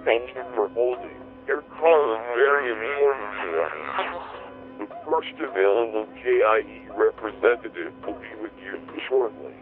Thank you for holding. Your call is very important. The first available KIE representative will be with you shortly.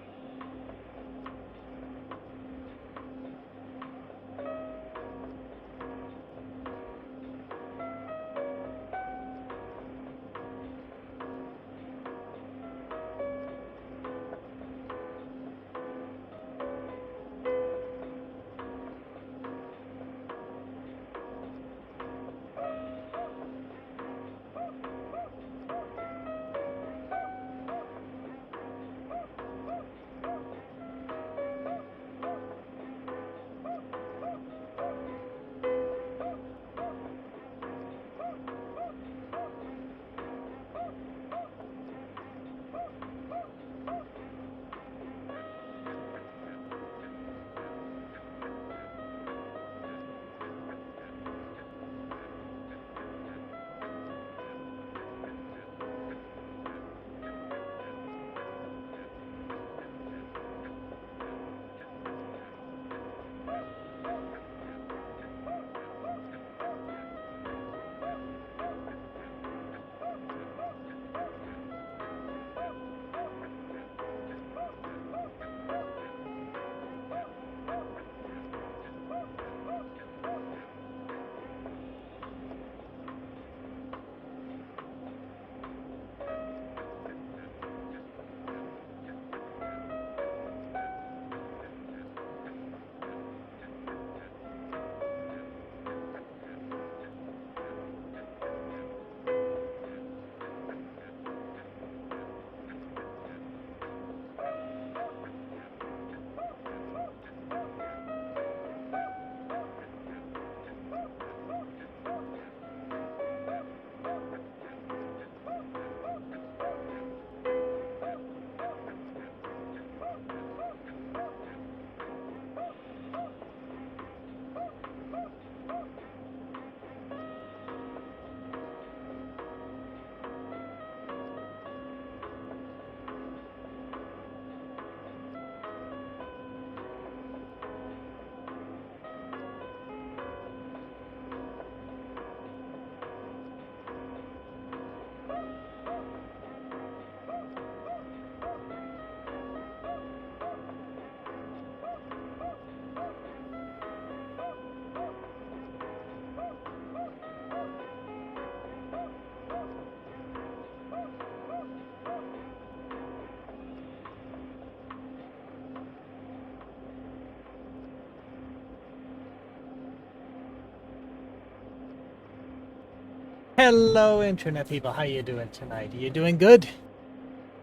Hello, Internet people. How you doing tonight? You doing good?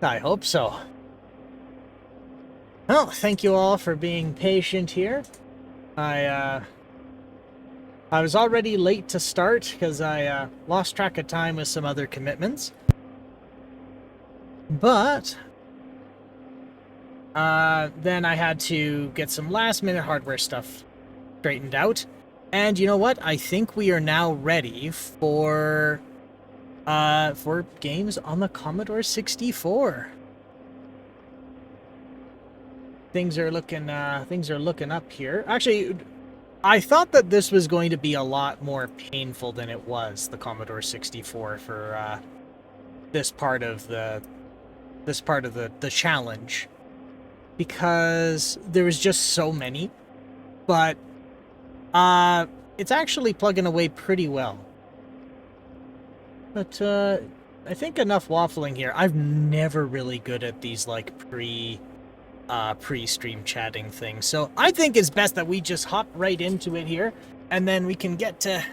I hope so. Well, thank you all for being patient here. I was already late to start because I lost track of time with some other commitments. But then I had to get some last-minute hardware stuff straightened out. And you know what? I think we are now ready for games on the Commodore 64. Things are looking up here. Actually, I thought that this was going to be a lot more painful than it was, the Commodore 64, for this part of the challenge, because there was just so many. But it's actually plugging away pretty well. But I think enough waffling here. I'm never really good at these like pre-stream chatting things, so I think it's best that we just hop right into it here, and then we can get to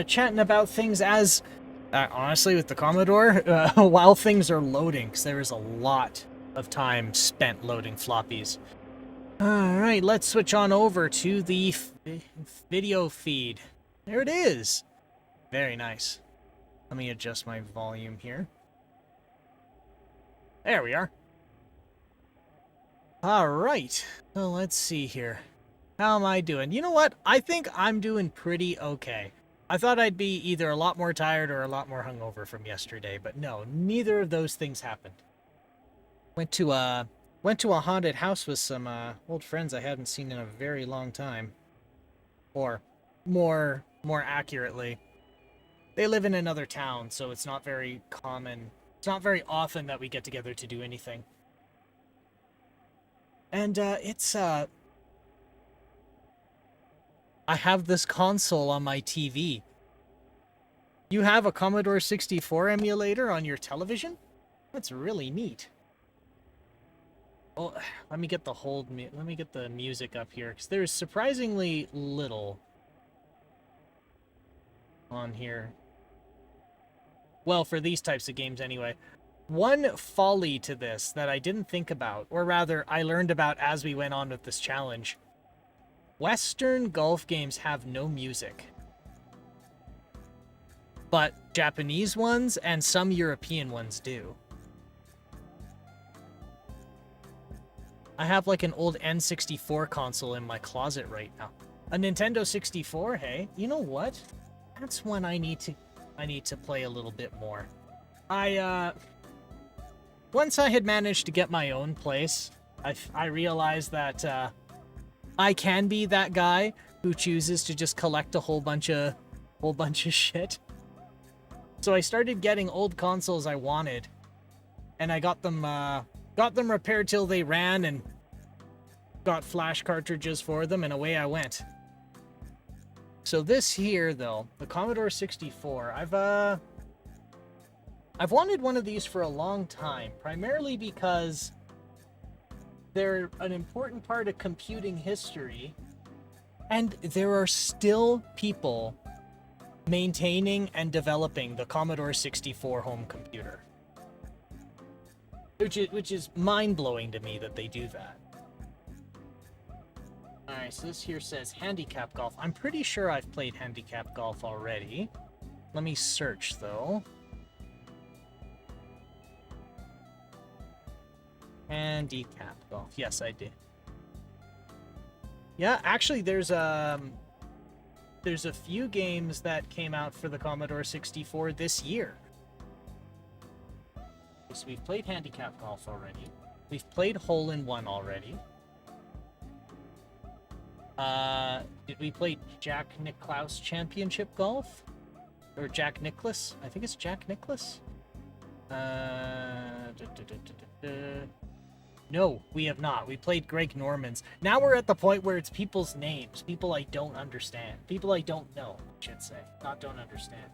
chatting about things as honestly with the Commodore while things are loading, because there is a lot of time spent loading floppies. Alright, let's switch on over to the video feed. There it is. Very nice. Let me adjust my volume here. There we are. Alright, so let's see here. How am I doing? You know what? I think I'm doing pretty okay. I thought I'd be either a lot more tired or a lot more hungover from yesterday, but no, neither of those things happened. Went to a haunted house with some old friends I hadn't seen in a very long time. Or more accurately. They live in another town, so it's not very common. It's not very often that we get together to do anything. And I have this console on my TV. You have a Commodore 64 emulator on your television? That's really neat. Oh, let me get the music up here, because there's surprisingly little on here. Well, for these types of games anyway. One folly to this that I didn't think about, or rather, I learned about as we went on with this challenge. Western golf games have no music. But Japanese ones and some European ones do. I have like an old N64 console in my closet right now. A Nintendo 64, hey? You know what? That's one I need to play a little bit more. Once I had managed to get my own place, I realized that I can be that guy who chooses to just collect a whole bunch of shit. So I started getting old consoles I wanted, and I got them repaired till they ran, and got flash cartridges for them, and away I went. So this here, though, the Commodore 64, I've wanted one of these for a long time, primarily because they're an important part of computing history, and there are still people maintaining and developing the Commodore 64 home computer. Which is mind-blowing to me that they do that. Alright, so this here says handicap golf. I'm pretty sure I've played handicap golf already. Let me search, though. Handicap golf. Yes, I did. Yeah, actually, there's a few games that came out for the Commodore 64 this year. So we've played handicap golf already. We've played hole-in-one already. Did we play Jack Nicklaus Championship Golf? Or Jack Nicklaus? I think it's Jack Nicklaus. No, we have not. We played Greg Norman's. Now we're at the point where it's people's names. People I don't understand. People I don't know, I should say. Not don't understand.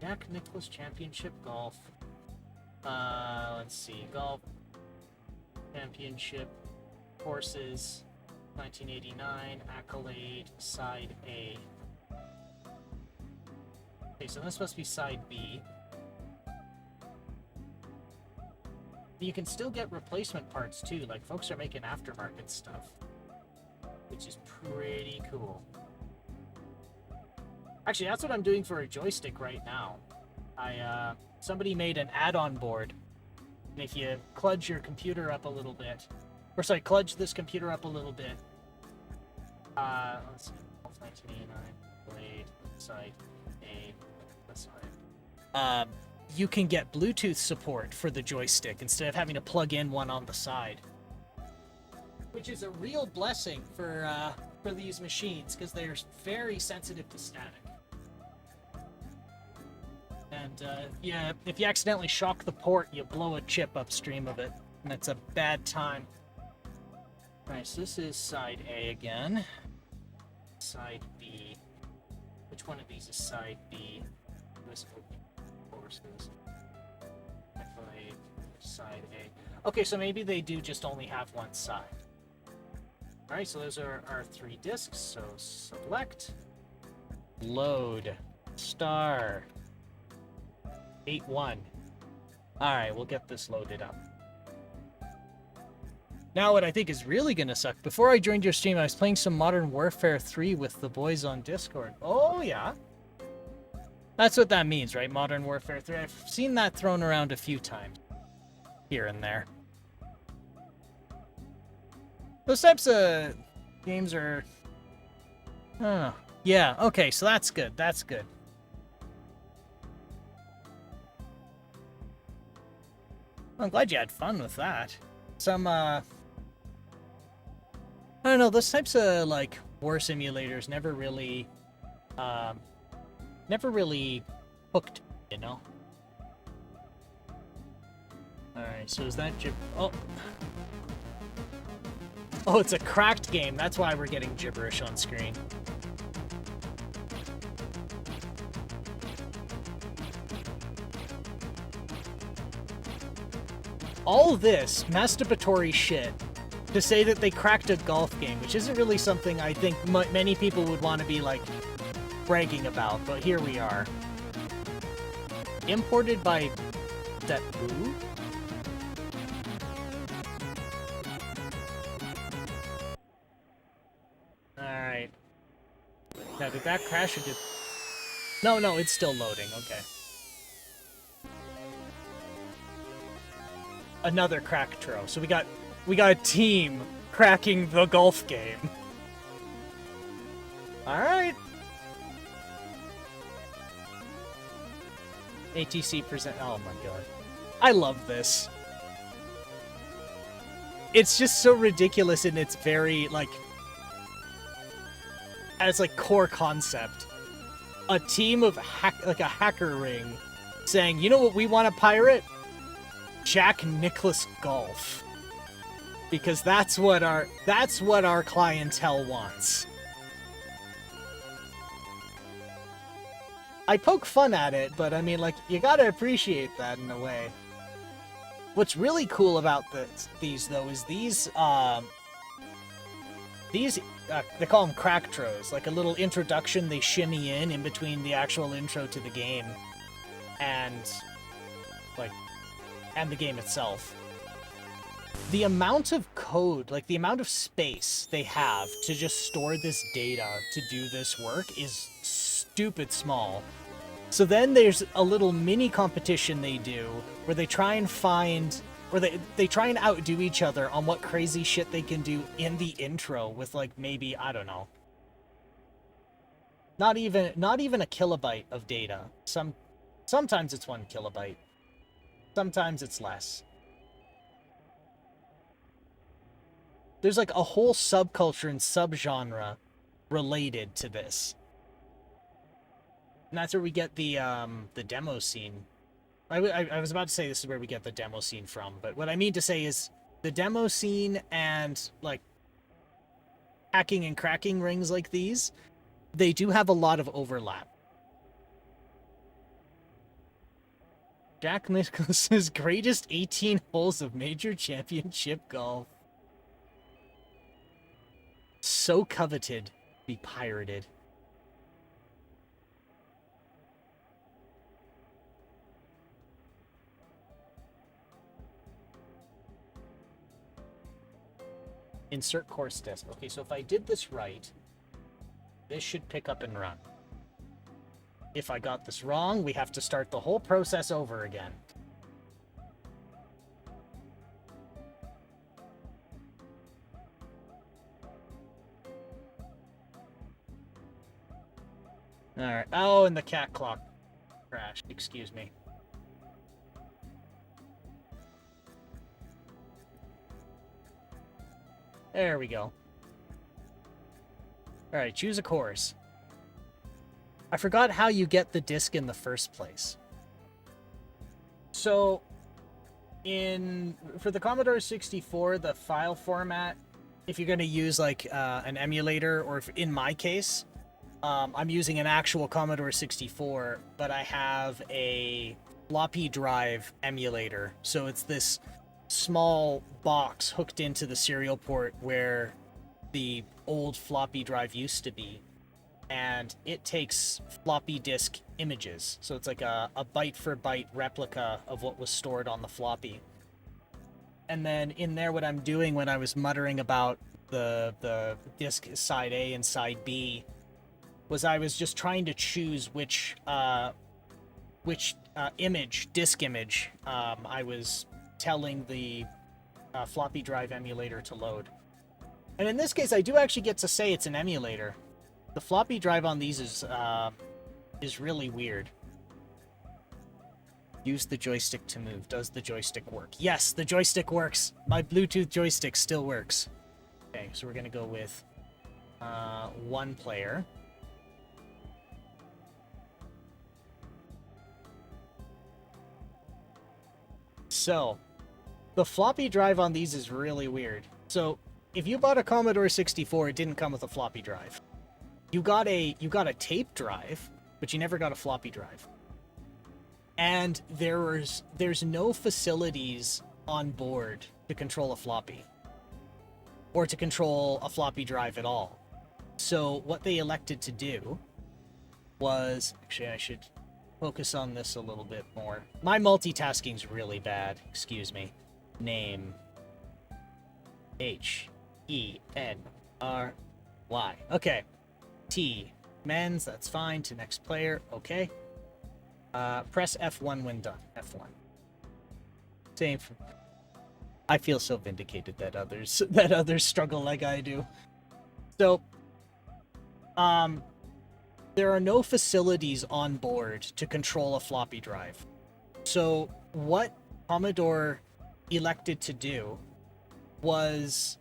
Jack Nicklaus Championship Golf. Let's see. Golf Championship Courses 1989 Accolade Side A. Okay, so this must be Side B. You can still get replacement parts too, like folks are making aftermarket stuff, which is pretty cool. Actually, that's what I'm doing for a joystick right now. Somebody made an add-on board, and if you kludge your computer up a little bit, or sorry, kludge this computer up a little bit, let's see, 1989, blade, side A, this side. You can get Bluetooth support for the joystick instead of having to plug in one on the side, which is a real blessing for these machines because they're very sensitive to static. And if you accidentally shock the port, you blow a chip upstream of it, and that's a bad time. Alright, so this is side A again. Side B. Which one of these is side B? Courses. Side A. Okay, so maybe they do just only have one side. Alright, so those are our 3 discs. So select, load, star, 8-1. Alright, we'll get this loaded up. Now what I think is really gonna suck, before I joined your stream, I was playing some Modern Warfare 3 with the boys on Discord. Oh yeah. That's what that means, right? Modern Warfare 3. I've seen that thrown around a few times. Here and there. Those types of games are... I don't know. Yeah, okay, so that's good. That's good. I'm glad you had fun with that. Some, I don't know, those types of, like, war simulators never really never really hooked, you know? Alright, so is that oh. Oh, it's a cracked game. That's why we're getting gibberish on screen. All this masturbatory shit to say that they cracked a golf game, which isn't really something I think many people would want to be, like, bragging about, but here we are. Imported by... that who? Alright. Now, did that crash or did... No, it's still loading, okay. Another crack throw. So we got a team cracking the golf game. Alright. ATC present. Oh my god. I love this. It's just so ridiculous and it's very, like, as, like, core concept. A team of like a hacker ring saying, you know what we want to pirate? Jack Nicklaus Golf. Because that's what our clientele wants. I poke fun at it, but I mean, like, you gotta appreciate that in a way. What's really cool about these though is these they call them crack tros, like a little introduction they shimmy in between the actual intro to the game and the game itself. The amount of code, like the amount of space they have to just store this data to do this work is stupid small. So then there's a little mini competition they do where they try and find, or they try and outdo each other on what crazy shit they can do in the intro with, like, maybe, I don't know, not even a kilobyte of data. Sometimes it's 1 kilobyte. Sometimes it's less. There's, like, a whole subculture and subgenre related to this. And that's where we get the demo scene. I was about to say this is where we get the demo scene from, but what I mean to say is the demo scene and, like, hacking and cracking rings like these, they do have a lot of overlap. Jack Nicklaus's greatest 18 holes of major championship golf. So coveted, be pirated. Insert course disk. Okay, so if I did this right, this should pick up and run. If I got this wrong, we have to start the whole process over again. Alright. Oh, and the cat clock crashed. Excuse me. There we go. Alright, choose a course. I forgot how you get the disc in the first place. So, for the Commodore 64, the file format, if you're going to use, like, an emulator, or if, in my case, I'm using an actual Commodore 64, but I have a floppy drive emulator. So it's this small box hooked into the serial port where the old floppy drive used to be. And it takes floppy disk images. So it's like a byte-for-byte replica of what was stored on the floppy. And then in there, what I'm doing when I was muttering about the disk side A and side B was I was just trying to choose which disk image I was telling the floppy drive emulator to load. And in this case, I do actually get to say it's an emulator. The floppy drive on these is really weird. Use the joystick to move. Does the joystick work? Yes, the joystick works. My Bluetooth joystick still works. Okay, so we're gonna go with one player. So, the floppy drive on these is really weird. So, if you bought a Commodore 64, it didn't come with a floppy drive. You got a tape drive, but you never got a floppy drive. And there's no facilities on board to control a floppy, or to control a floppy drive at all. So what they elected to do was, actually I should focus on this a little bit more. My multitasking's really bad, excuse me. Name H-E-N-R-Y. Okay. T. Men's, that's fine. To next player, okay. Press F1 when done. F1. Same. I feel so vindicated that others struggle like I do. So, there are no facilities on board to control a floppy drive. So, what Commodore elected to do was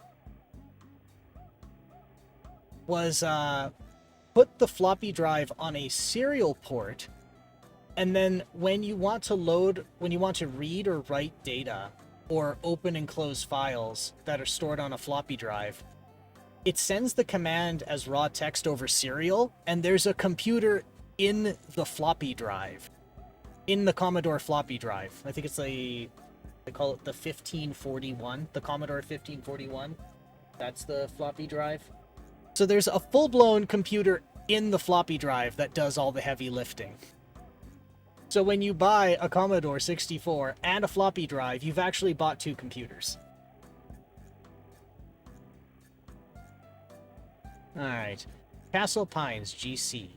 put the floppy drive on a serial port, and then when you want to read or write data or open and close files that are stored on a floppy drive, it sends the command as raw text over serial, and there's a computer in the floppy drive, in the Commodore floppy drive. I think it's they call it the 1541, the Commodore 1541. That's the floppy drive. So there's a full-blown computer in the floppy drive that does all the heavy lifting. So when you buy a Commodore 64 and a floppy drive, you've actually bought two computers. Alright. Castle Pines, GC.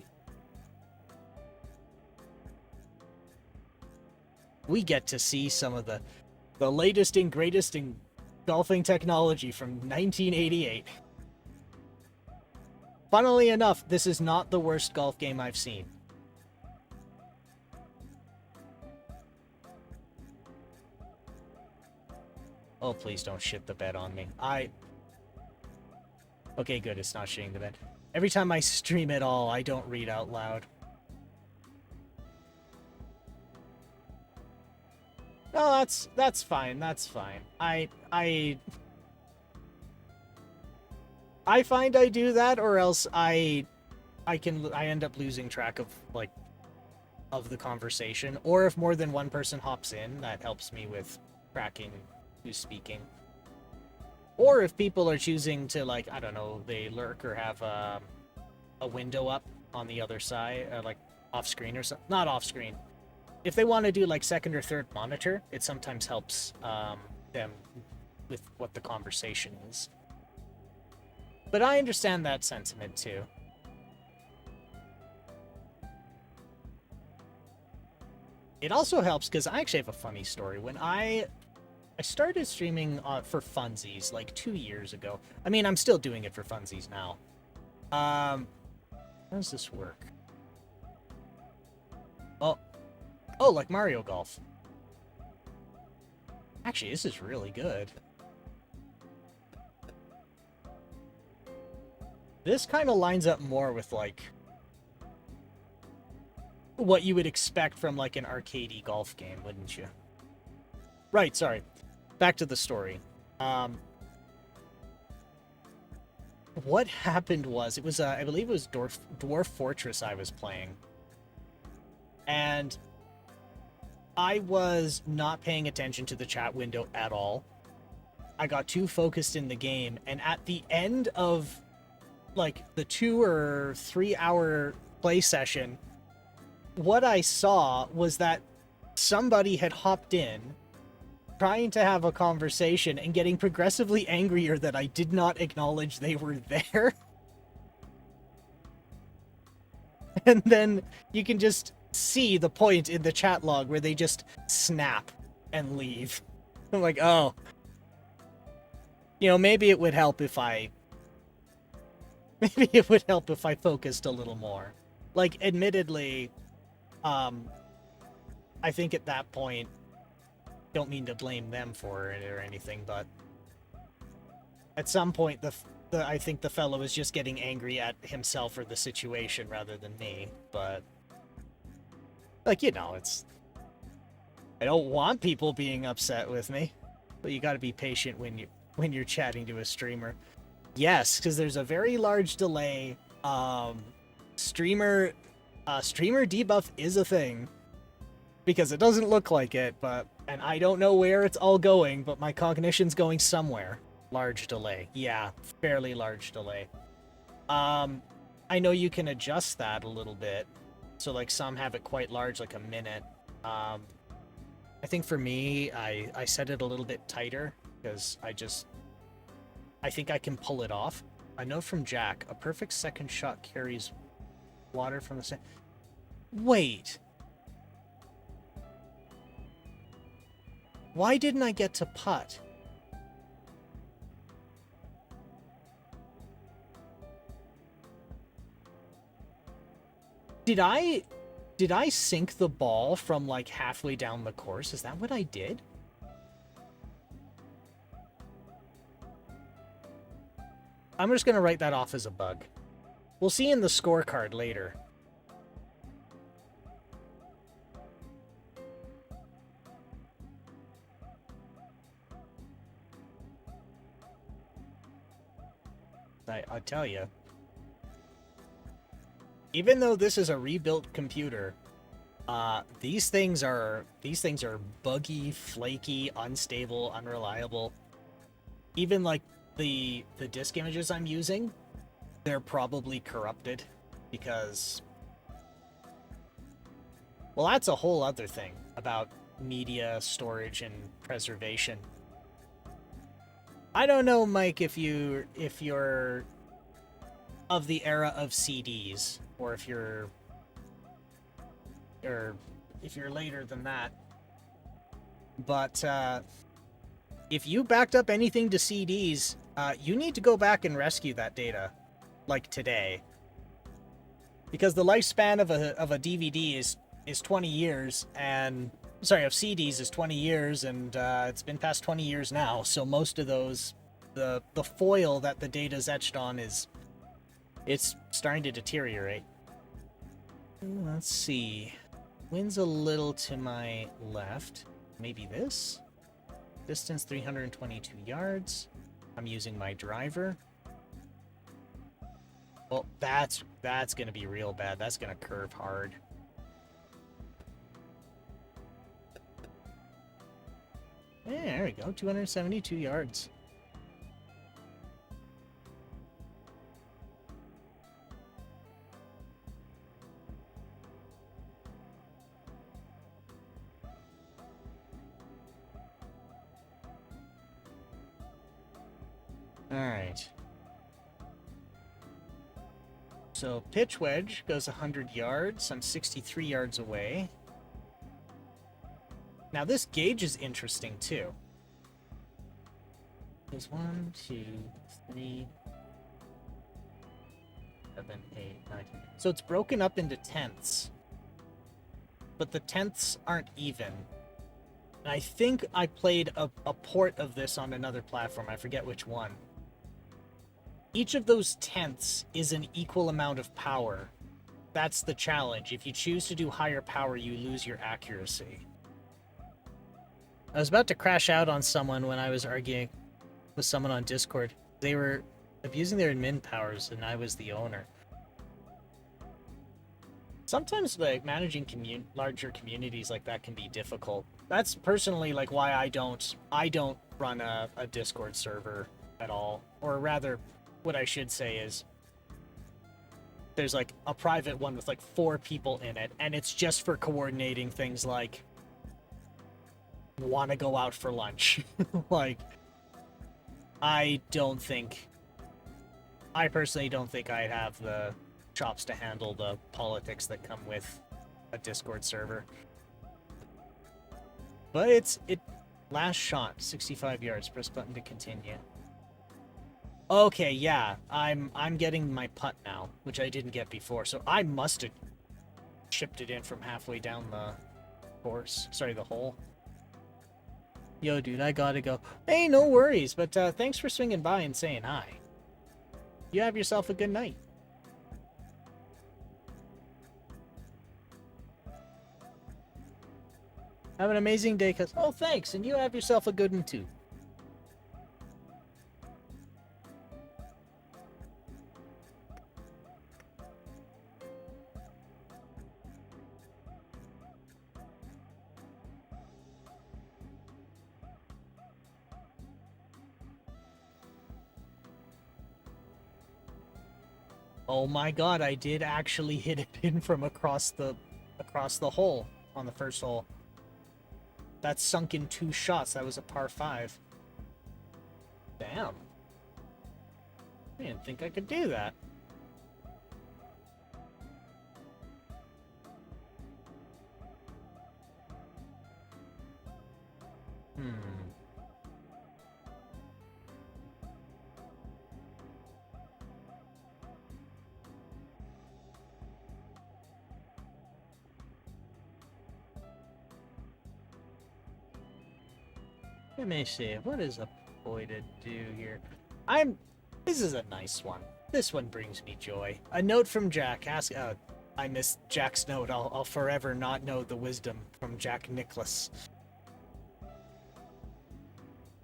We get to see some of the latest and greatest in golfing technology from 1988. Funnily enough, this is not the worst golf game I've seen. Oh, please don't shit the bed on me. Okay, good, it's not shitting the bed. Every time I stream at all, I don't read out loud. No, that's fine, that's fine. I find I do that, or else I end up losing track of the conversation. Or if more than one person hops in, that helps me with tracking who's speaking. Or if people are choosing to, like, I don't know, they lurk or have a window up on the other side, like off screen or something. Not off screen. If they want to do like second or third monitor, it sometimes helps them with what the conversation is. But I understand that sentiment too. It also helps because I actually have a funny story. When I started streaming for funsies like 2 years ago. I mean, I'm still doing it for funsies now. How does this work? Oh, like Mario Golf. Actually, this is really good. This kind of lines up more with, like, what you would expect from, like, an arcadey golf game, wouldn't you? Right, sorry. Back to the story. What happened was, it was, I believe it was Dwarf Fortress I was playing. And I was not paying attention to the chat window at all. I got too focused in the game, and at the end of, like, the 2 or 3 hour play session, what I saw was that somebody had hopped in, trying to have a conversation and getting progressively angrier that I did not acknowledge they were there. And then you can just see the point in the chat log where they just snap and leave. I'm like, oh. You know, maybe it would help if I focused a little more. Like, admittedly, I think at that point, don't mean to blame them for it or anything, but at some point, I think the fellow was just getting angry at himself or the situation rather than me. But, like, you know, I don't want people being upset with me, but you got to be patient when you're chatting to a streamer. Yes, because there's a very large delay. Streamer debuff is a thing because it doesn't look like it, and I don't know where it's all going, but my cognition's going somewhere. Large delay. Yeah, fairly large delay. I know you can adjust that a little bit. So like some have it quite large, like a minute. I think for me, I set it a little bit tighter because I think I can pull it off. A note from Jack. A perfect second shot carries water from the... Wait. Why didn't I get to putt? Did I sink the ball from like halfway down the course? Is that what I did? I'm just going to write that off as a bug. We'll see in the scorecard later. I tell you. Even though this is a rebuilt computer, these things are buggy, flaky, unstable, unreliable. Even like the disk images I'm using, they're probably corrupted because, well, that's a whole other thing about media storage and preservation. I don't know, Mike, if you're of the era of CDs, or if you're later than that. But if you backed up anything to CDs, you need to go back and rescue that data, like today, because the lifespan of a DVD is 20 years, and sorry, of CDs is 20 years, and it's been past 20 years now. So most of those, the foil that the data's etched on it's starting to deteriorate. Let's see. Wind's a little to my left. Maybe this? Distance 322 yards. I'm using my driver. Well, that's gonna be real bad. That's gonna curve hard. Yeah, there we go. 272 yards. Alright. So pitch wedge goes 100 yards. I'm 63 yards away. Now this gauge is interesting too. There's 1, 2, 3, 7, 8, 9. So it's broken up into tenths. But the tenths aren't even. And I think I played a port of this on another platform. I forget which one. Each of those tenths is an equal amount of power. That's the challenge. If you choose to do higher power, you lose your accuracy. I was about to crash out on someone when I was arguing with someone on Discord. They were abusing their admin powers, and I was the owner. Sometimes, like, managing larger communities like that can be difficult. That's personally, like, why I don't run a Discord server at all. Or rather, what I should say is there's, like, a private one with, like, 4 people in it, and it's just for coordinating things like want to go out for lunch. Like, I personally don't think I'd have the chops to handle the politics that come with a Discord server. But it last shot, 65 yards. Press button to continue. Okay, yeah, I'm getting my putt now, which I didn't get before. So I must have chipped it in from halfway down the course. Sorry, the hole. Yo, dude, I gotta go. Hey, no worries, but thanks for swinging by and saying hi. You have yourself a good night. Have an amazing day, cuz. Oh, thanks, and you have yourself a good one too. Oh my god, I did actually hit it in from across the hole on the first hole. That sunk in 2 shots. That was a par 5. Damn. I didn't think I could do that. Let me see. What is a boy to do here? This is a nice one. This one brings me joy. A note from Jack. I missed Jack's note. I'll forever not know the wisdom from Jack Nicholas.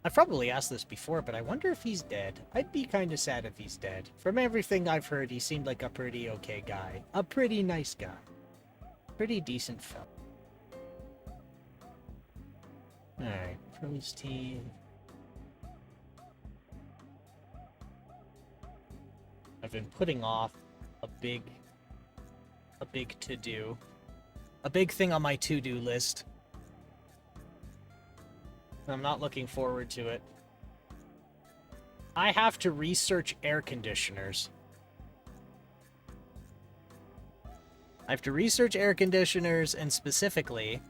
I've probably asked this before, but I wonder if he's dead. I'd be kind of sad if he's dead. From everything I've heard, he seemed like a pretty okay guy. A pretty nice guy. Pretty decent fella. Alright, pros team. I've been putting off a big to-do. A big thing on my to-do list. I'm not looking forward to it. I have to research air conditioners. I have to research air conditioners, and specifically...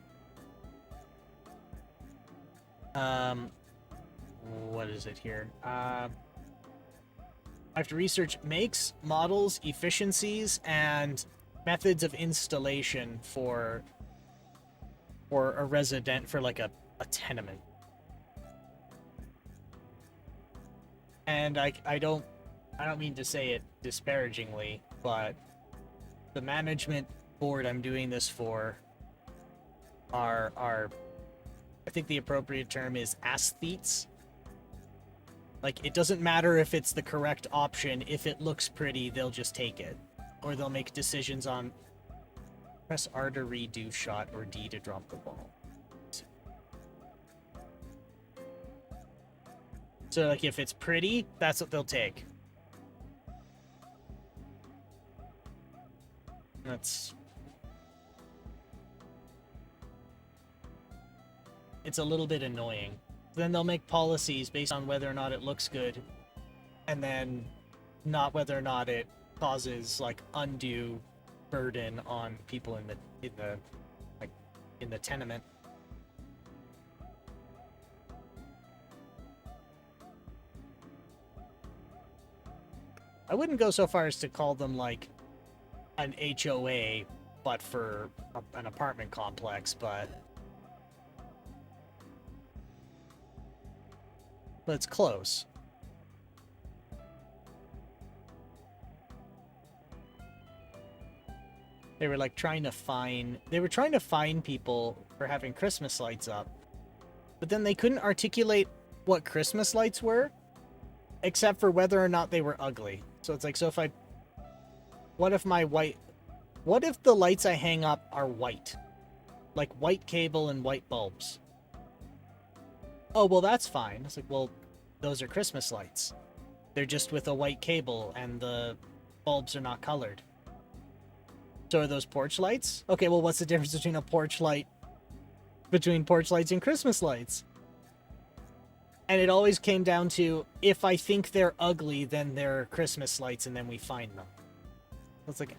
what is it here? I have to research makes, models, efficiencies, and methods of installation for a resident, for like a tenement. And I don't mean to say it disparagingly, but the management board I'm doing this for are I think the appropriate term is aesthetes. Like, it doesn't matter if it's the correct option. If it looks pretty, they'll just take it. Or they'll make decisions on press R to redo shot or D to drop the ball. So, like, if it's pretty, that's what they'll take. It's a little bit annoying. Then they'll make policies based on whether or not it looks good, and then not whether or not it causes like undue burden on people in the tenement. I wouldn't go so far as to call them like an HOA, but for an apartment complex, but it's close. They were like trying to fine people for having Christmas lights up, but then they couldn't articulate what Christmas lights were, except for whether or not they were ugly. So it's like, what if the lights I hang up are white? Like white cable and white bulbs. Oh, well, that's fine. It's like, well, those are Christmas lights. They're just with a white cable and the bulbs are not colored. So are those porch lights? Okay, well, what's the difference between porch lights and Christmas lights? And it always came down to, if I think they're ugly, then they're Christmas lights, and then we find them. It's like,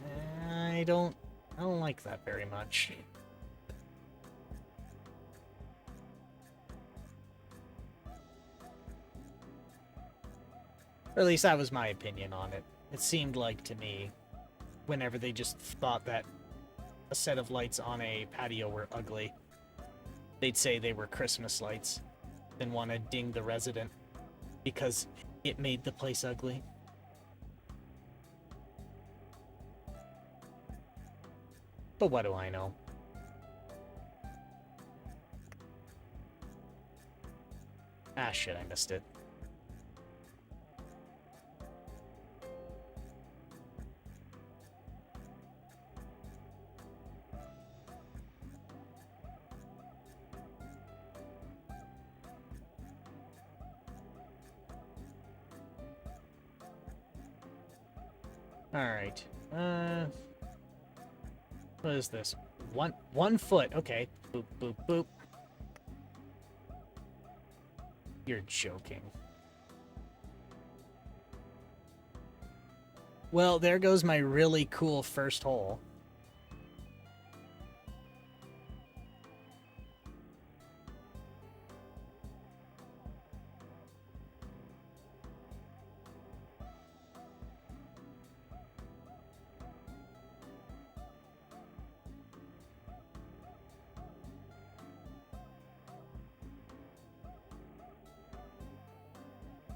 I don't like that very much. Or at least that was my opinion on it. It seemed like to me, whenever they just thought that a set of lights on a patio were ugly, they'd say they were Christmas lights, then want to ding the resident because it made the place ugly. But what do I know? Ah, shit, I missed it. Alright. What is this? One foot. Okay. Boop, boop, boop. You're joking. Well, there goes my really cool first hole.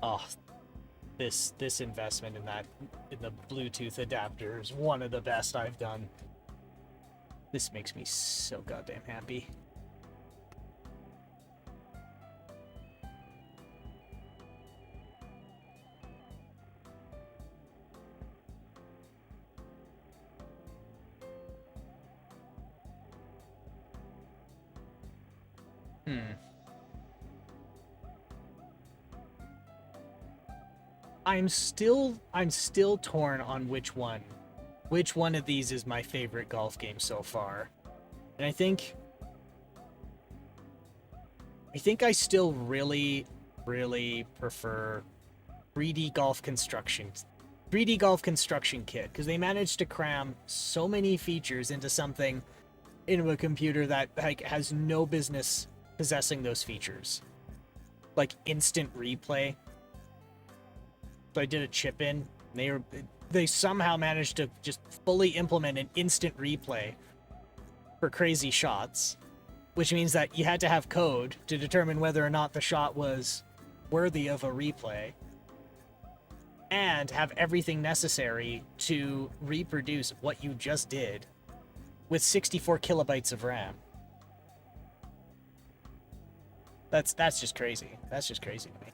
Oh, this investment in the Bluetooth adapter is one of the best I've done. This makes me so goddamn happy. I'm still torn on which one of these is my favorite golf game so far. And I think I still really prefer 3D Golf Construction 3D Golf Construction Kit, because they managed to cram so many features into a computer that like has no business possessing those features. Like instant replay. So I did a chip in. They somehow managed to just fully implement an instant replay for crazy shots, which means that you had to have code to determine whether or not the shot was worthy of a replay, and have everything necessary to reproduce what you just did with 64 kilobytes of RAM. That's just crazy. That's just crazy to me.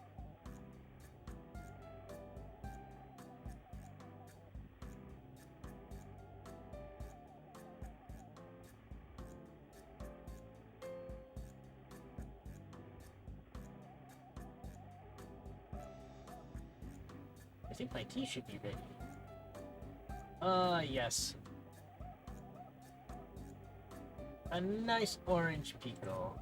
I think my tea should be ready. Yes. A nice orange pico.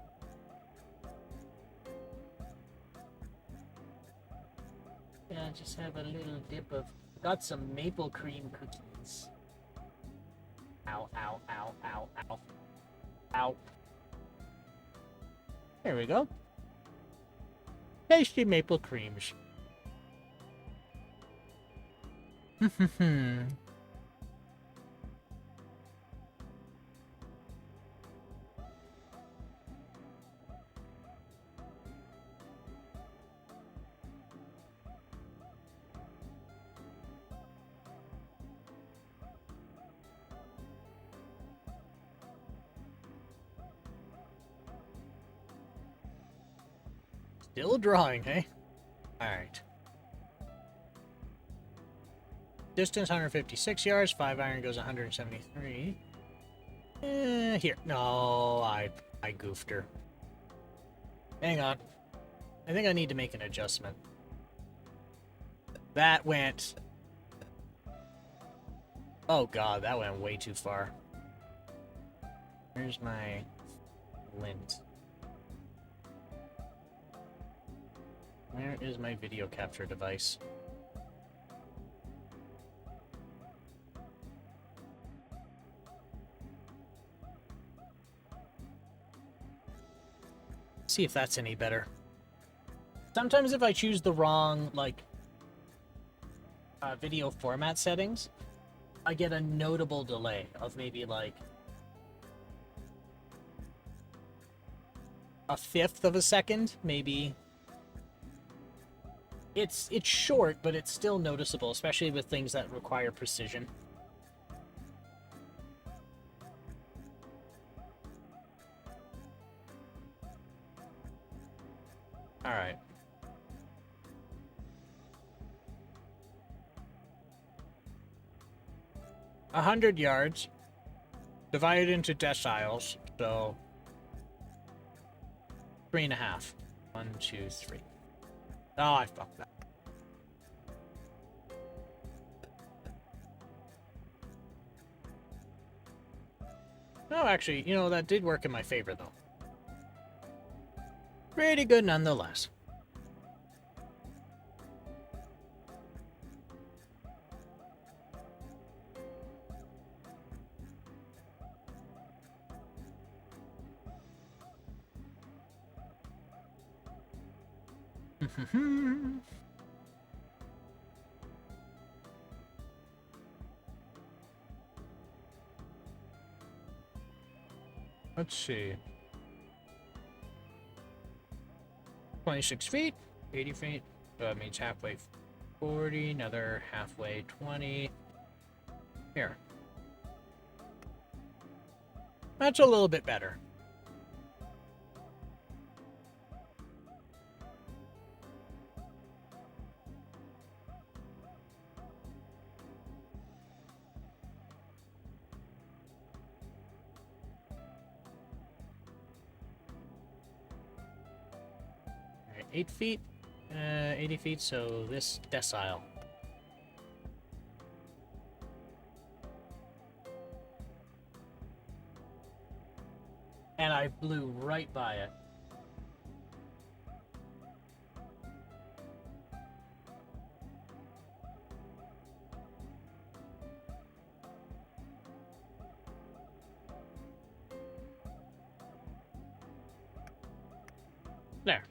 Yeah, just have a little dip of... Got some maple cream cookies. Ow, ow, ow, ow, ow. Ow. There we go. Tasty maple creams. Still drawing, hey? Alright. Distance 156 yards, 5 iron goes 173. Here. No, I goofed her. Hang on. I think I need to make an adjustment. That went... Oh god, that went way too far. Here's my lint. Where is my video capture device? See if that's any better. Sometimes if I choose the wrong, like, video format settings, I get a notable delay of maybe, like, a fifth of a second, maybe. It's short, but it's still noticeable, especially with things that require precision. Alright. 100 yards, divided into deciles, so 3.5. 1, 2, 3. Oh, I fucked that. Oh, actually, you know, that did work in my favor, though. Pretty good nonetheless. Let's see. 26 feet, 80 feet. So that means halfway 40, another halfway 20. Here. That's a little bit better. Alright, 8 feet, 80 feet, so this decile. And I blew right by it. There.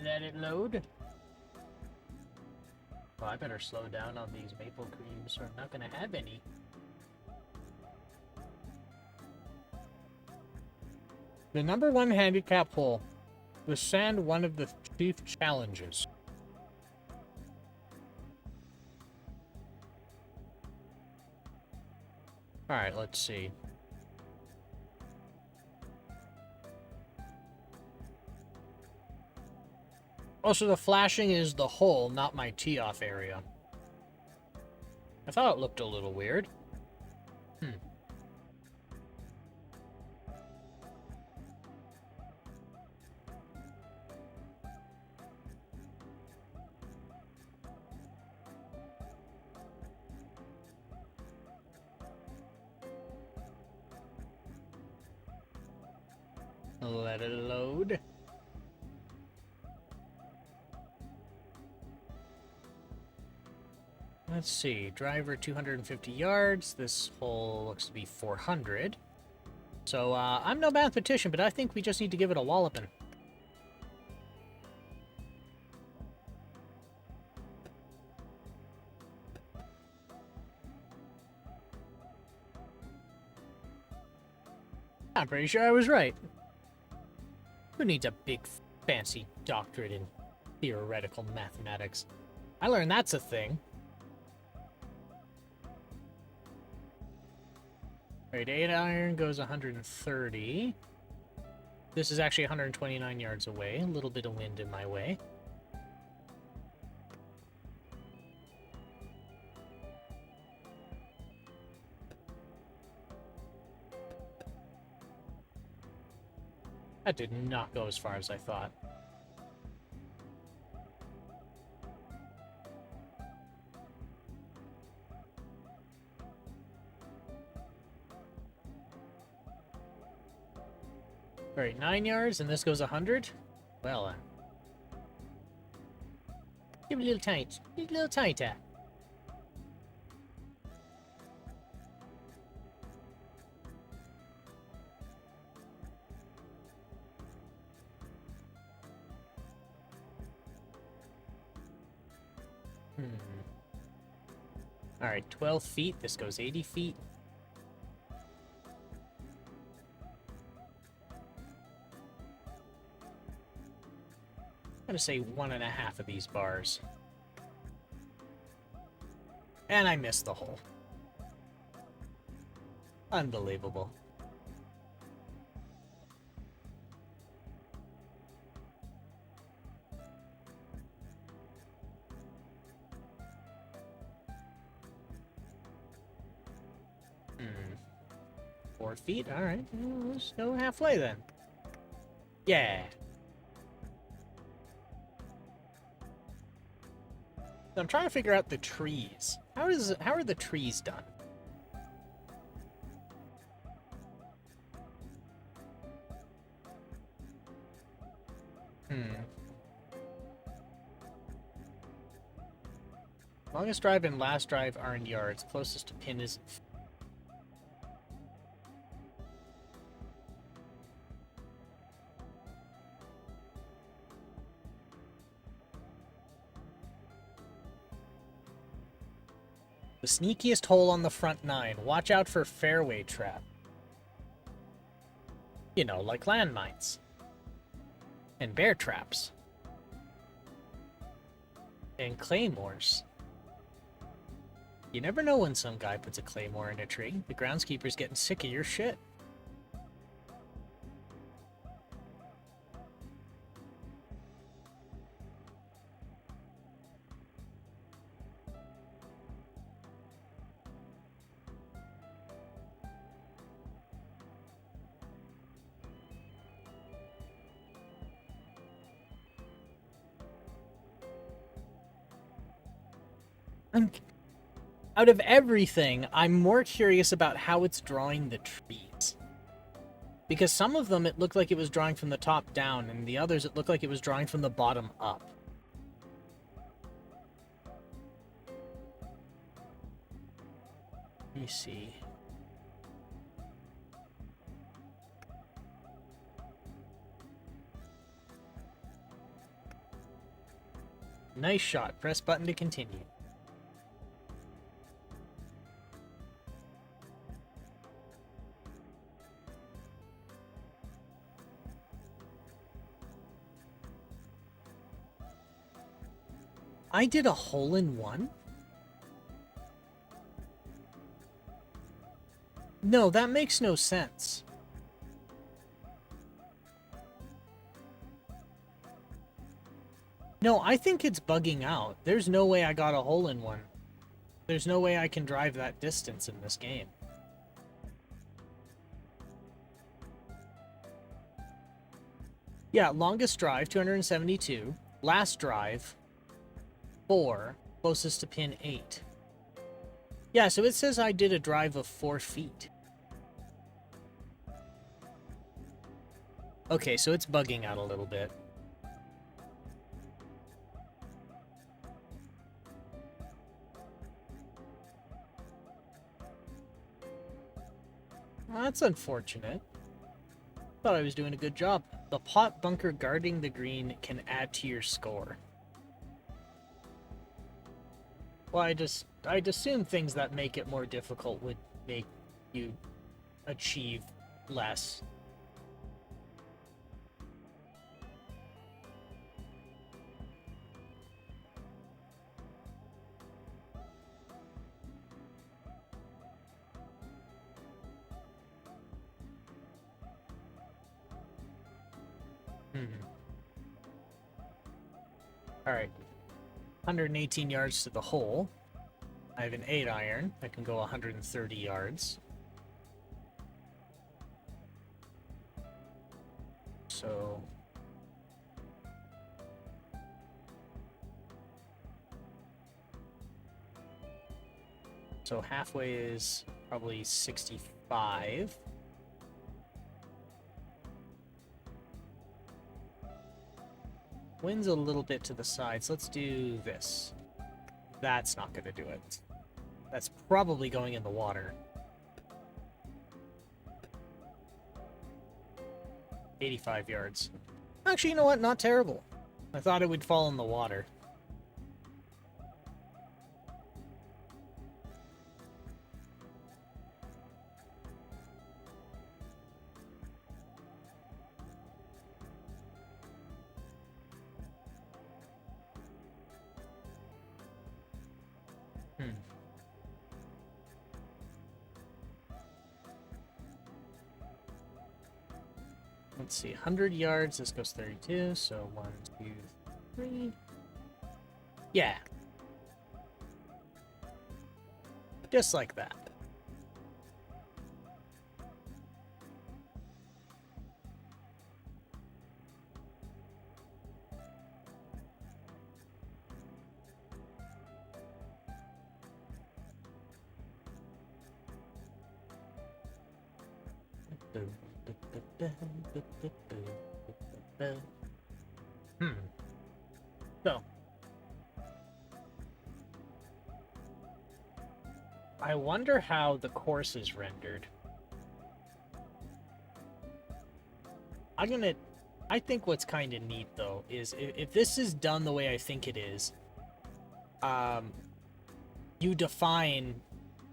Let it load. Well, I better slow down on these maple creams, or I'm not gonna have any. The number 1 handicap hole. The sand, one of the chief challenges. Alright, let's see. Also, the flashing is the hole, not my tee-off area. I thought it looked a little weird. Let it load. Let's see, driver 250 yards. This hole looks to be 400. So, I'm no mathematician, but I think we just need to give it a walloping. I'm pretty sure I was right. Who needs a big, fancy doctorate in theoretical mathematics? I learned that's a thing. Alright, 8 iron goes 130. This is actually 129 yards away. A little bit of wind in my way. That did not go as far as I thought. Alright, 9 yards, and this goes 100? Well, give it a little tight. A little tighter. Alright, 12 feet. This goes 80 feet. going to say 1.5 of these bars. And I missed the hole. Unbelievable. Hmm. 4 feet? Alright. Let's go halfway then. Yeah. So I'm trying to figure out the trees. How are the trees done? Longest drive and last drive are in yards. Closest to pin is... The sneakiest hole on the front 9. Watch out for fairway trap. You know, like landmines. And bear traps. And claymores. You never know when some guy puts a claymore in a tree. The groundskeeper's getting sick of your shit. Out of everything, I'm more curious about how it's drawing the trees. Because some of them, it looked like it was drawing from the top down, and the others, it looked like it was drawing from the bottom up. Let me see. Nice shot. Press button to continue. I did a hole-in-one? No, that makes no sense. No, I think it's bugging out. There's no way I got a hole-in-one. There's no way I can drive that distance in this game. Yeah, longest drive, 272. Last drive, 4. Closest to pin, 8. Yeah, so it says I did a drive of 4 feet. Okay, so it's bugging out a little bit. Well, that's unfortunate. Thought I was doing a good job. The pot bunker guarding the green can add to your score. Well, I'd assume things that make it more difficult would make you achieve less. Alright. 118 yards to the hole. I have an 8-iron. I can go 130 yards. So... So halfway is probably 65. Wind's a little bit to the side, so let's do this. That's not going to do it. That's probably going in the water. 85 yards. Actually, you know what? Not terrible. I thought it would fall in the water. let's see, 100 yards. This goes 32, so 1, 2, 3. Yeah. Just like that. So, I wonder how the course is rendered. I think what's kind of neat though is if this is done the way I think it is, you define,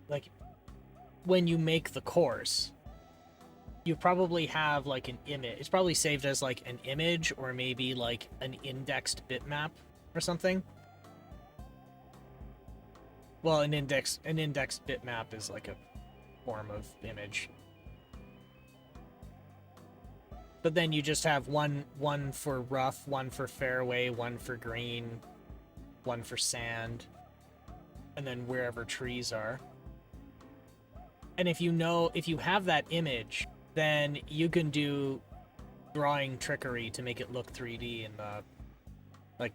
like, when you make the course, you probably have like an image. It's probably saved as like an image or maybe like an indexed bitmap or something. Well, an indexed bitmap is like a form of image. But then you just have one for rough, one for fairway, one for green, one for sand, and then wherever trees are. And if you have that image, then you can do drawing trickery to make it look 3D in the, like,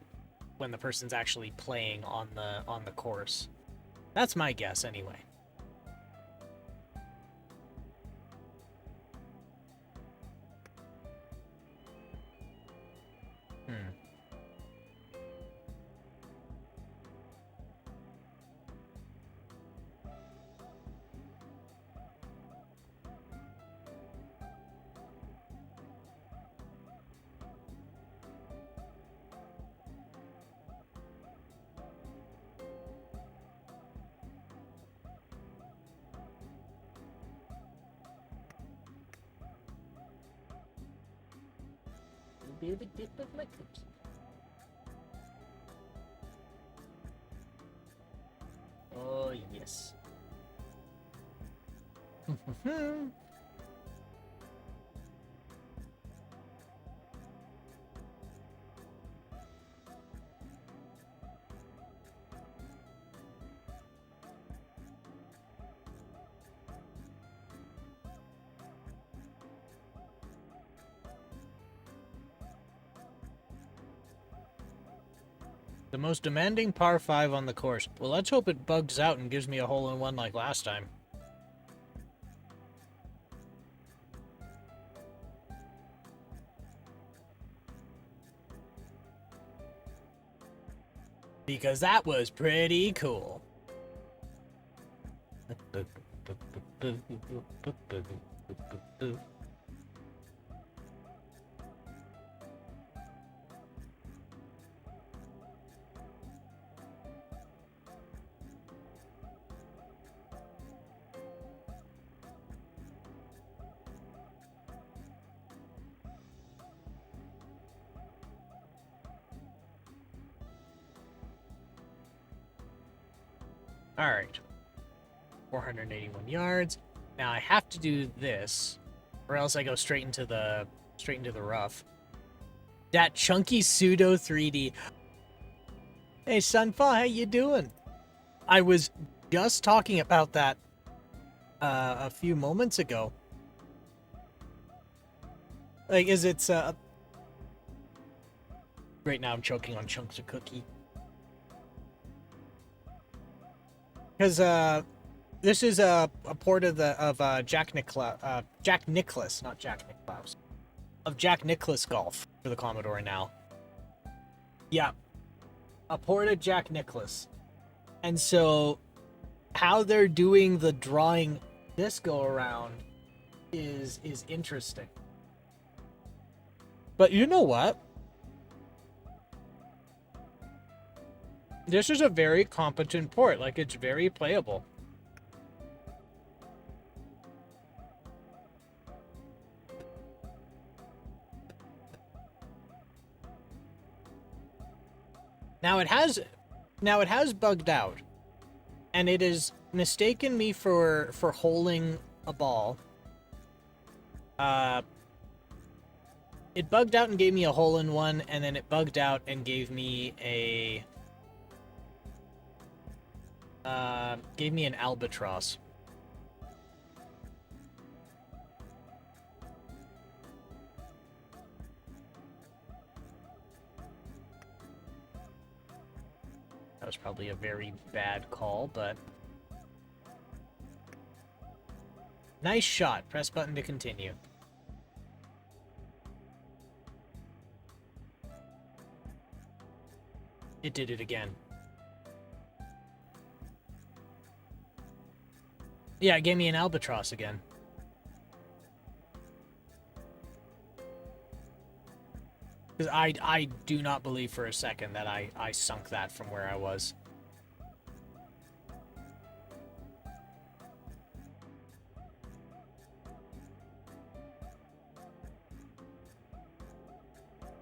when the person's actually playing on the course. That's my guess anyway. Be a bit deep of my cookie. Oh, yes. The most demanding par 5 on the course. Well, let's hope it bugs out and gives me a hole-in-one like last time. Because that was pretty cool. All right, 481 yards. Now I have to do this, or else I go straight into the rough. That chunky pseudo 3D. Hey, Sunfa, how you doing? I was just talking about that a few moments ago. Like, right now I'm choking on chunks of cookie. Because this is a port of Jack Nicklaus, not Jack Nicklaus, of Jack Nicklaus Golf for the Commodore now. Yeah, a port of Jack Nicklaus, and so how they're doing the drawing this go around is interesting. But you know what? This is a very competent port. Like, it's very playable. Now it has bugged out, and it has mistaken me for holing a ball. It bugged out and gave me a hole-in-one, and then it bugged out and gave me an albatross. That was probably a very bad call, but... Nice shot. Press button to continue. It did it again. Yeah, it gave me an albatross again. Because I do not believe for a second that I sunk that from where I was.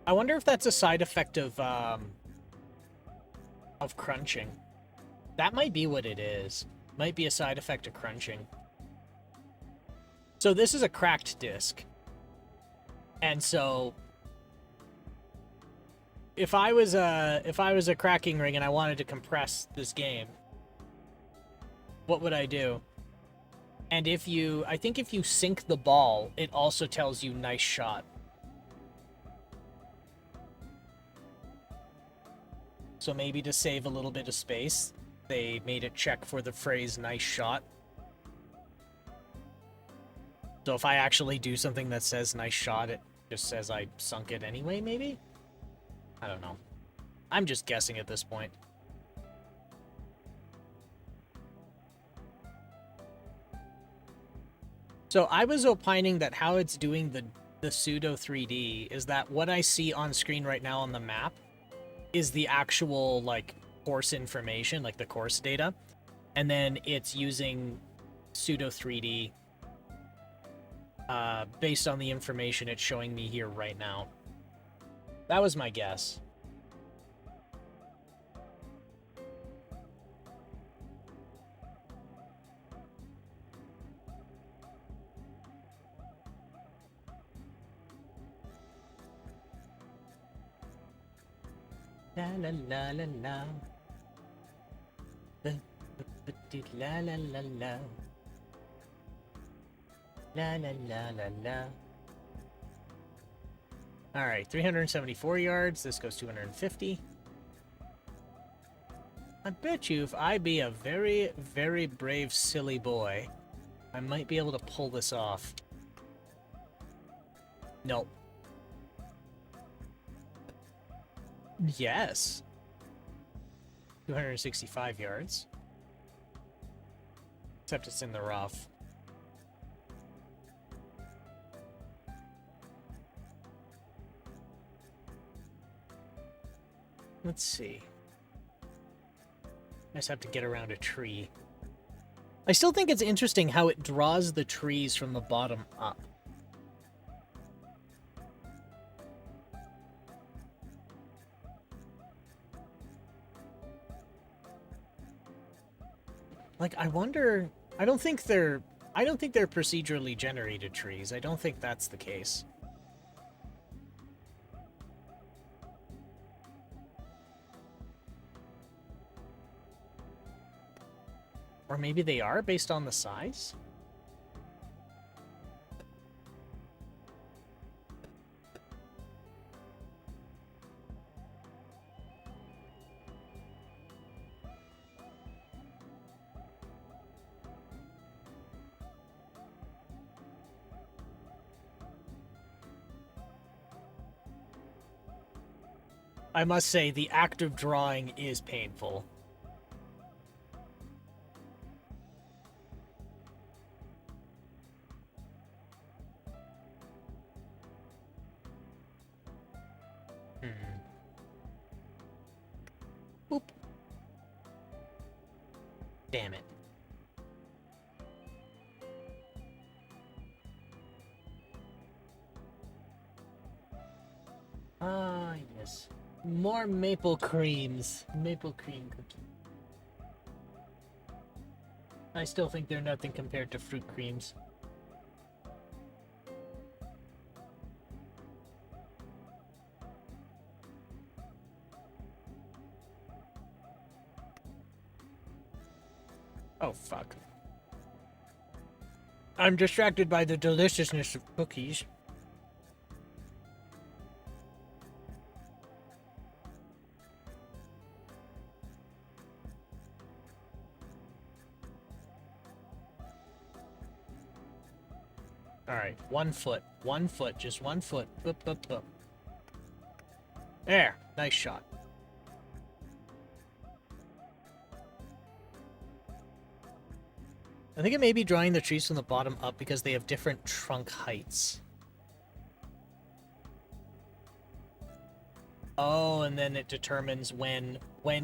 I wonder if that's a side effect of crunching. That might be what it is. Might be a side effect of crunching. So this is a cracked disc. And so if I was a cracking ring and I wanted to compress this game, what would I do? And I think if you sink the ball, it also tells you nice shot. So maybe to save a little bit of space, they made it check for the phrase nice shot. So if I actually do something that says nice shot, it just says I sunk it anyway, maybe? I don't know. I'm just guessing at this point. So I was opining that how it's doing the pseudo 3D is that what I see on screen right now on the map is the actual, like, course information, like the course data, and then it's using pseudo 3D based on the information it's showing me here right now. That was my guess. La la la la la. La la la la. La la la la la. Alright, 374 yards. This goes 250. I bet you if I be a very, very brave, silly boy, I might be able to pull this off. Nope. Yes. 265 yards. Except it's in the rough. Let's see. I just have to get around a tree. I still think it's interesting how it draws the trees from the bottom up. Like, I wonder... I don't think they're procedurally generated trees. I don't think that's the case. Or maybe they are based on the size? I must say, the act of drawing is painful. Boop. Damn it. Ah, yes. More maple creams. Maple cream cookie. I still think they're nothing compared to fruit creams. Oh, fuck. I'm distracted by the deliciousness of cookies. Alright, 1 foot. 1 foot, just 1 foot. Boop, boop, boop. There, nice shot. I think it may be drawing the trees from the bottom up because they have different trunk heights. Oh, and then it determines when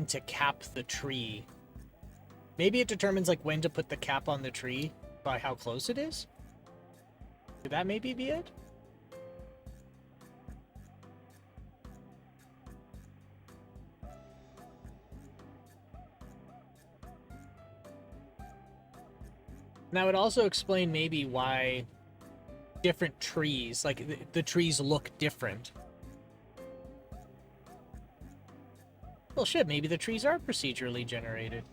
to cap the tree. Maybe it determines like when to put the cap on the tree by how close it is? Could that maybe be it? That would also explain maybe why different trees, like the trees look different. Well, shit, maybe the trees are procedurally generated.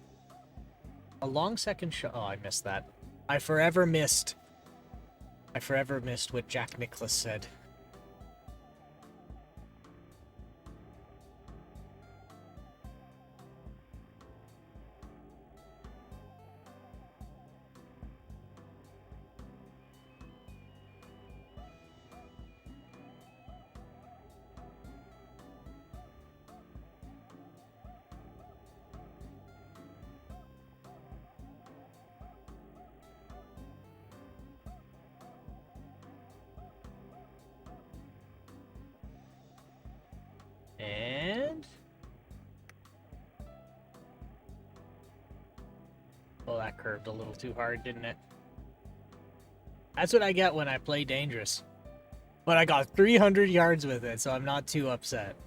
A long second shot. Oh, I missed that. I forever missed what Jack Nicklaus said. And... well, that curved a little too hard, didn't it? That's what I get when I play dangerous. But I got 300 yards with it, so I'm not too upset.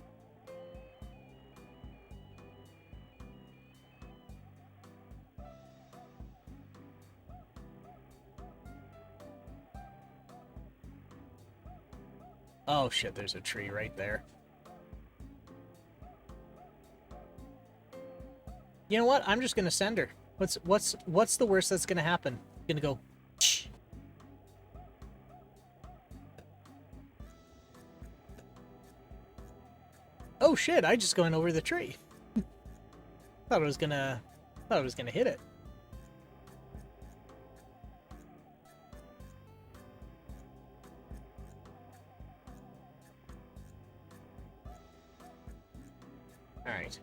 Oh shit, there's a tree right there. You know what? I'm just gonna send her. What's the worst that's gonna happen? Gonna go. Shh. Oh shit! I just went over the tree. Thought I was gonna hit it. All right.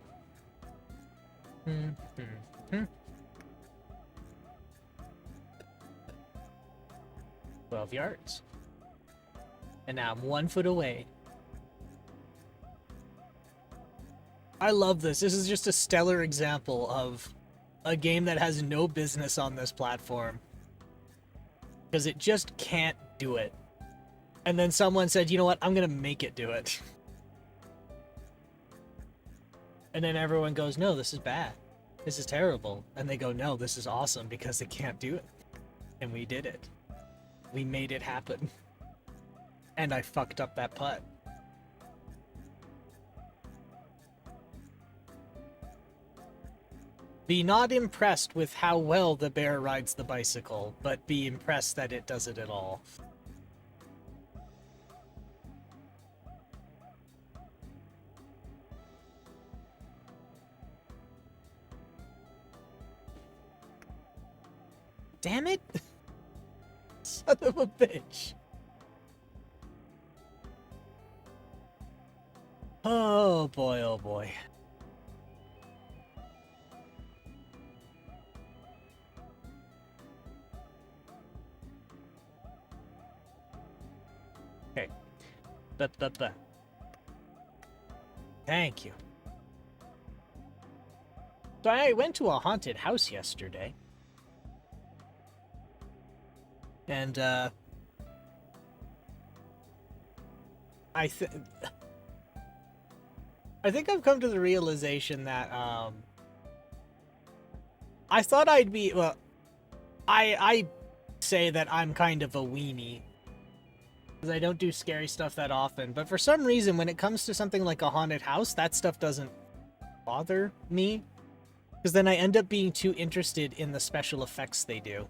12 yards. And now I'm 1 foot away. I love this. This is just a stellar example of a game that has no business on this platform. Because it just can't do it. And then someone said, you know what, I'm going to make it do it. And then everyone goes, no, this is bad. This is terrible. And they go, no, this is awesome because they can't do it. And we did it. We made it happen. And I fucked up that putt. Be not impressed with how well the bear rides the bicycle, but be impressed that it does it at all. Damn it! Son of a bitch. Oh boy, oh boy. Okay. But. Thank you. So I went to a haunted house yesterday. And, I think I've come to the realization that, I thought I'd be, well, I say that I'm kind of a weenie. Because I don't do scary stuff that often. But for some reason, when it comes to something like a haunted house, that stuff doesn't bother me. Because then I end up being too interested in the special effects they do.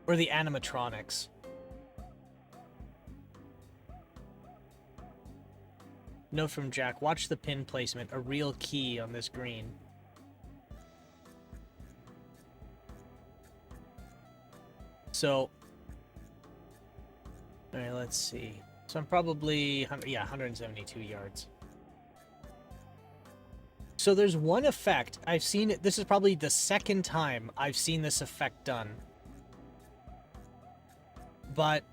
Or the animatronics. Note from Jack, watch the pin placement, a real key on this green. So, alright, let's see. So I'm probably, 172 yards. So there's one effect, I've seen it, this is probably the second time I've seen this effect done. But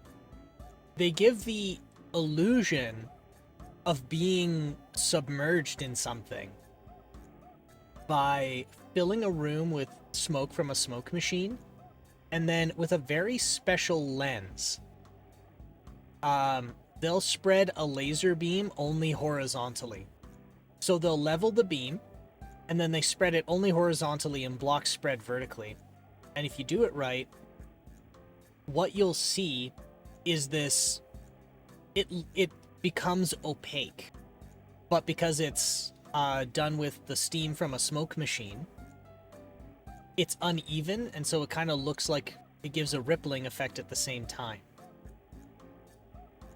they give the illusion of being submerged in something by filling a room with smoke from a smoke machine, and then with a very special lens. They'll spread a laser beam only horizontally. So they'll level the beam, and then they spread it only horizontally and blocks spread vertically. And if you do it right, what you'll see is this, it becomes opaque. But because it's done with the steam from a smoke machine, it's uneven, and so it kind of looks like it gives a rippling effect at the same time.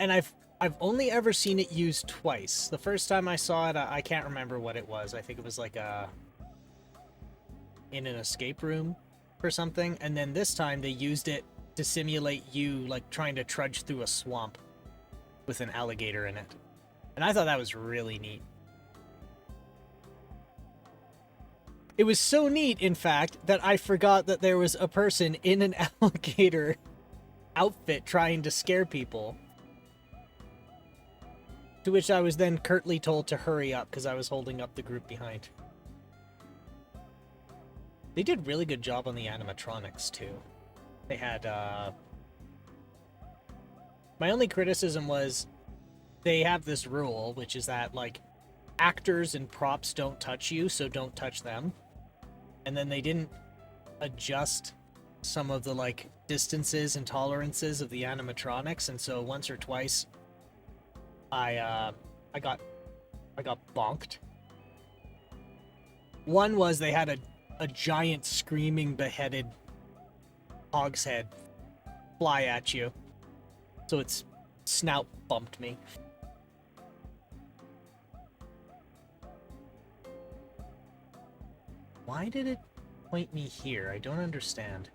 And I've only ever seen it used twice. The first time I saw it, I can't remember what it was. I think it was like in an escape room or something. And then this time they used it to simulate you like trying to trudge through a swamp with an alligator in it. And I thought that was really neat. It was so neat, in fact, that I forgot that there was a person in an alligator outfit trying to scare people. To which I was then curtly told to hurry up because I was holding up the group behind. They did really good job on the animatronics, too. They had, my only criticism was they have this rule, which is that, like, actors and props don't touch you, so don't touch them. And then they didn't adjust some of the, like, distances and tolerances of the animatronics, and so once or twice I got bonked. One was they had a giant screaming beheaded hog's head fly at you, so its snout bumped me. Why did it point me here? I don't understand.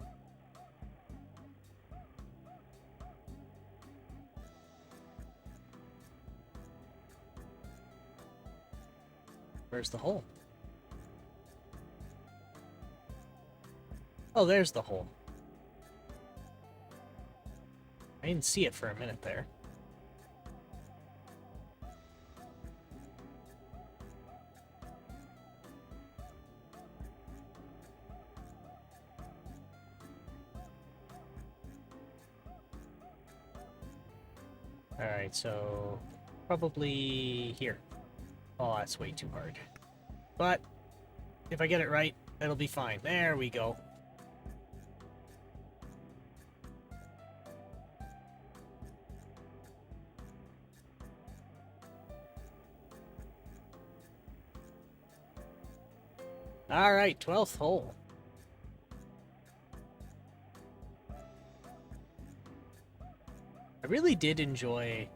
Where's the hole? Oh, there's the hole. I didn't see it for a minute there. Alright, so probably here. Oh, that's way too hard. But if I get it right, it'll be fine. There we go. Alright, 12th hole. I really did enjoy,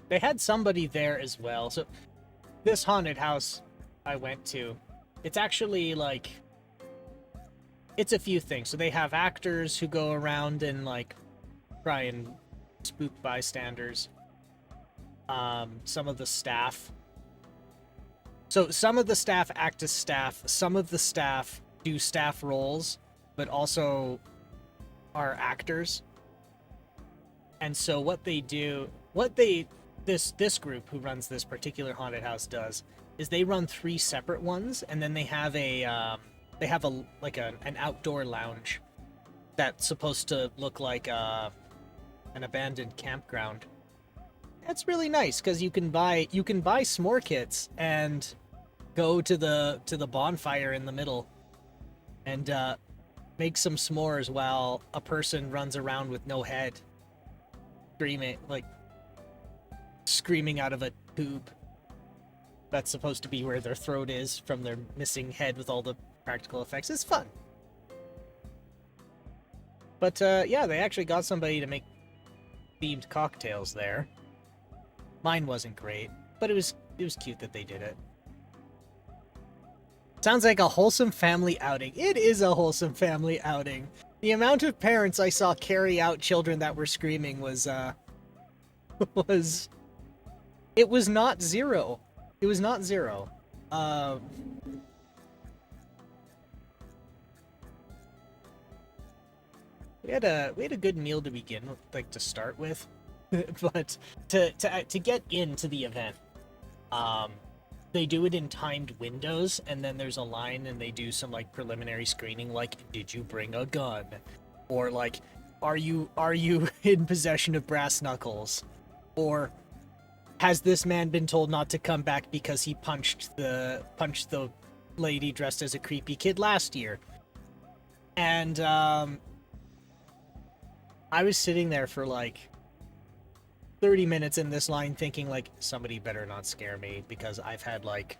they had somebody there as well. So this haunted house I went to, it's actually like, it's a few things. So they have actors who go around and like try and spook bystanders. Some of the staff. So some of the staff act as staff. Some of the staff do staff roles, but also are actors. And so what they do, this group who runs this particular haunted house does, is they run 3 separate ones, and then they have an outdoor lounge that's supposed to look like an abandoned campground. That's really nice because you can buy s'more kits and go to the bonfire in the middle and make some s'mores while a person runs around with no head, screaming out of a tube. That's supposed to be where their throat is from their missing head with all the practical effects. It's fun. But yeah, they actually got somebody to make themed cocktails there. Mine wasn't great, but it was cute that they did it. Sounds like a wholesome family outing. It is a wholesome family outing. The amount of parents I saw carry out children that were screaming was it was not zero. It was not zero. We had a good meal to begin with, like to start with, but to get into the event, they do it in timed windows, and then there's a line, and they do some like preliminary screening, like, did you bring a gun, or like, are you in possession of brass knuckles, or has this man been told not to come back because he punched the lady dressed as a creepy kid last year? And I was sitting there for like 30 minutes in this line thinking like, somebody better not scare me, because I've had like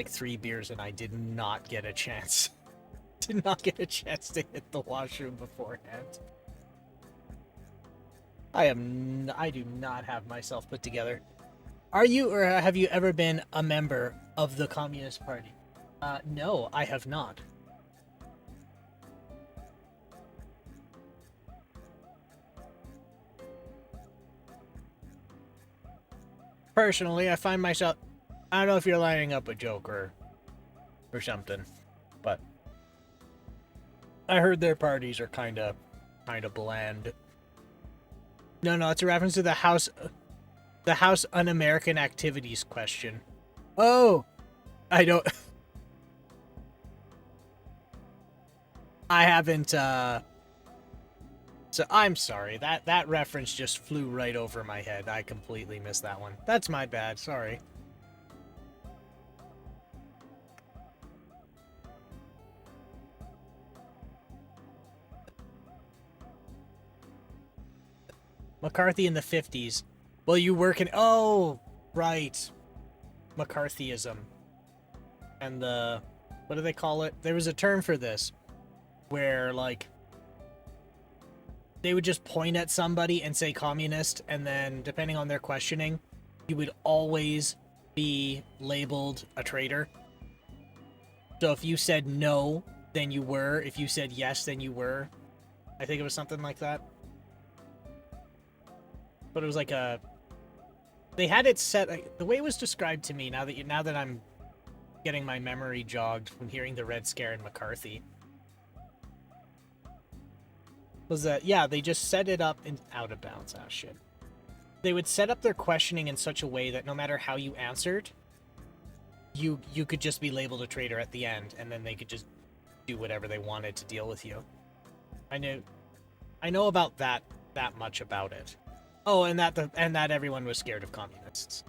3 beers and I did not get a chance. Did not get a chance to hit the washroom beforehand. I do not have myself put together. Are you, or have you ever been a member of the Communist Party? No, I have not. Personally, I find myself, I don't know if you're lining up a joke or something, but I heard their parties are kind of bland. No, it's a reference to the House Un-American Activities question. Oh, I don't. I haven't. So I'm sorry. That reference just flew right over my head. I completely missed that one. That's my bad. Sorry. McCarthy in the 50s. Well, you work in... Oh, right. McCarthyism. And the... What do they call it? There was a term for this. Where, like... They would just point at somebody and say communist, and then, depending on their questioning, you would always be labeled a traitor. So if you said no, then you were. If you said yes, then you were. I think it was something like that. But it was like a... They had it set... Like, the way it was described to me, now that I'm getting my memory jogged from hearing the Red Scare in McCarthy, was that, yeah, they just set it up in out of bounds. Ah, shit. They would set up their questioning in such a way that no matter how you answered, you could just be labeled a traitor at the end, and then they could just do whatever they wanted to deal with you. I know about that much about it. Oh, and that everyone was scared of communists.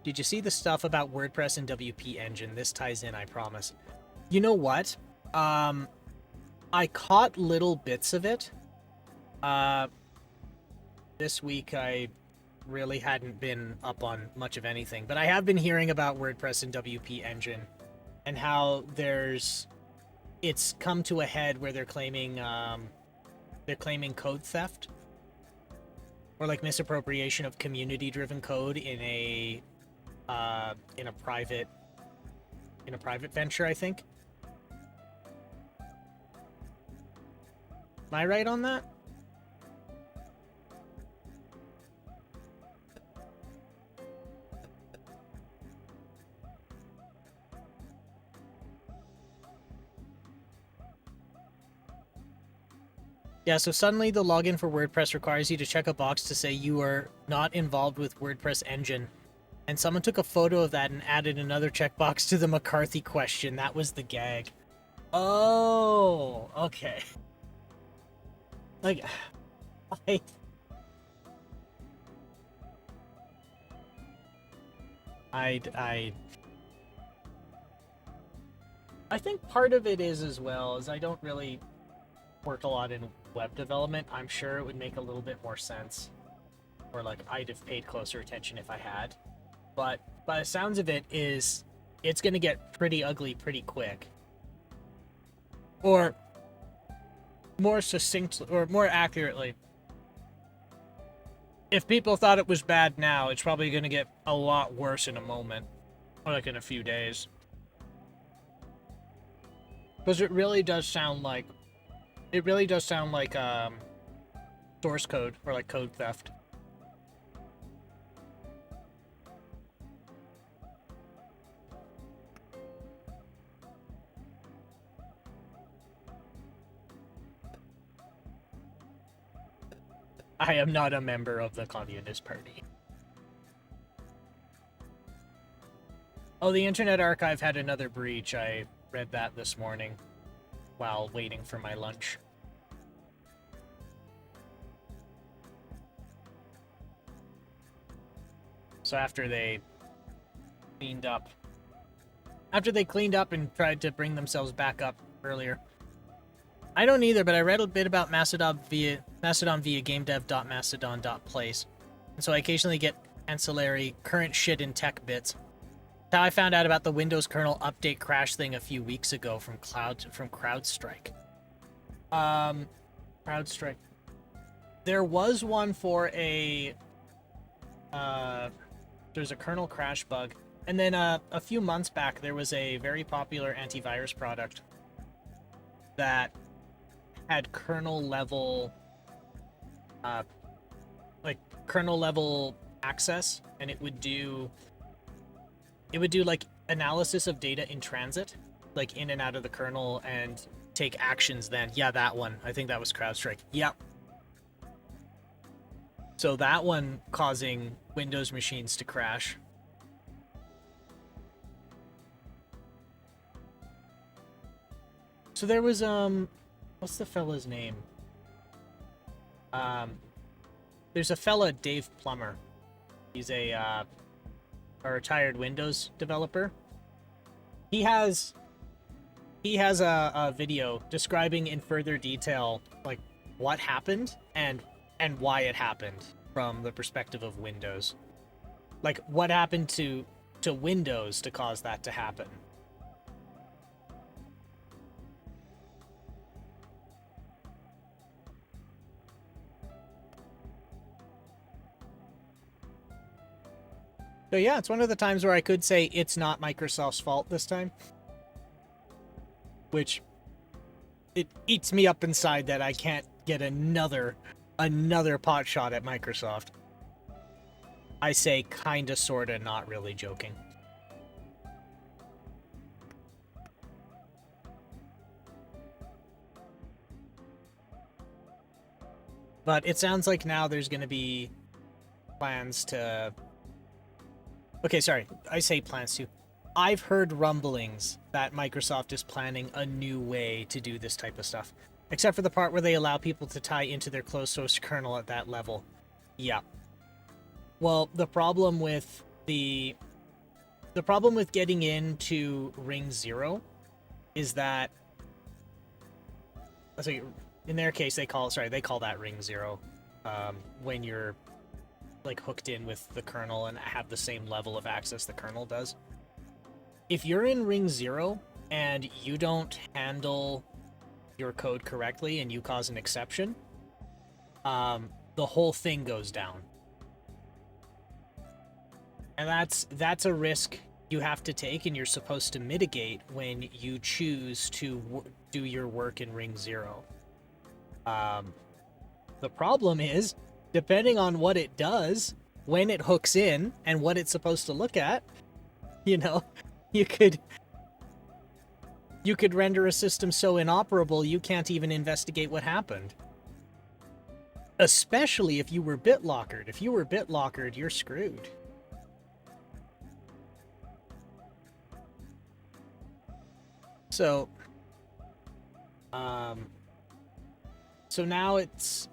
Did you see the stuff about WordPress and WP Engine? This ties in, I promise. You know what? I caught little bits of it. This week I really hadn't been up on much of anything, but I have been hearing about WordPress and WP Engine and how it's come to a head where they're claiming code theft or like misappropriation of community-driven code in a private venture, I think. Am I right on that? Yeah, so suddenly the login for WordPress requires you to check a box to say you are not involved with WordPress engine. And someone took a photo of that and added another checkbox to the McCarthy question. That was the gag. Oh, okay. Like, I think part of it is as well is I don't really worked a lot in web development, I'm sure it would make a little bit more sense. Or like I'd have paid closer attention if I had. But by the sounds of it is it's gonna get pretty ugly pretty quick. Or more succinct or more accurately, if people thought it was bad now, it's probably gonna get a lot worse in a moment. Or like in a few days. Because it really does sound like source code or like code theft. I am not a member of the Communist Party. Oh, the Internet Archive had another breach. I read that this morning while waiting for my lunch. So after they cleaned up and tried to bring themselves back up earlier. I don't either, but I read a bit about Mastodon via gamedev.mastodon.place. And so I occasionally get ancillary current shit in tech bits. That's how I found out about the Windows kernel update crash thing a few weeks ago from CrowdStrike. CrowdStrike. There was one for there's a kernel crash bug. And then a few months back, there was a very popular antivirus product that had kernel level access, and it would do like analysis of data in transit, like in and out of the kernel, and take actions then. Yeah, that one. I think that was CrowdStrike. Yep. So that one causing Windows machines to crash. So there was what's the fella's name? There's a fella, Dave Plummer. He's a retired Windows developer. He has a video describing in further detail like what happened and why it happened from the perspective of Windows. Like what happened to Windows to cause that to happen. So yeah, it's one of the times where I could say it's not Microsoft's fault this time. Which, it eats me up inside that I can't get another pot shot at Microsoft. I say kinda, sorta, not really joking. But it sounds like now there's gonna be plans to... Okay, sorry, I say plans to. I've heard rumblings that Microsoft is planning a new way to do this type of stuff. Except for the part where they allow people to tie into their closed source kernel at that level. Yeah. Well, the problem with getting into Ring 0 is that... So in their case, they call that Ring 0. When you're like hooked in with the kernel and have the same level of access the kernel does. If you're in Ring 0 and you don't handle your code correctly and you cause an exception, the whole thing goes down. And that's a risk you have to take and you're supposed to mitigate when you choose to do your work in Ring 0. The problem is, depending on what it does, when it hooks in, and what it's supposed to look at, you know, you could render a system so inoperable you can't even investigate what happened. Especially if you were BitLockered. If you were BitLockered, you're screwed. So, so now it's...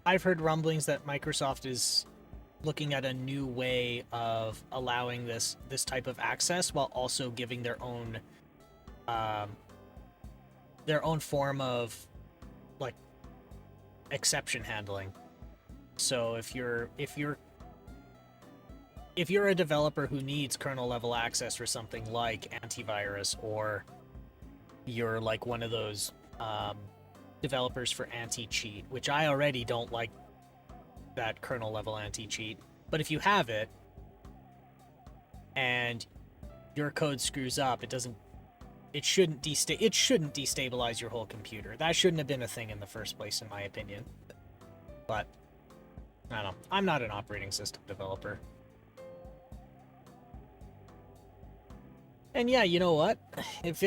I've heard rumblings that Microsoft is looking at a new way of allowing this type of access while also giving their own their own form of like exception handling. So if you're a developer who needs kernel level access for something like antivirus, or you're like one of those developers for anti-cheat, which I already don't like that kernel level anti-cheat, but if you have it and your code screws up, it shouldn't destabilize your whole computer. That shouldn't have been a thing in the first place, in my opinion. But I don't know. I'm not an operating system developer. And yeah, you know what? If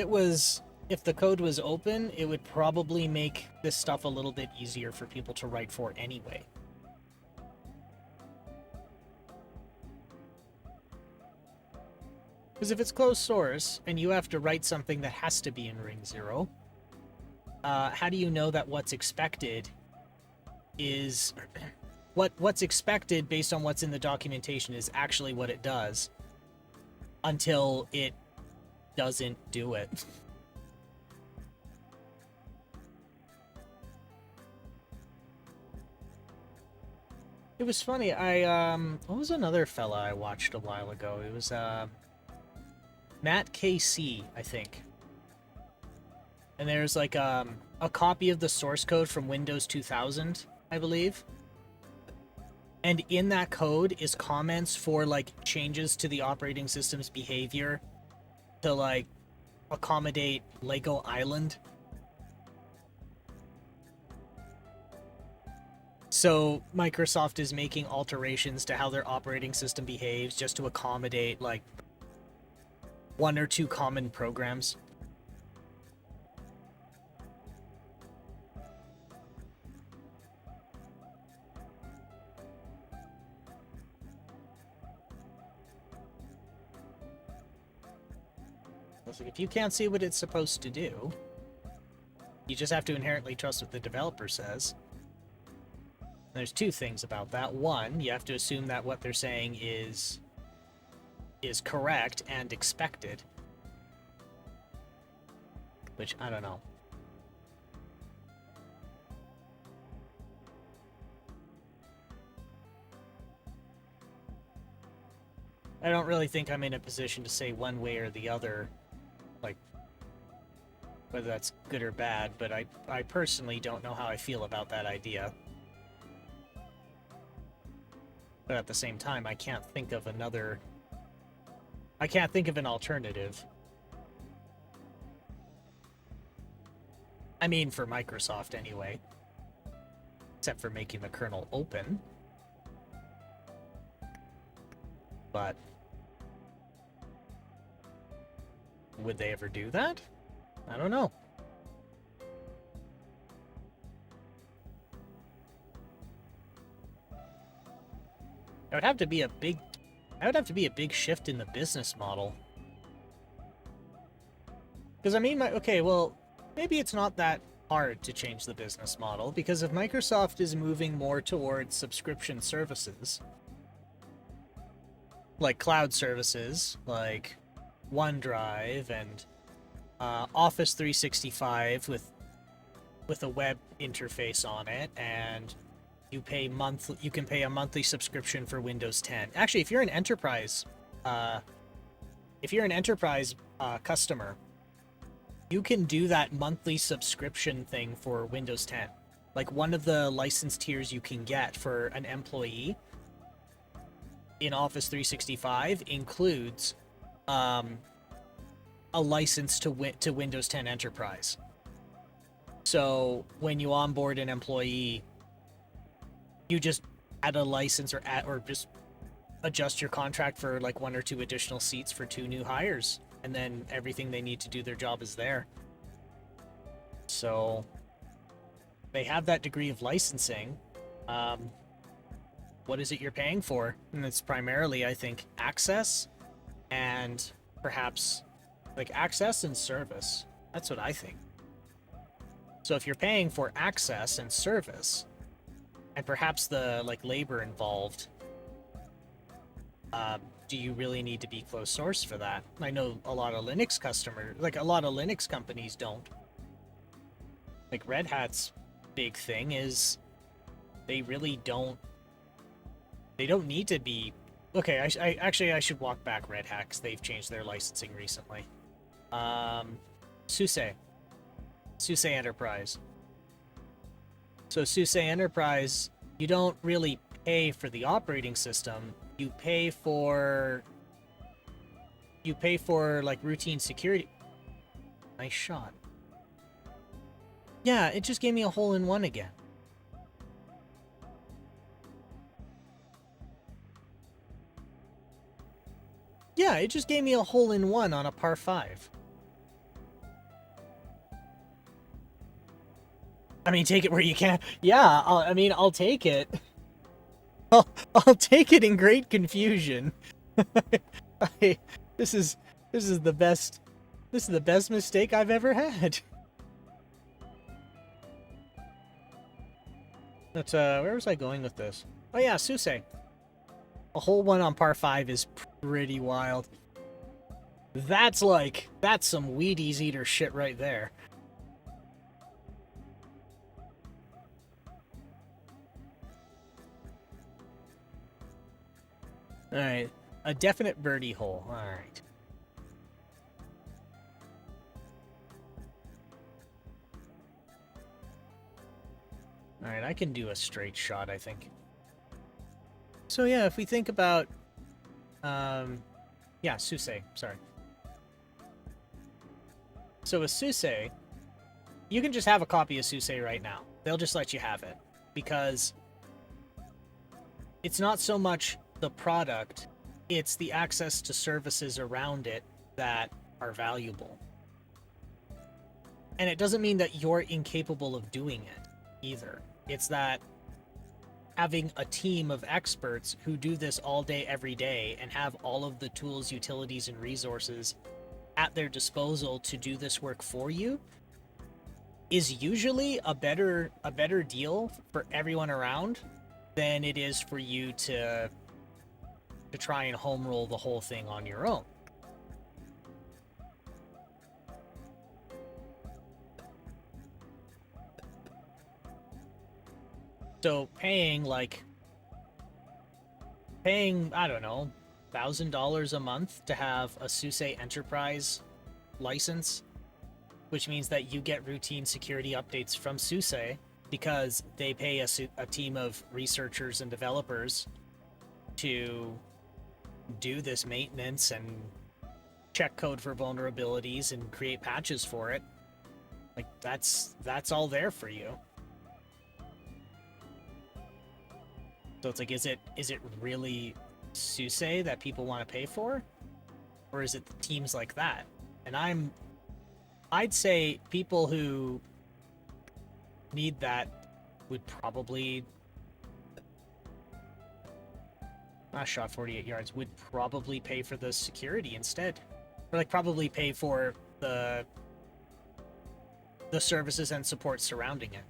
the code was open, it would probably make this stuff a little bit easier for people to write for anyway. Because if it's closed source and you have to write something that has to be in ring 0, how do you know that what's expected is what's expected based on what's in the documentation is actually what it does until it doesn't do it? It was funny. What was another fella I watched a while ago? It was Matt KC, I think. And there's like a copy of the source code from Windows 2000, I believe. And in that code is comments for like changes to the operating system's behavior to like accommodate Lego Island. So Microsoft is making alterations to how their operating system behaves just to accommodate like 1 or 2 common programs. Like, if you can't see what it's supposed to do, you just have to inherently trust what the developer says. There's 2 things about that. One, you have to assume that what they're saying is correct and expected. Which, I don't know. I don't really think I'm in a position to say one way or the other, like, whether that's good or bad, but I personally don't know how I feel about that idea. But at the same time, I can't think of an alternative. I mean, for Microsoft anyway. Except for making the kernel open. But would they ever do that? I don't know. It would have to be a big shift in the business model. Because I mean, okay, well, maybe it's not that hard to change the business model, because if Microsoft is moving more towards subscription services, like cloud services, like OneDrive and Office 365 with a web interface on it, and you can pay a monthly subscription for Windows 10. Actually, if you're an enterprise customer, you can do that monthly subscription thing for Windows 10. Like, one of the license tiers you can get for an employee in Office 365 includes a license to Windows 10 Enterprise. So when you onboard an employee, you just add a license or just adjust your contract for like 1 or 2 additional seats for 2 new hires, and then everything they need to do their job is there. So they have that degree of licensing. What is it you're paying for? And it's primarily, I think, access and perhaps like access and service. That's what I think. So if you're paying for access and service, and perhaps the like labor involved, do you really need to be closed source for that? I know a lot of Linux companies don't. Like Red Hat's big thing is they really don't need to be. Okay, I should walk back Red Hat because they've changed their licensing recently. SUSE Enterprise. So SUSE Enterprise, you don't really pay for the operating system. You pay for like routine security. Nice shot. Yeah, it just gave me a hole-in-one again. Yeah, it just gave me a hole-in-one on a par 5. I mean, take it where you can. Yeah, I'll take it. I'll take it in great confusion. This is the best mistake I've ever had. That's where was I going with this? Oh yeah, SUSE. A hole one on par 5 is pretty wild. That's some Wheaties eater shit right there. Alright, a definite birdie hole. Alright. Alright, I can do a straight shot, I think. So yeah, if we think about... yeah, SUSE, sorry. So with SUSE, you can just have a copy of SUSE right now. They'll just let you have it. Because it's not so much the product, it's the access to services around it that are valuable. And it doesn't mean that you're incapable of doing it either. It's that having a team of experts who do this all day, every day, and have all of the tools, utilities, and resources at their disposal to do this work for you is usually a better deal for everyone around than it is for you to try and home roll the whole thing on your own. So paying, I don't know, $1,000 a month to have a SUSE Enterprise license, which means that you get routine security updates from SUSE because they pay a team of researchers and developers to do this maintenance and check code for vulnerabilities and create patches for it. Like, that's all there for you. So it's like, is it really SUSE that people want to pay for? Or is it the teams like that? And I'd say people who need that would probably... I shot 48 yards, would probably pay for the security instead. Or like probably pay for the services and support surrounding it.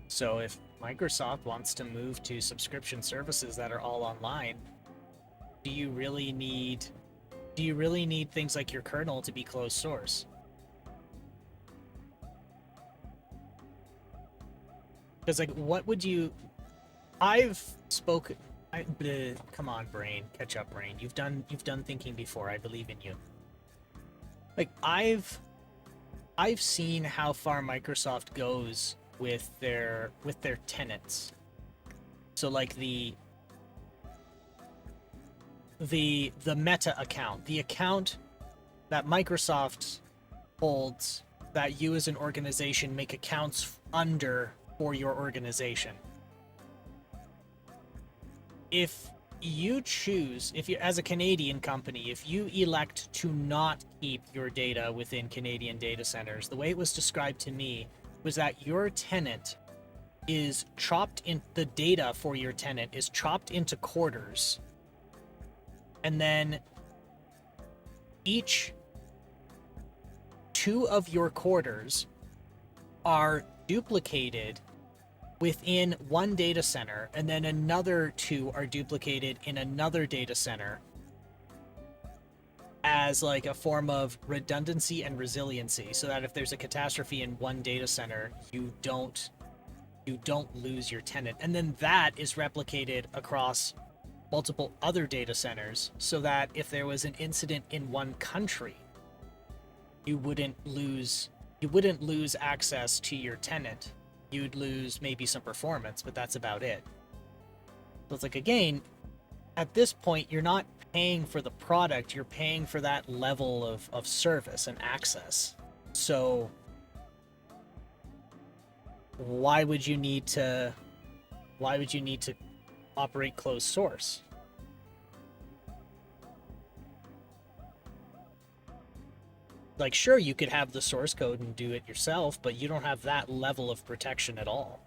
So if Microsoft wants to move to subscription services that are all online, do you really need things like your kernel to be closed source? Because like, what would you... come on, brain, catch up, brain. You've done thinking before. I believe in you. Like, I've seen how far Microsoft goes with their tenants. So like the Meta account, the account that Microsoft holds that you as an organization make accounts under for your organization. If you choose, as a Canadian company, if you elect to not keep your data within Canadian data centers, the way it was described to me was that your tenant is chopped in, the data for your tenant is chopped into quarters, and then each 2 of your quarters are duplicated within one data center, and then another 2 are duplicated in another data center, as like a form of redundancy and resiliency, so that if there's a catastrophe in one data center, you don't lose your tenant. And then that is replicated across multiple other data centers, so that if there was an incident in one country, you wouldn't lose access to your tenant. You'd lose maybe some performance, but that's about it. So it's like, again, at this point, you're not paying for the product, you're paying for that level of service and access. So why would you need to operate closed source? Like, sure, you could have the source code and do it yourself, but you don't have that level of protection at all.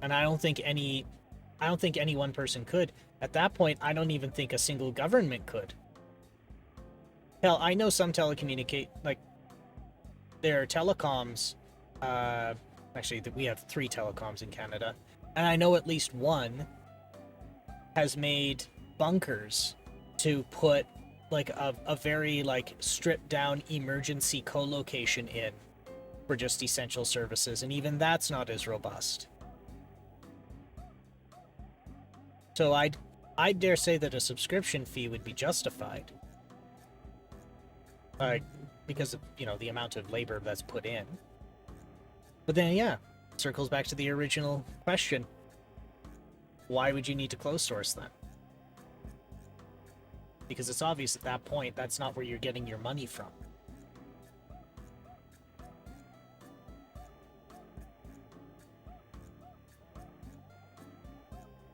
And I don't think any one person could. At that point, I don't even think a single government could. Hell, I know some like, there are telecoms, actually, we have 3 telecoms in Canada, and I know at least one has made bunkers to put like a very like stripped down emergency co-location in for just essential services, and even that's not as robust. So I'd dare say that a subscription fee would be justified, because of, you know, the amount of labor that's put in. But then, yeah, circles back to the original question: why would you need to close source then? Because it's obvious at that point that's not where you're getting your money from.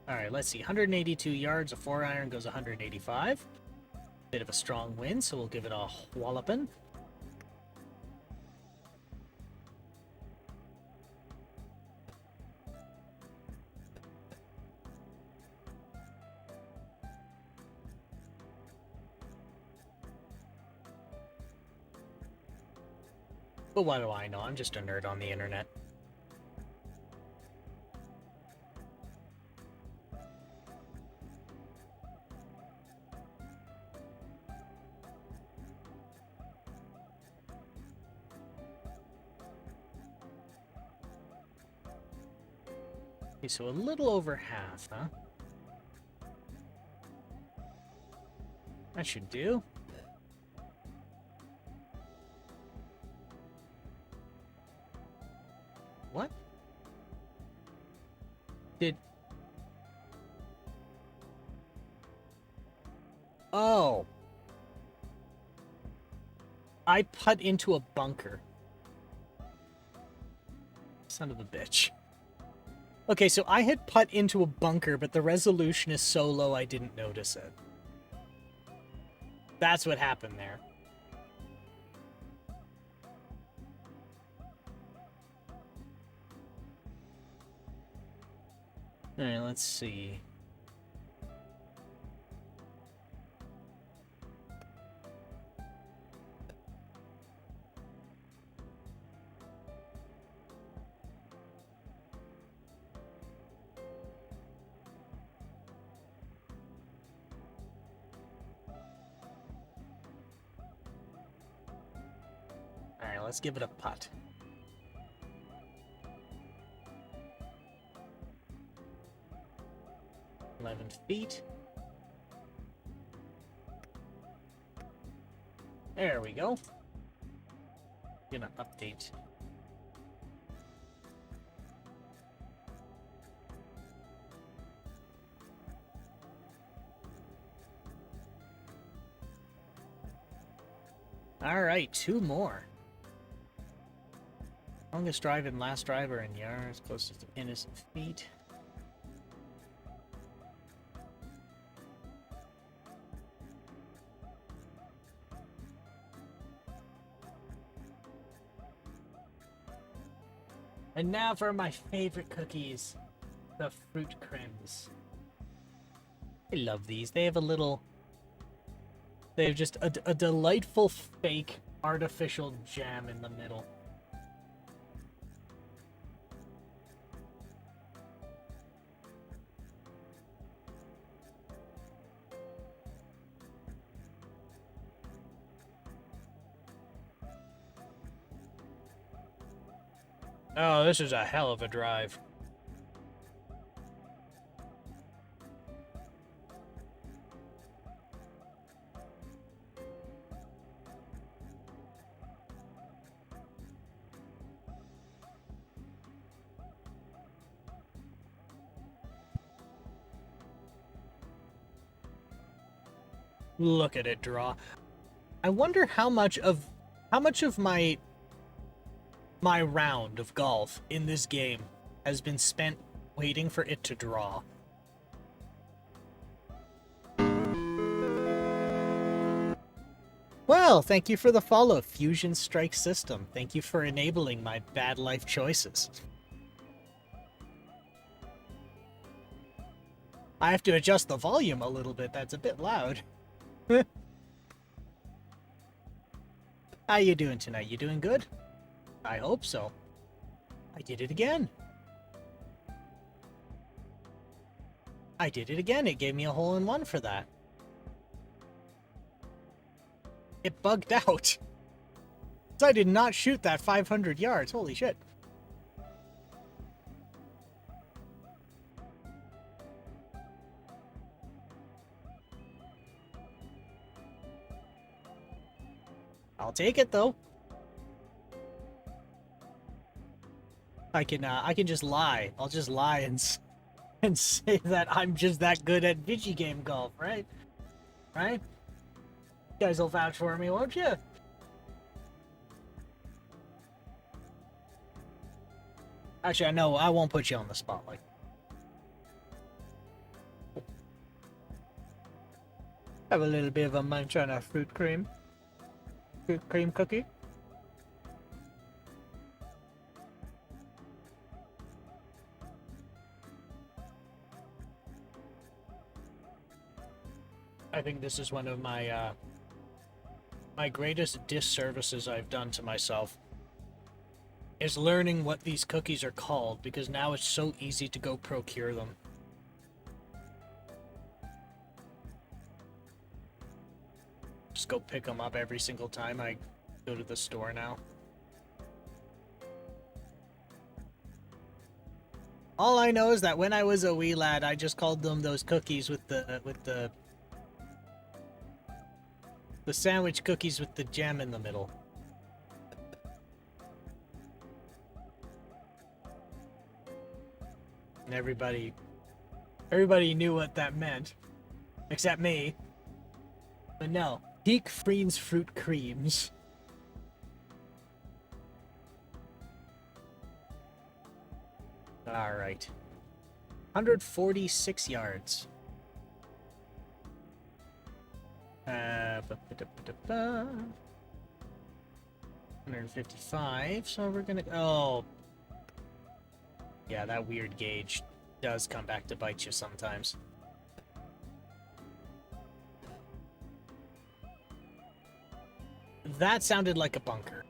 Alright, let's see. 182 yards, a 4-iron goes 185. Bit of a strong wind, so we'll give it a walloping. But what do I know? I'm just a nerd on the internet. Okay, so a little over half, huh? That should do. What? Oh. I put into a bunker. Son of a bitch. Okay, so I had put into a bunker, but the resolution is so low I didn't notice it. That's what happened there. Alright, let's see. Alright, let's give it a putt. $11 There we go. Gonna update. Alright, 2 more. Longest drive and last driver in yards, closest to pin is feet. And now for my favorite cookies, the fruit cremes. I love these. They have a little... They have just a delightful fake artificial jam in the middle. Oh, this is a hell of a drive. Look at it draw. I wonder how much of my round of golf in this game has been spent waiting for it to draw. Well, thank you for the follow, Fusion Strike System. Thank you for enabling my bad life choices. I have to adjust the volume a little bit. That's a bit loud. How you doing tonight? You doing good? I hope so. I did it again. I did it again. It gave me a hole-in-one for that. It bugged out. So I did not shoot that 500 yards. Holy shit. I'll take it though. I can just lie. I'll just lie and say that I'm just that good at Vigi game golf, right? Right? You guys will vouch for me, won't you? Actually, I know I won't put you on the spotlight. Have a little bit of a munch on a fruit cream cookie. I think this is one of my my greatest disservices I've done to myself is learning what these cookies are called, because now it's so easy to go procure them. Just go pick them up every single time I go to the store now. All I know is that when I was a wee lad, I just called them those cookies with the sandwich cookies with the jam in the middle. And everybody knew what that meant, except me. But no, Peak Friends Fruit Creams. All right, 146 yards. 155, so we're gonna... Oh. Yeah, that weird gauge does come back to bite you sometimes. That sounded like a bunker.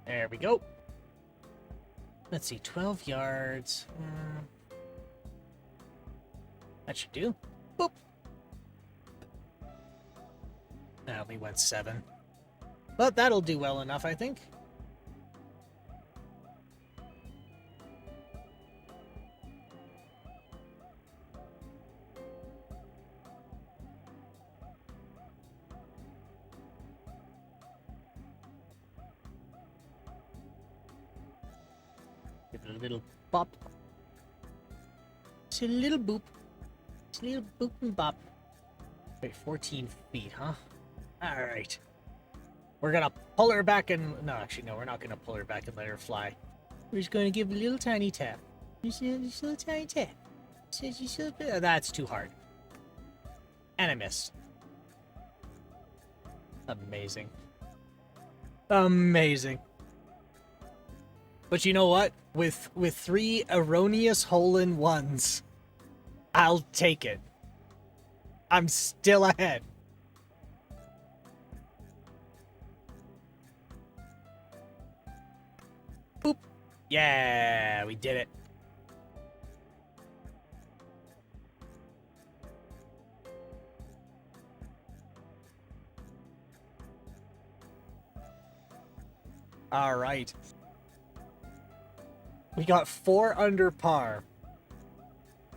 There we go. Let's see, 12 yards. That should do. Boop. Now we went 7. But that'll do well enough, I think. Give it a little bop. Just a little boop. Just a little boop and bop. Wait, 14 feet, huh? Alright. We're gonna pull her back and... No, actually, no, we're not gonna pull her back and let her fly. We're just gonna give a little tiny tap. Just a little tiny tap. That's too hard. And I missed. Amazing. Amazing. But you know what? With 3 erroneous hole-in-ones, I'll take it. I'm still ahead. Boop. Yeah, we did it. All right. We got 4 under par.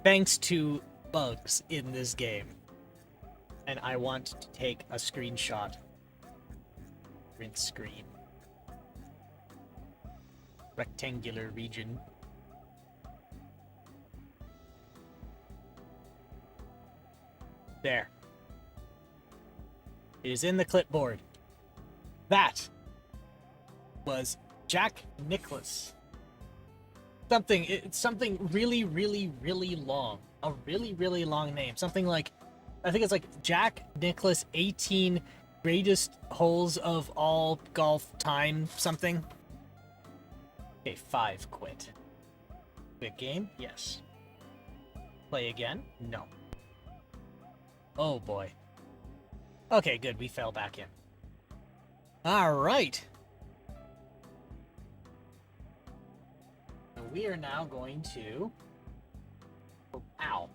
Thanks to bugs in this game. And I want to take a screenshot. Print screen. Rectangular region. There. It is in the clipboard. That was Jack Nicklaus. It's something really, really, really long. A really, really long name. Something like, I think it's like Jack Nicklaus 18 greatest holes of all golf time something. Okay, 5 quit. Big game? Yes. Play again? No. Oh boy. Okay, good. We fell back in. Alright. We are now going to... Ow.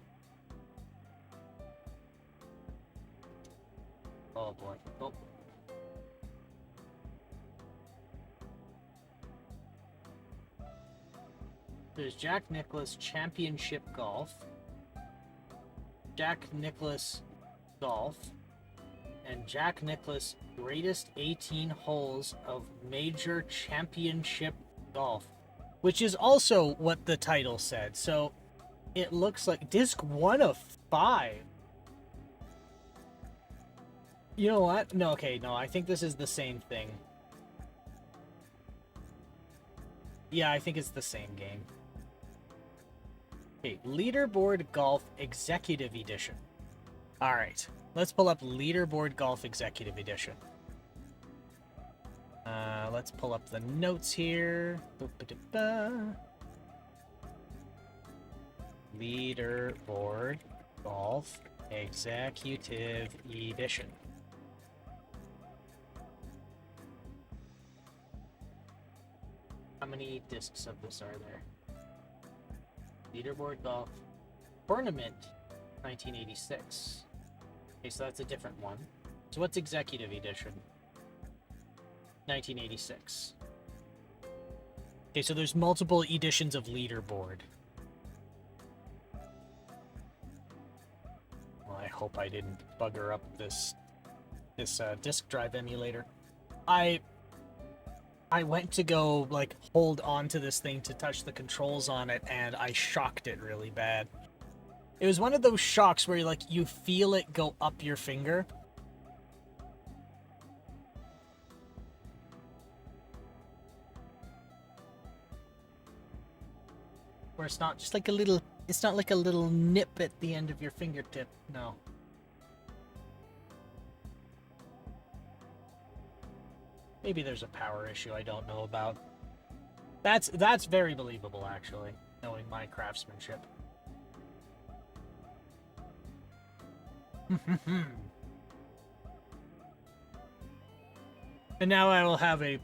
Oh boy. Oh. There's Jack Nicklaus Championship Golf, Jack Nicklaus Golf, and Jack Nicklaus Greatest 18 Holes of Major Championship Golf, which is also what the title said. So it looks like disc 1 of 5. You know what? No, okay, no, I think this is the same thing. Yeah, I think it's the same game. Okay, Leaderboard Golf Executive Edition. Alright, let's pull up Leaderboard Golf Executive Edition. Let's pull up the notes here. Leaderboard Golf Executive Edition. How many discs of this are there? Leaderboard Golf Tournament 1986. Okay, so that's a different one. So what's Executive Edition? 1986. Okay, so there's multiple editions of Leaderboard. Well, I hope I didn't bugger up this disk drive emulator. I went to go, like, hold on to this thing to touch the controls on it, and I shocked it really bad. It was one of those shocks where, like, you feel it go up your finger. Where it's not just like a little, it's not like a little nip at the end of your fingertip, no. Maybe there's a power issue I don't know about. That's very believable, actually, knowing my craftsmanship. And now I will have a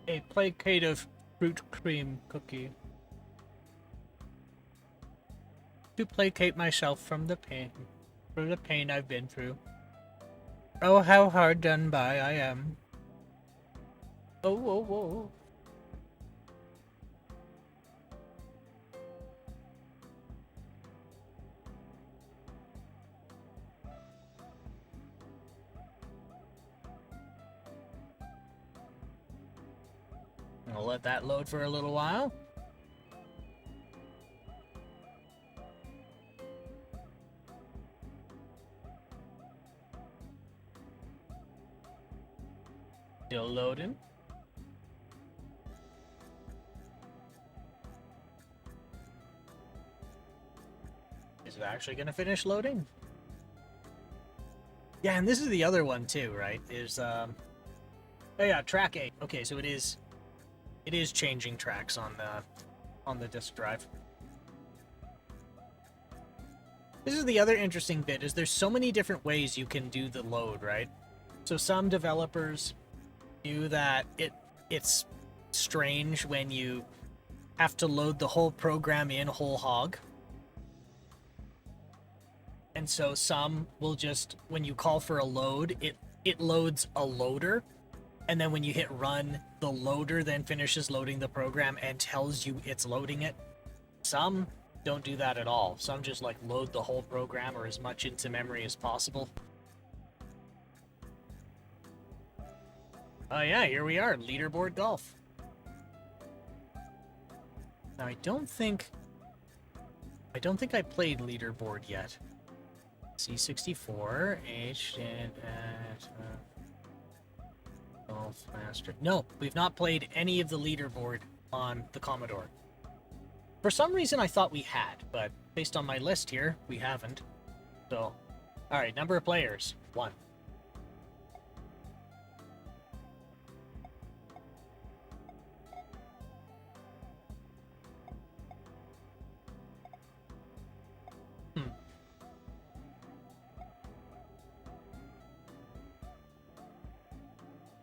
placative fruit cream cookie to placate myself from the pain I've been through. Oh, how hard done by I am. Oh, oh, oh. I'll let that load for a little while. Still loading. Is it actually going to finish loading? Yeah, and this is the other one too, right? Is oh yeah, track 8. Okay, so it is changing tracks on the disk drive. This is the other interesting bit, is there's so many different ways you can do the load, right? So some developers do that it's strange when you have to load the whole program in whole hog. And so some will just, when you call for a load, it loads a loader. And then when you hit run, the loader then finishes loading the program and tells you it's loading it. Some don't do that at all. Some just like load the whole program or as much into memory as possible. Oh yeah, here we are, leaderboard golf. Now I don't think I played leaderboard yet. C64, H, and Golf Master. No, we've not played any of the leaderboard on the Commodore. For some reason I thought we had, but based on my list here, we haven't. So, alright, number of players, 1.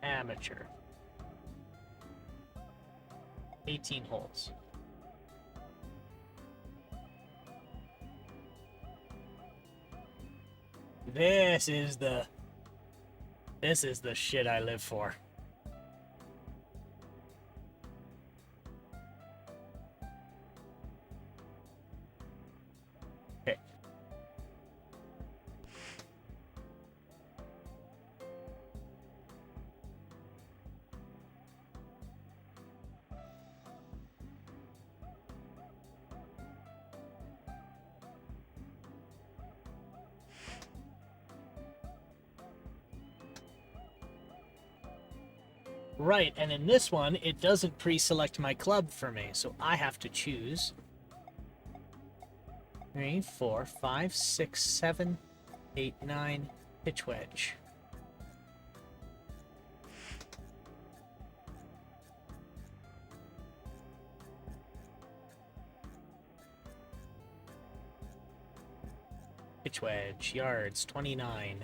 Amateur. 18 holes. This is the shit I live for. Okay. Right, and in this one, it doesn't pre-select my club for me, so I have to choose 3, 4, 5, 6, 7, 8, 9, pitch wedge. Pitch wedge, yards, 29.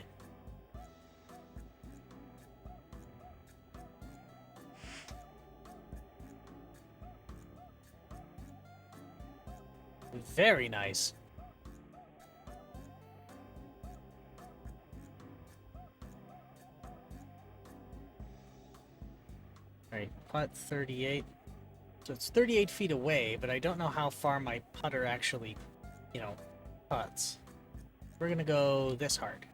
Very nice. Alright, putt 38. So it's 38 feet away, but I don't know how far my putter actually, putts. We're gonna go this hard.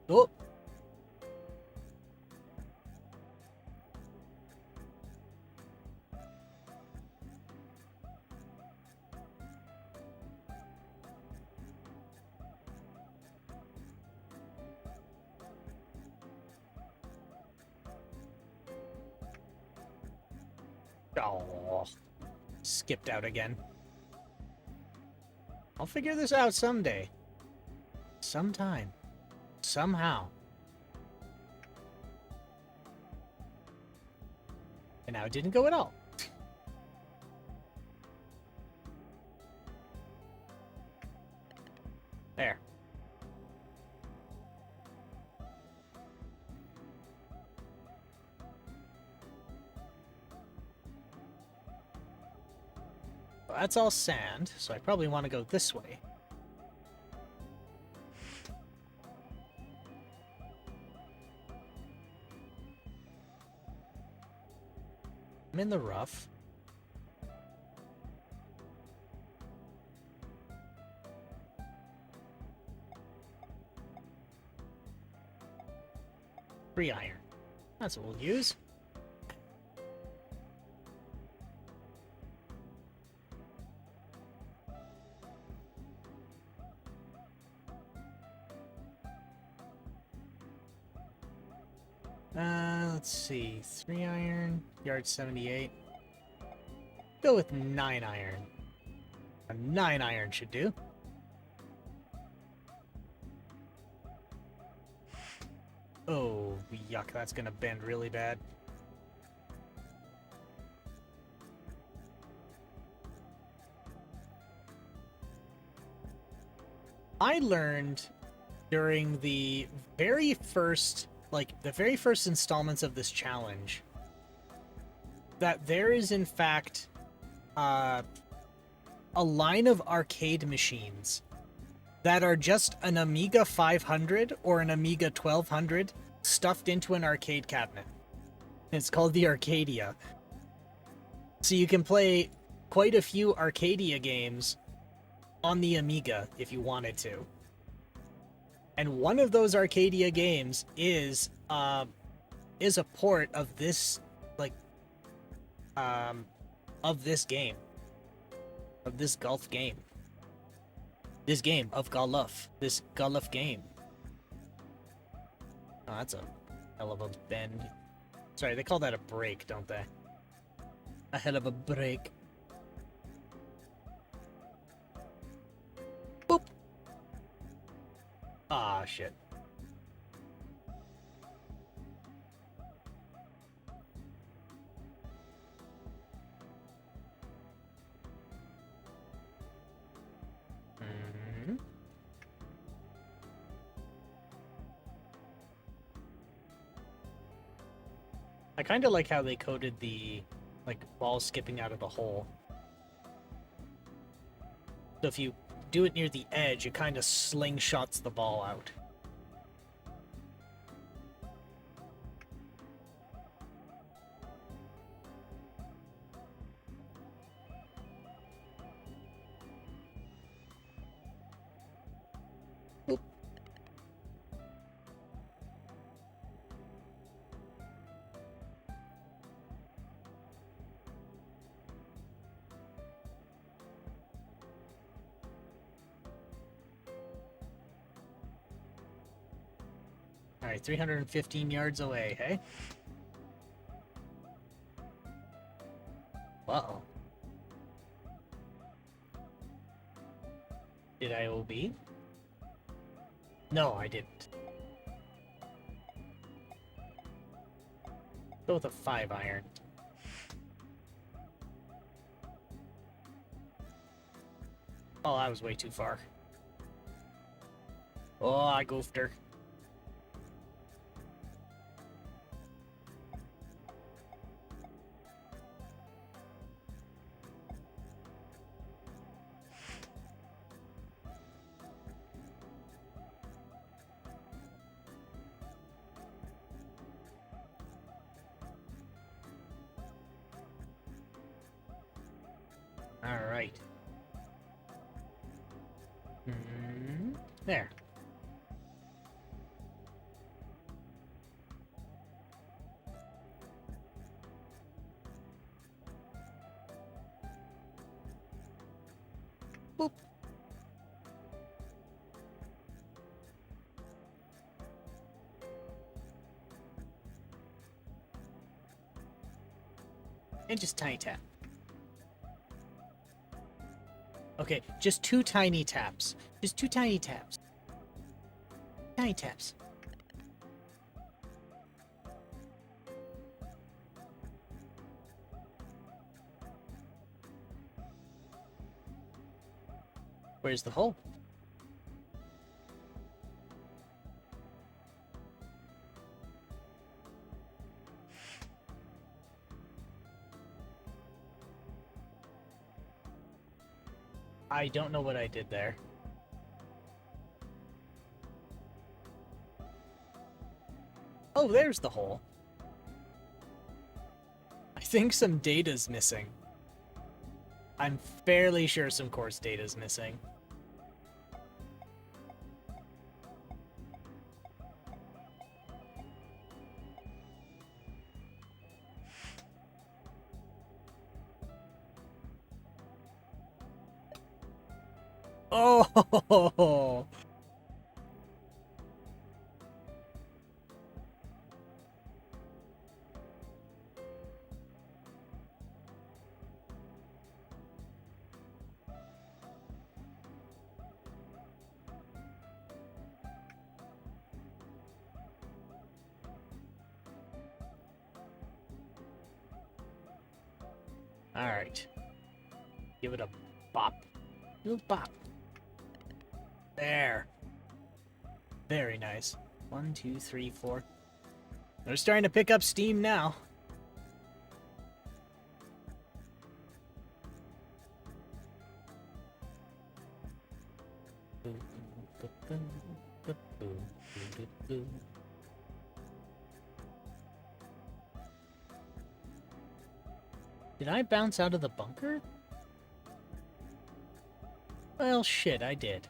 Oh! Oh, skipped out again. I'll figure this out someday. Sometime. Somehow. And now it didn't go at all. There. Well, that's all sand, so I probably want to go this way. I'm in the rough. Three iron. That's what we'll use. Let's see. 3 iron, yard 78. Go with 9 iron. A 9 iron should do. Oh, yuck, that's gonna bend really bad. I learned during the very first like, the very first installments of this challenge, that there is, in fact, a line of arcade machines that are just an Amiga 500 or an Amiga 1200 stuffed into an arcade cabinet. It's called the Arcadia. So you can play quite a few Arcadia games on the Amiga if you wanted to. And one of those Arcadia games is a port of this, like, of this game. Of this golf game. This game of golf. This golf game. Oh, that's a hell of a bend. Sorry, they call that a break, don't they? A hell of a break. Boop! Ah, shit. I kind of like how they coded the, like, ball skipping out of the hole. So if you do it near the edge, it kind of slingshots the ball out. Boop. Alright, 315 yards away, hey? Uh-oh. Did I OB? No, I didn't. Go with a 5-iron. Oh, that was way too far. Oh, I goofed her. Alright. There. Boop. And just tiny tap. Okay, just 2 tiny taps. Just 2 tiny taps. Tiny taps. Where's the hole? I don't know what I did there. Oh, there's the hole. I think some data's missing. I'm fairly sure some course data's missing. Oh! Alright. Give it a bop. Do a bop. There. Very nice. 1, 2, 3, 4. They're starting to pick up steam now. Did I bounce out of the bunker? Well, shit, I did.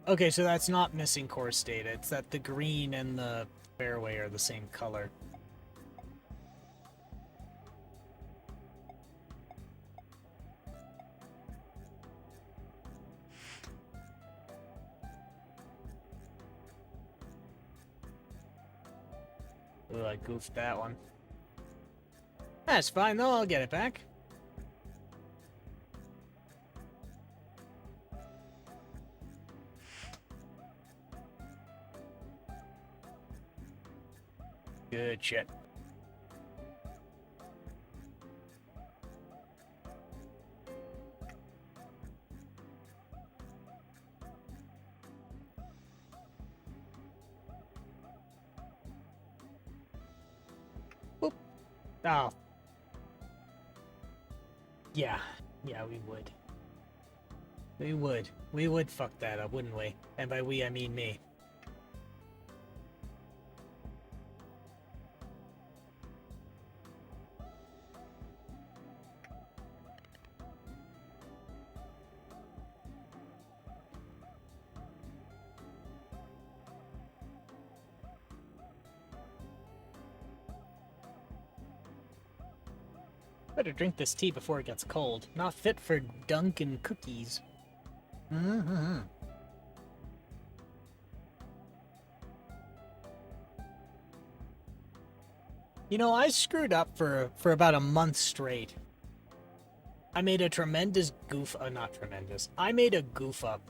Okay, so that's not missing course data. It's that the green and the fairway are the same color. Ooh, I goofed that one. That's fine, though. I'll get it back. Good shit. Boop. Oh. Yeah. Yeah, we would. We would. We would fuck that up, wouldn't we? And by we, I mean me. Better drink this tea before it gets cold. Not fit for Dunkin' cookies. Mm-hmm. You know, I screwed up for about a month straight. I made a tremendous goof... not tremendous. I made a goof up.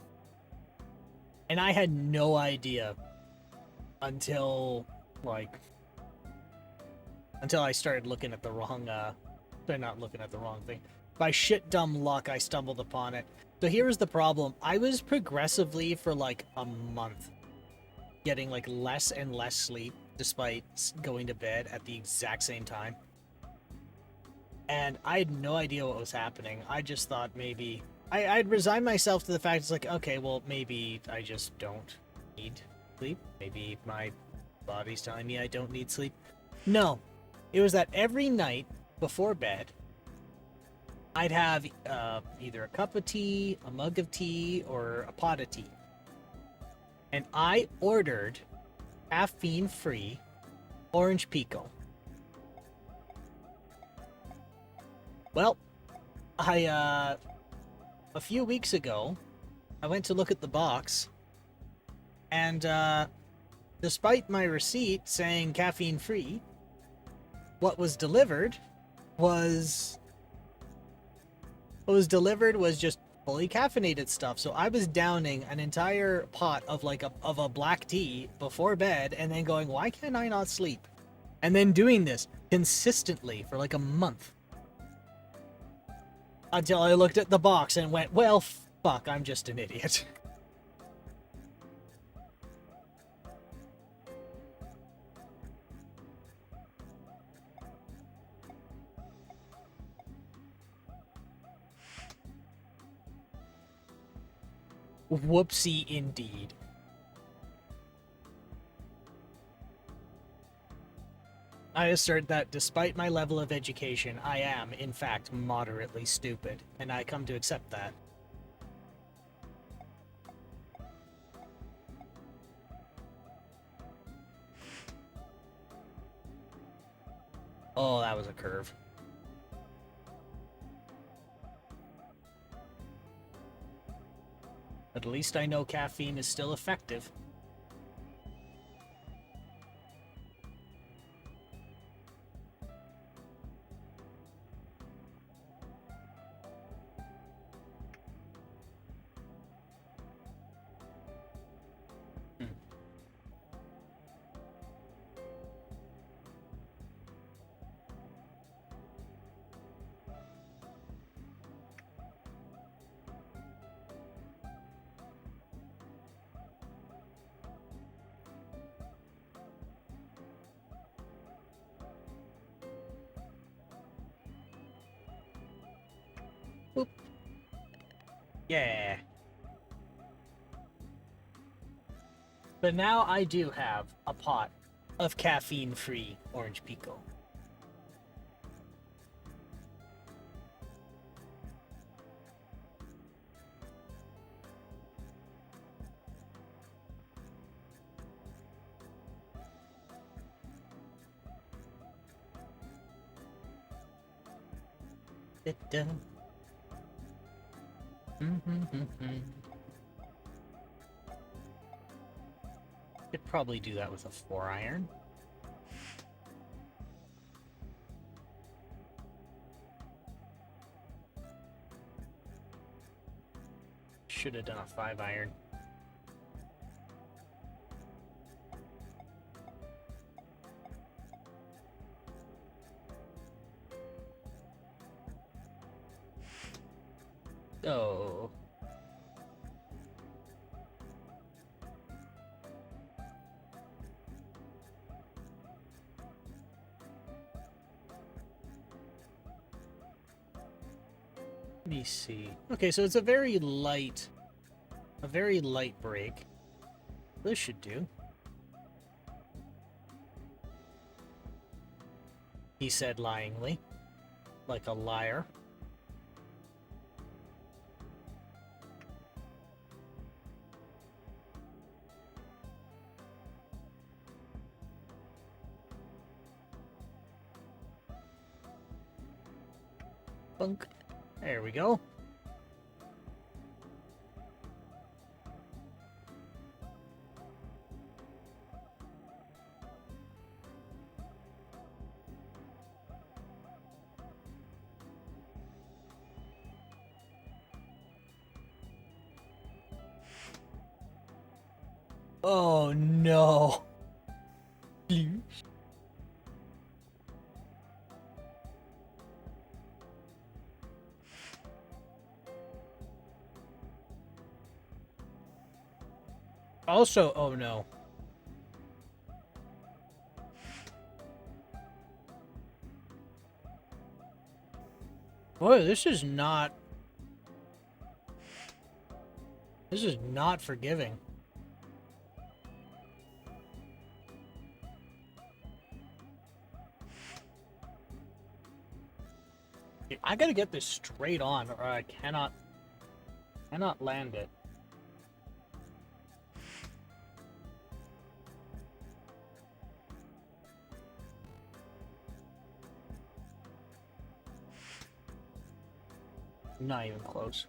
And I had no idea until, like... Until I started looking at the wrong, not looking at the wrong thing. By shit dumb luck, I stumbled upon it. So here's the problem. I was progressively, for like a month, getting like less and less sleep, despite going to bed at the exact same time. And I had no idea what was happening. I just thought maybe... I'd resigned myself to the fact it's like, okay, well, maybe I just don't need sleep. Maybe my body's telling me I don't need sleep. No. It was that every night before bed, I'd have either a cup of tea, a mug of tea, or a pot of tea. And I ordered caffeine-free orange pico. Well, a few weeks ago, I went to look at the box, and despite my receipt saying caffeine-free, what was delivered was just fully caffeinated stuff. So I was downing an entire pot of a black tea before bed and then going, why can't I not sleep? And then doing this consistently for like a month. Until I looked at the box and went, well, fuck, I'm just an idiot. Whoopsie indeed. I assert that despite my level of education, I am, in fact, moderately stupid, and I come to accept that. Oh, that was a curve. But at least I know caffeine is still effective. Boop. Yeah. But now I do have a pot of caffeine-free orange pico. Could probably do that with a 4-iron. Should have done a 5-iron. Oh. Let me see. Okay, so it's a very light break. This should do. He said lyingly, like a liar. Bunk. There we go. Oh no. Please. Also, oh no. Boy, this is not forgiving. I gotta get this straight on, or I cannot land it. Not even close.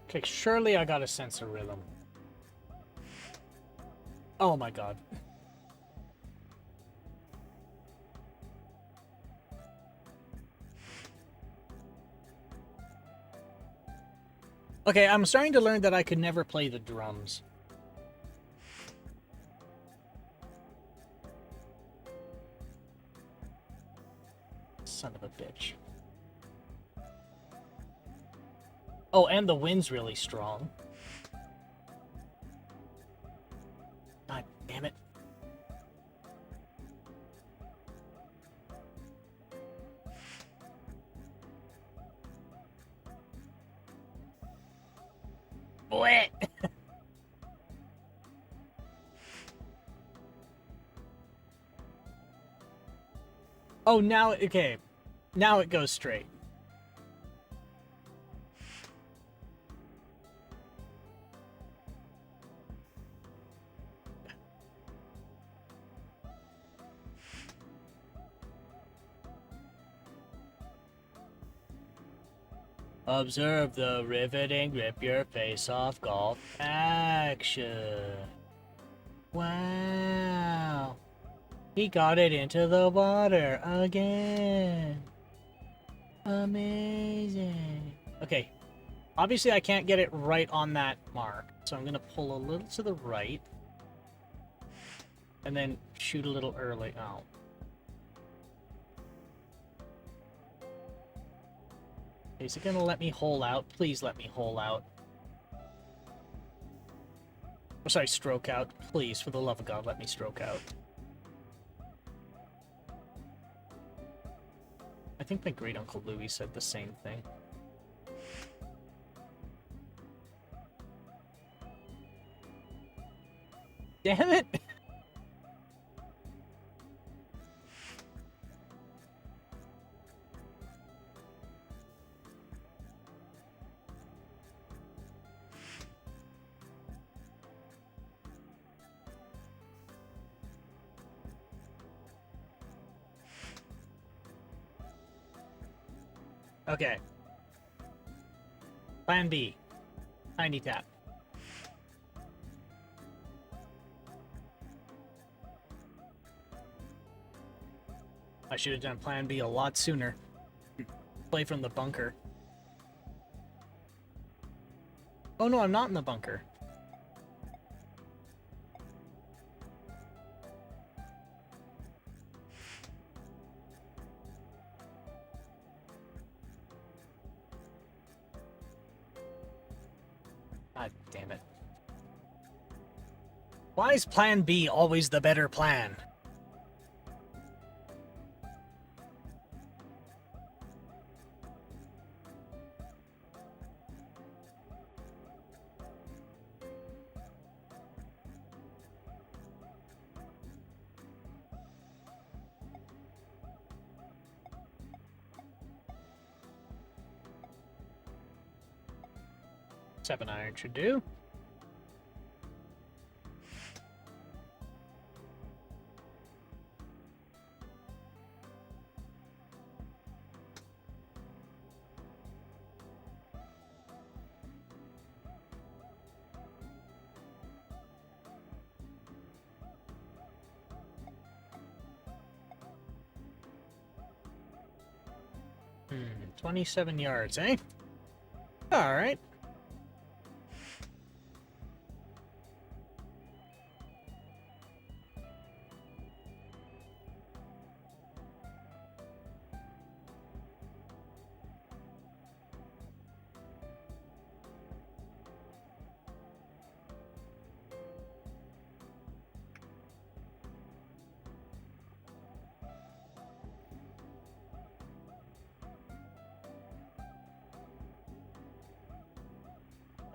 Okay, surely I got a sense of rhythm. Oh my god. Okay, I'm starting to learn that I could never play the drums. Son of a bitch. Oh, and the wind's really strong. God damn it. Boy. Oh, now, okay. Now it goes straight. Observe the riveting rip your face off golf action. Wow. He got it into the water again. Amazing. Okay. Obviously I can't get it right on that mark. So I'm going to pull a little to the right. And then shoot a little early. Oh. Is it gonna let me hole out? Please let me hole out. Oh, sorry, stroke out. Please, for the love of God, let me stroke out. I think my great-uncle Louis said the same thing. Damn it! Okay. Plan B. Tiny tap. I should have done plan B a lot sooner. Play from the bunker. Oh no, I'm not in the bunker. God damn it. Why is plan B always the better plan? Seven iron should do. Hmm, 27 yards, eh? Alright.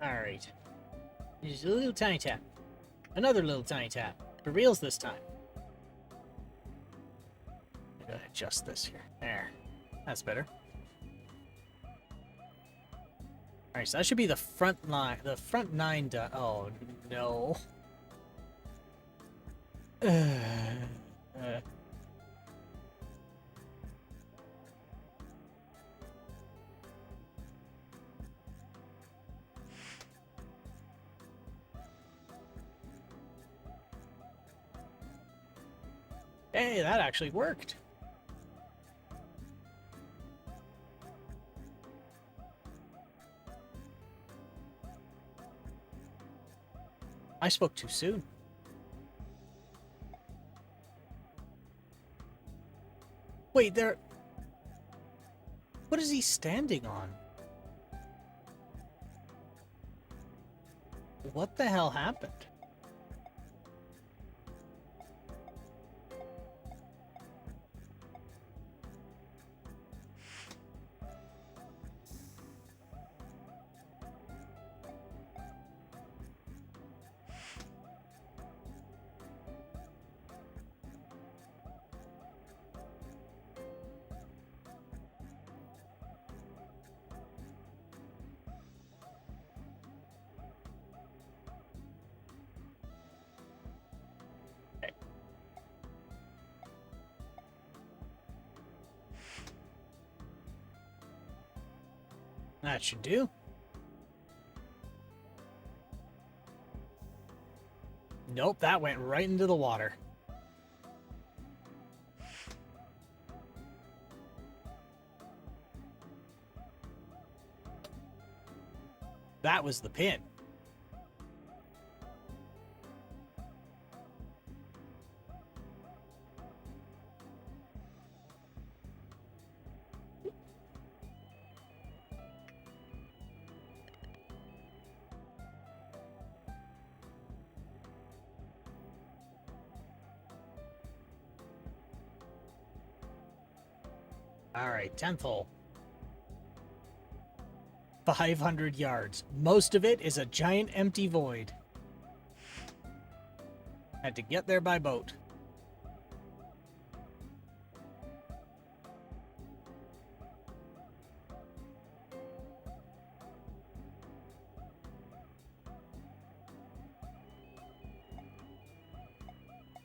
Alright. Just a little tiny tap. Another little tiny tap. For reals this time. I gotta adjust this here. There. That's better. Alright, so that should be the front line. The front nine done. Oh, no. Hey, that actually worked. I spoke too soon. Wait, there... What is he standing on? What the hell happened? That should do. Nope, that went right into the water. That was the pin. All right, 10th hole. 500 yards. Most of it is a giant empty void. Had to get there by boat.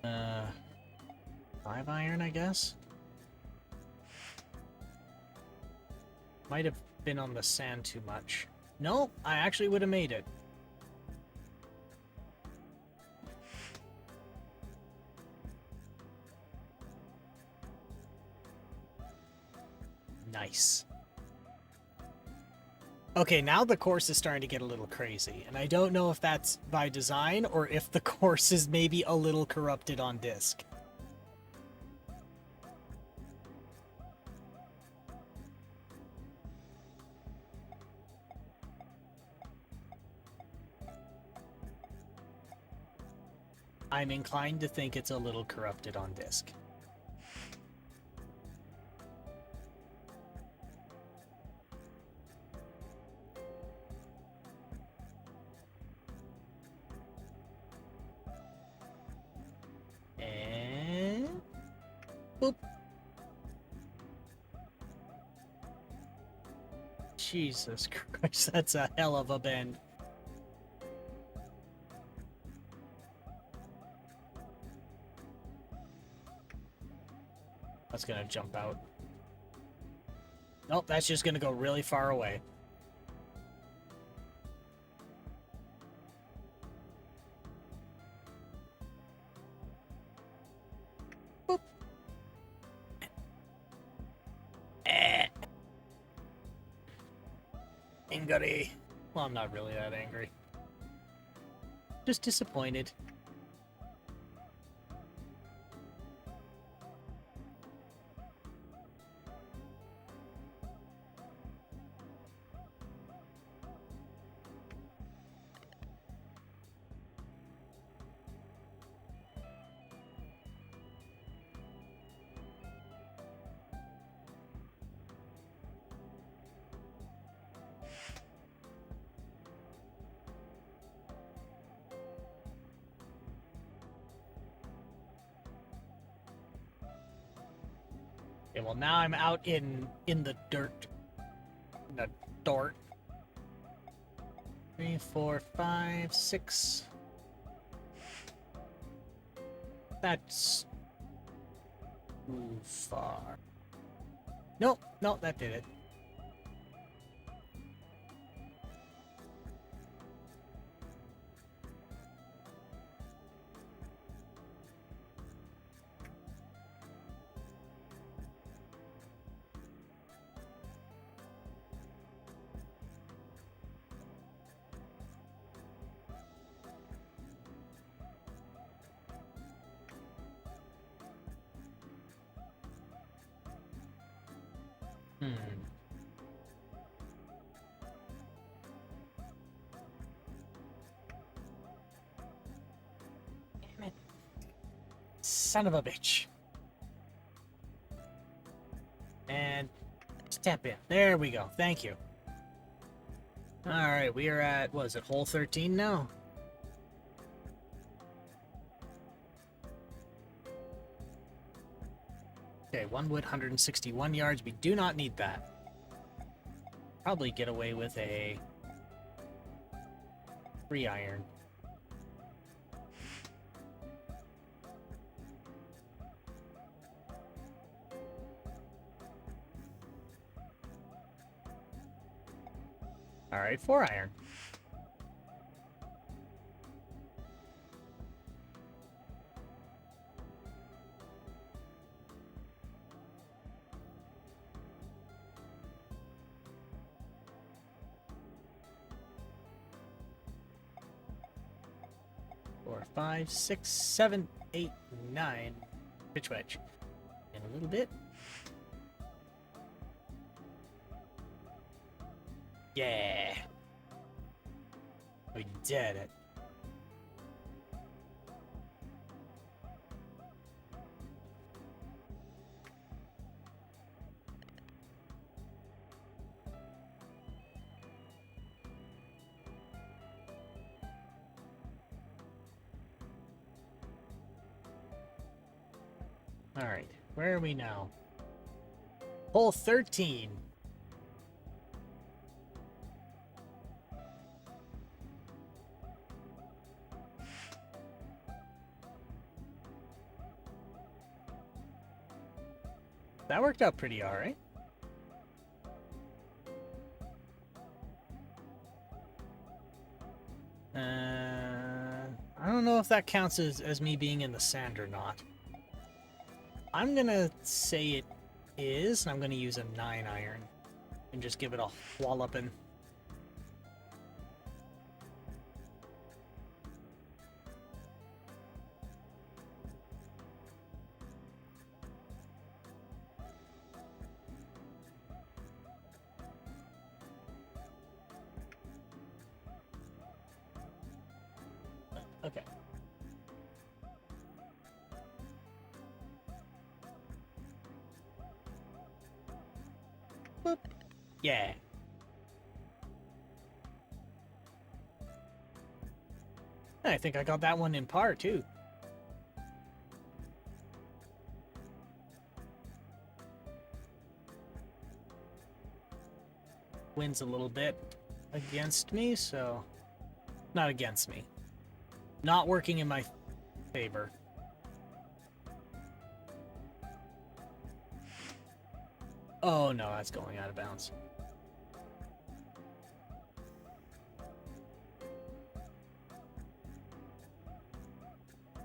Uh, 5-iron, I guess? Might have been on the sand too much. No, I actually would have made it. Nice. Okay, now the course is starting to get a little crazy, and I don't know if that's by design or if the course is maybe a little corrupted on disc. I'm inclined to think it's a little corrupted on disc. And... boop. Jesus Christ, that's a hell of a bend. That's gonna jump out. Nope, that's just gonna go really far away. Boop. Angry. Well, I'm not really that angry. Just disappointed. Okay, well now I'm out in the dirt. In the dirt. 3, 4, 5, 6. That's too far. Nope, no, that did it. Damn it. Son of a bitch. And step in. There we go. Thank you. Alright, we are at, what is it, hole 13 now? Okay, 1 wood, 161 yards. We do not need that. Probably get away with a 3-iron. Alright, 4-iron. Four, 5, 6, 7, 8, 9. Pitch wedge. In a little bit. Yeah. We did it. Alright, where are we now? Hole 13. That worked out pretty alright. I don't know if that counts as me being in the sand or not. I'm gonna say it is, and I'm gonna use a 9-iron and just give it a walloping. Okay. Boop. Yeah. I think I got that one in par, too. Wind's a little bit against me, so... Not against me. Not working in my favor. Oh no, that's going out of bounds.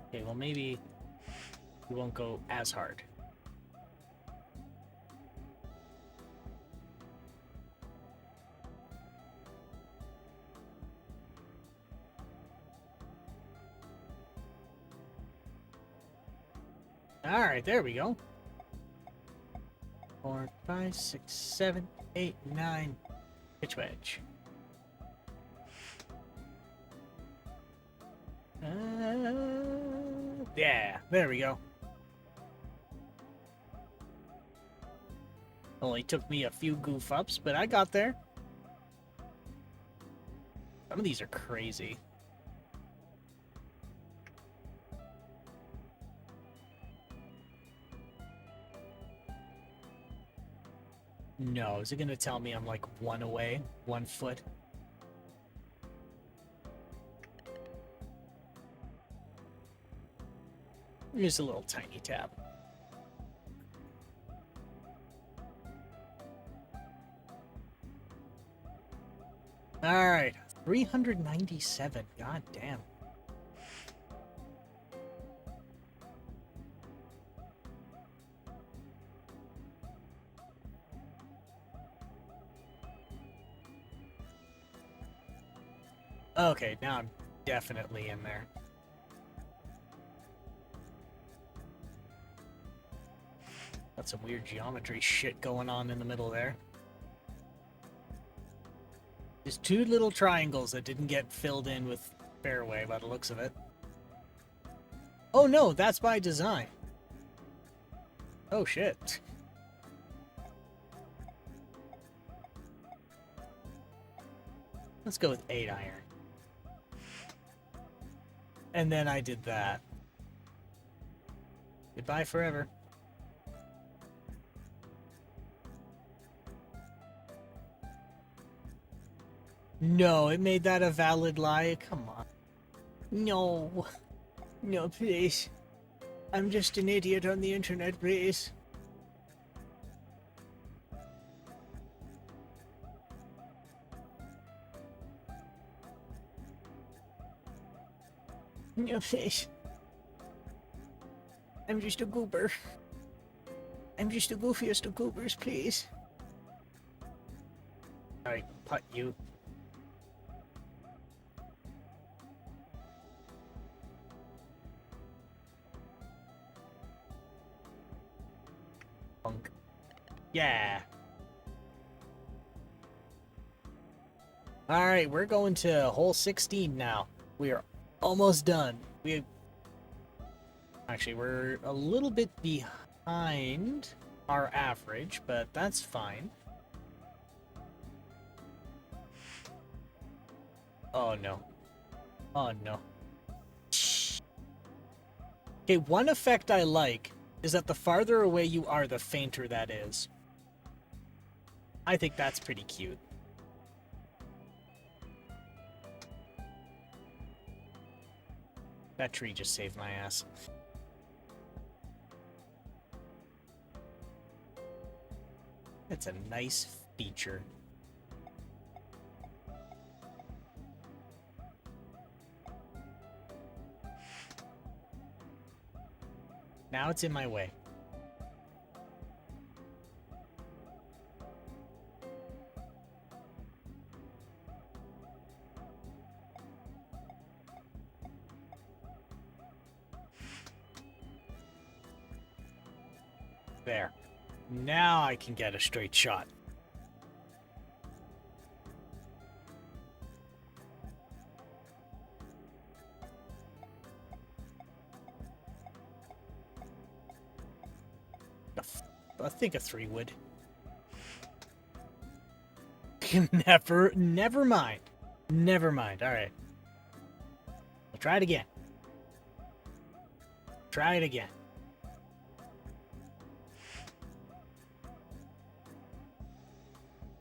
Okay, well maybe we won't go as hard. Alright, there we go. 4, 5, 6, 7, 8, 9. Pitch wedge. Yeah, there we go. Only took me a few goof ups, but I got there. Some of these are crazy. No, is it gonna tell me I'm like 1 away? 1 foot? Just a little tiny tap. Alright, 397. God damn. Okay, now I'm definitely in there. Got some weird geometry shit going on in the middle there. Just 2 little triangles that didn't get filled in with fairway by the looks of it. Oh no, that's by design. Oh shit. Let's go with 8-iron. And then I did that. Goodbye forever. No, it made that a valid lie. Come on. No. No, please. I'm just an idiot on the internet, please. No, please. I'm just a goober. I'm just the goofiest of goobers, please. Alright, putt you. Punk. Yeah. Alright, we're going to hole 16 now. We are almost done. Actually, we're a little bit behind our average, but that's fine. Oh no. Oh no. Okay, one effect I like is that the farther away you are, the fainter that is. I think that's pretty cute. That tree just saved my ass. It's a nice feature. Now it's in my way. There. Now I can get a straight shot. I think a 3 would. Never mind. Never mind. All right. We'll try it again. Try it again.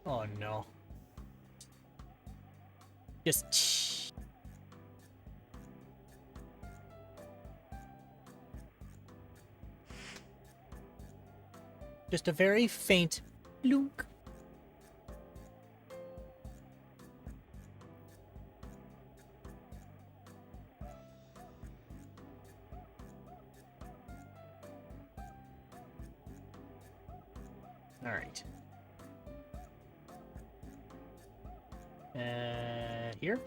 Oh no. Just a very faint lunk. All right. Here?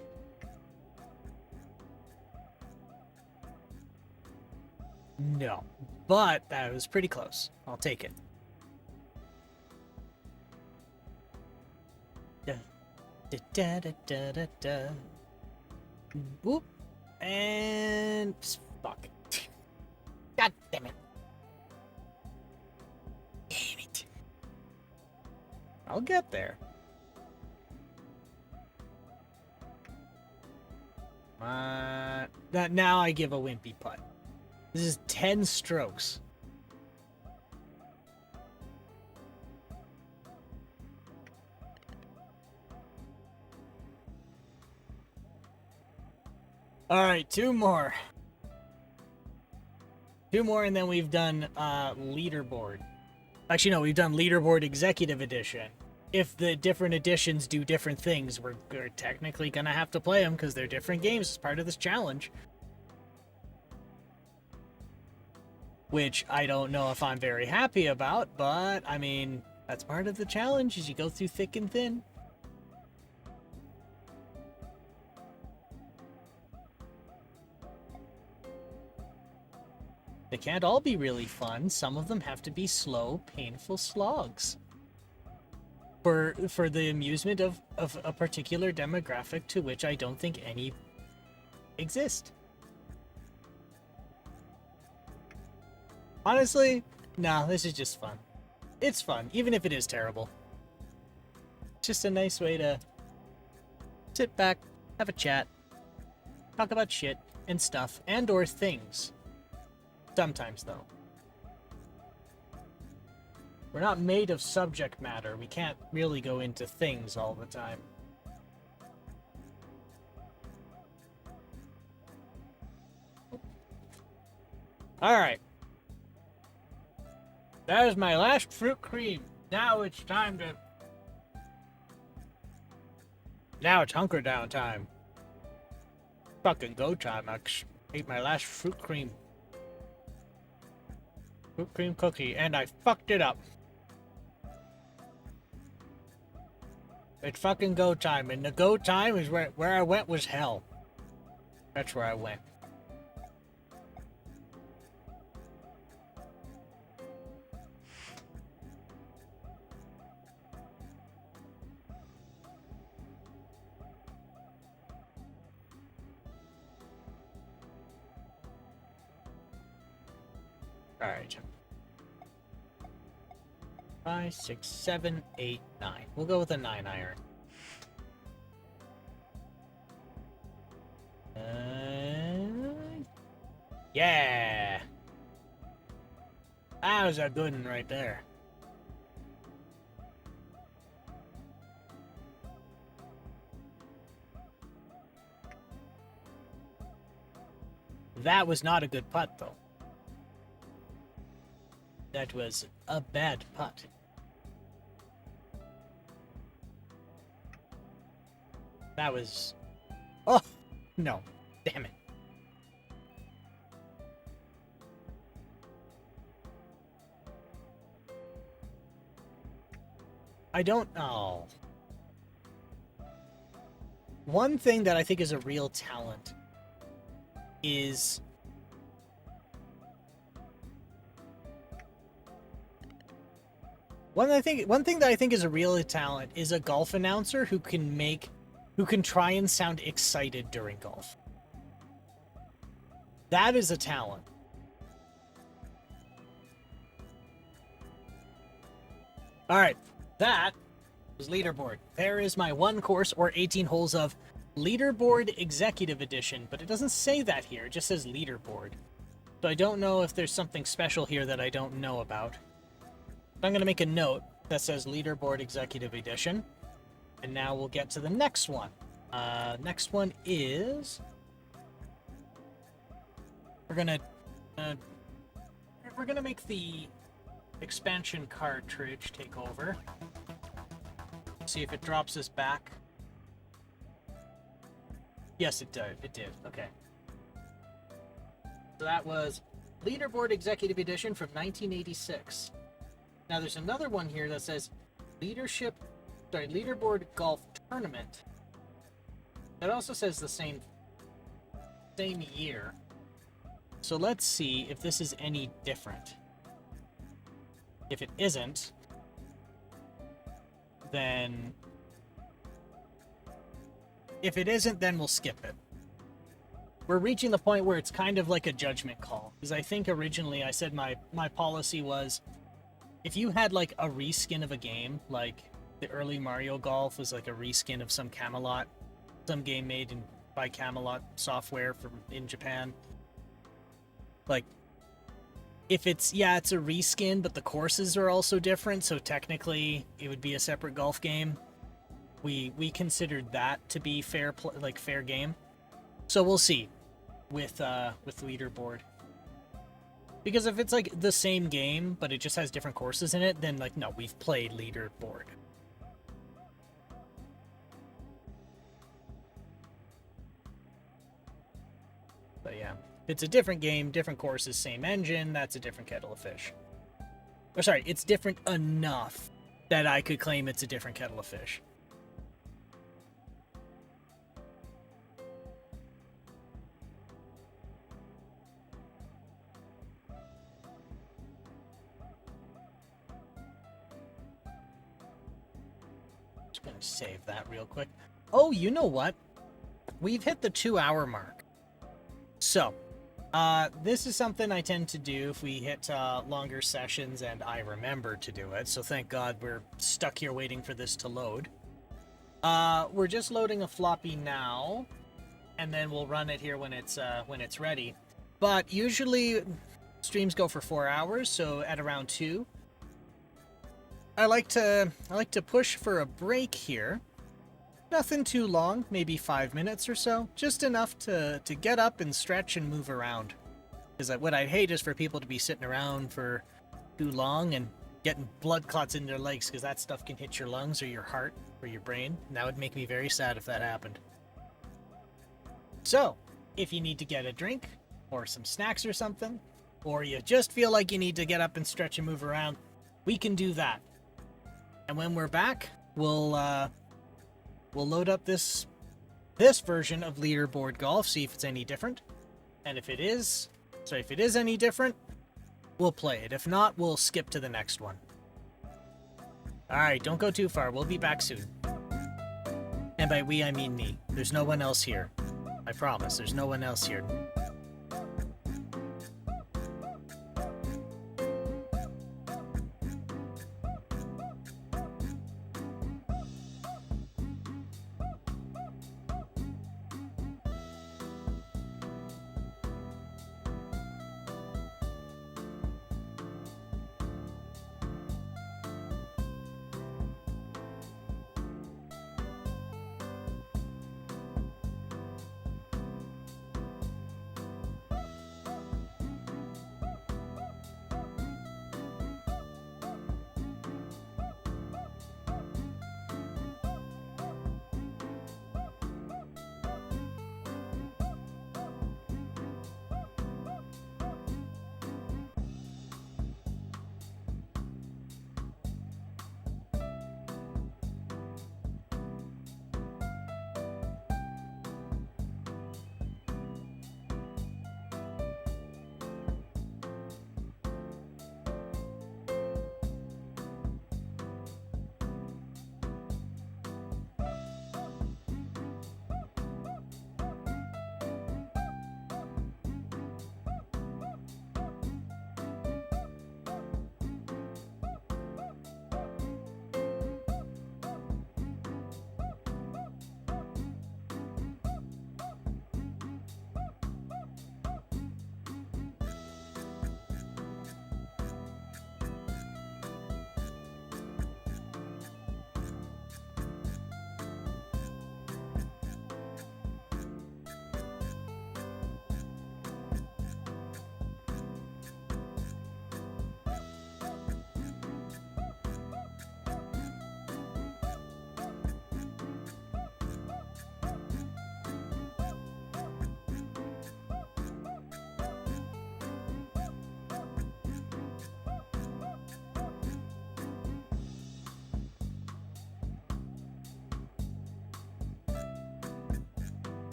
No, but that was pretty close. I'll take it. Da, da, da, da, da, da, da. Whoop. And... fuck. God damn it. Damn it. I'll get there. Now I give a wimpy putt. This is 10 strokes. All right, 2 more. 2 more, and then we've done leaderboard. Actually, no, we've done leaderboard executive edition. If the different editions do different things, we're technically gonna have to play them because they're different games as part of this challenge. Which I don't know if I'm very happy about, but I mean, that's part of the challenge as you go through thick and thin. They can't all be really fun. Some of them have to be slow, painful slogs. For the amusement of a particular demographic to which I don't think any exist. Honestly, no, this is just fun. It's fun, even if it is terrible. Just a nice way to sit back, have a chat, talk about shit and stuff and or things. Sometimes, though. We're not made of subject matter. We can't really go into things all the time. Alright. That is my last fruit cream. Now it's time to... Now it's hunker down time. Fucking go time. I ate my last fruit cream. Fruit cream cookie, and I fucked it up. It's fucking go time, and the go time is where I went was hell. That's where I went. Alright. 5, 6, 7, 8, 9. We'll go with a 9 iron. Uh, That was a good one right there. That was not a good putt, though. That was a bad putt. That was... Oh, no. Damn it. I don't know. One thing that I think is a real talent is... One thing that I think is a real talent is a golf announcer who can try and sound excited during golf. That is a talent. All right, that was leaderboard. There is my 1 course or 18 holes of leaderboard executive edition, but it doesn't say that here. It just says leaderboard. So I don't know if there's something special here that I don't know about. I'm going to make a note that says Leaderboard Executive Edition. And now we'll get to the next one. Next one is... We're going to make the expansion cartridge take over. See if it drops us back. Yes, it did. It did. Okay. So that was Leaderboard Executive Edition from 1986. Now there's another one here that says Leaderboard Golf Tournament. That also says the same year. So let's see if this is any different. If it isn't, then we'll skip it. We're reaching the point where it's kind of like a judgment call. Because I think originally I said my policy was, if you had like a reskin of a game, like the early Mario Golf was like a reskin of some game made by Camelot software in Japan. Like, if it's a reskin, but the courses are also different, so technically it would be a separate golf game. We considered that to be fair game. So we'll see with leaderboard. Because if it's like the same game, but it just has different courses in it, then like, no, we've played leaderboard. But yeah, if it's a different game, different courses, same engine, that's a different kettle of fish. Or sorry, it's different enough that I could claim it's a different kettle of fish. Gonna save that real quick. Oh, you know what? We've hit the 2-hour mark. So, this is something I tend to do if we hit longer sessions and I remember to do it. So thank God we're stuck here waiting for this to load. We're just loading a floppy now, and then we'll run it here when it's ready. But usually streams go for 4 hours, so at around 2. I like to push for a break here. Nothing too long, maybe 5 minutes or so. Just enough to get up and stretch and move around. Because what I'd hate is for people to be sitting around for too long and getting blood clots in their legs, because that stuff can hit your lungs or your heart or your brain. And that would make me very sad if that happened. So, if you need to get a drink or some snacks or something, or you just feel like you need to get up and stretch and move around, we can do that. And when we're back, we'll load up this version of Leaderboard Golf, see if it's any different. And if it is any different, we'll play it. If not, we'll skip to the next one. Alright, don't go too far. We'll be back soon. And by we, I mean me. There's no one else here. I promise, there's no one else here.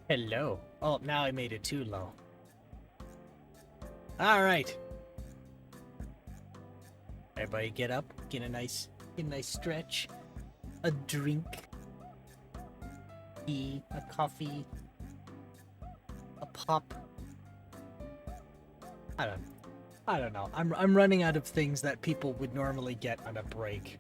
Hello. Oh, now I made it too low. All right. Everybody get up, get a nice stretch, a drink, tea, a coffee, a pop. I don't know. I'm running out of things that people would normally get on a break.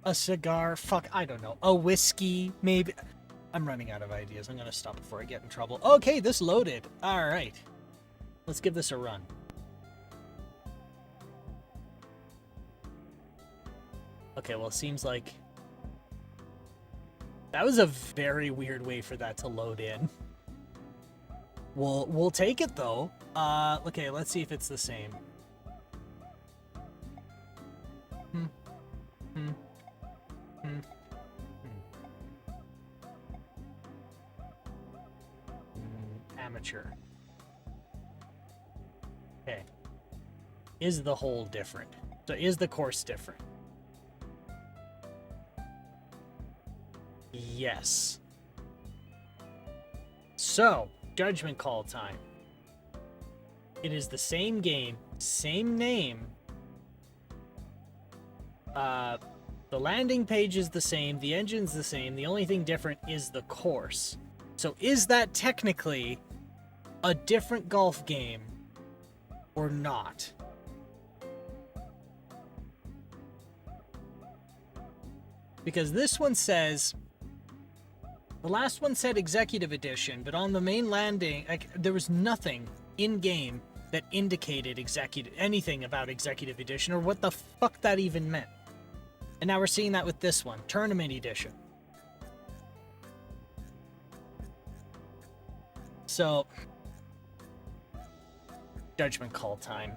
A cigar, fuck, I don't know. A whiskey, maybe. I'm running out of ideas. I'm gonna stop before I get in trouble. Okay, this loaded. All right. Let's give this a run. Okay, well, it seems like that was a very weird way for that to load in. We'll take it though. Okay, let's see if it's the same. Amateur. Okay. Is the hole different? So is the course different? Yes. So, judgment call time. It is the same game, same name. The landing page is the same, the engine's the same, the only thing different is the course. So is that technically a different golf game or not? Because this one says, the last one said Executive Edition, but on the main landing, there was nothing in-game that indicated anything about Executive Edition or what the fuck that even meant. And now we're seeing that with this one, Tournament Edition. So, judgment call time.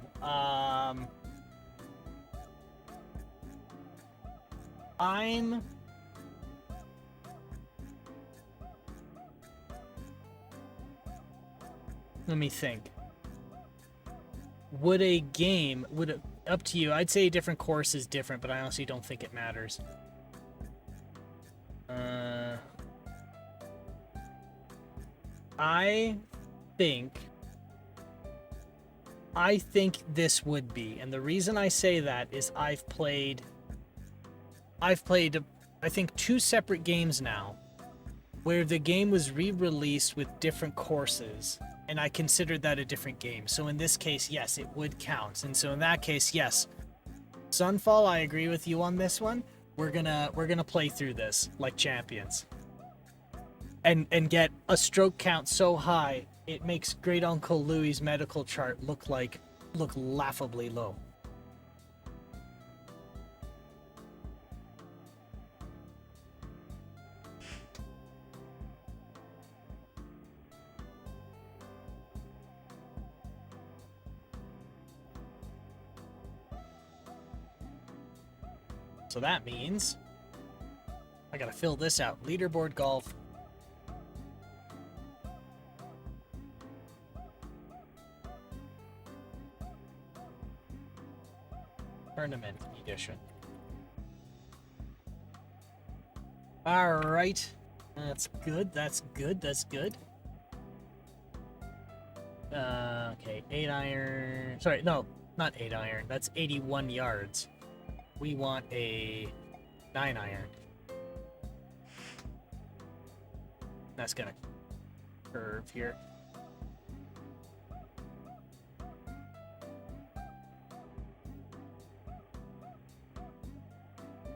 Let me think. Up to you. I'd say a different course is different, but I honestly don't think it matters. I think this would be, and the reason I say that is I've played I think 2 separate games now where the game was re-released with different courses, and I considered that a different game. So in this case, yes, it would count. And so in that case, yes. Sunfall, I agree with you on this one. We're gonna play through this like champions. And get a stroke count so high it makes Great Uncle Louie's medical chart look laughably low. So that means I gotta fill this out. Leaderboard golf. Tournament edition. All right. That's good. That's good. That's good. Okay. 8 iron. Sorry, no, not 8 iron. That's 81 yards. We want a 9 iron. That's gonna curve here.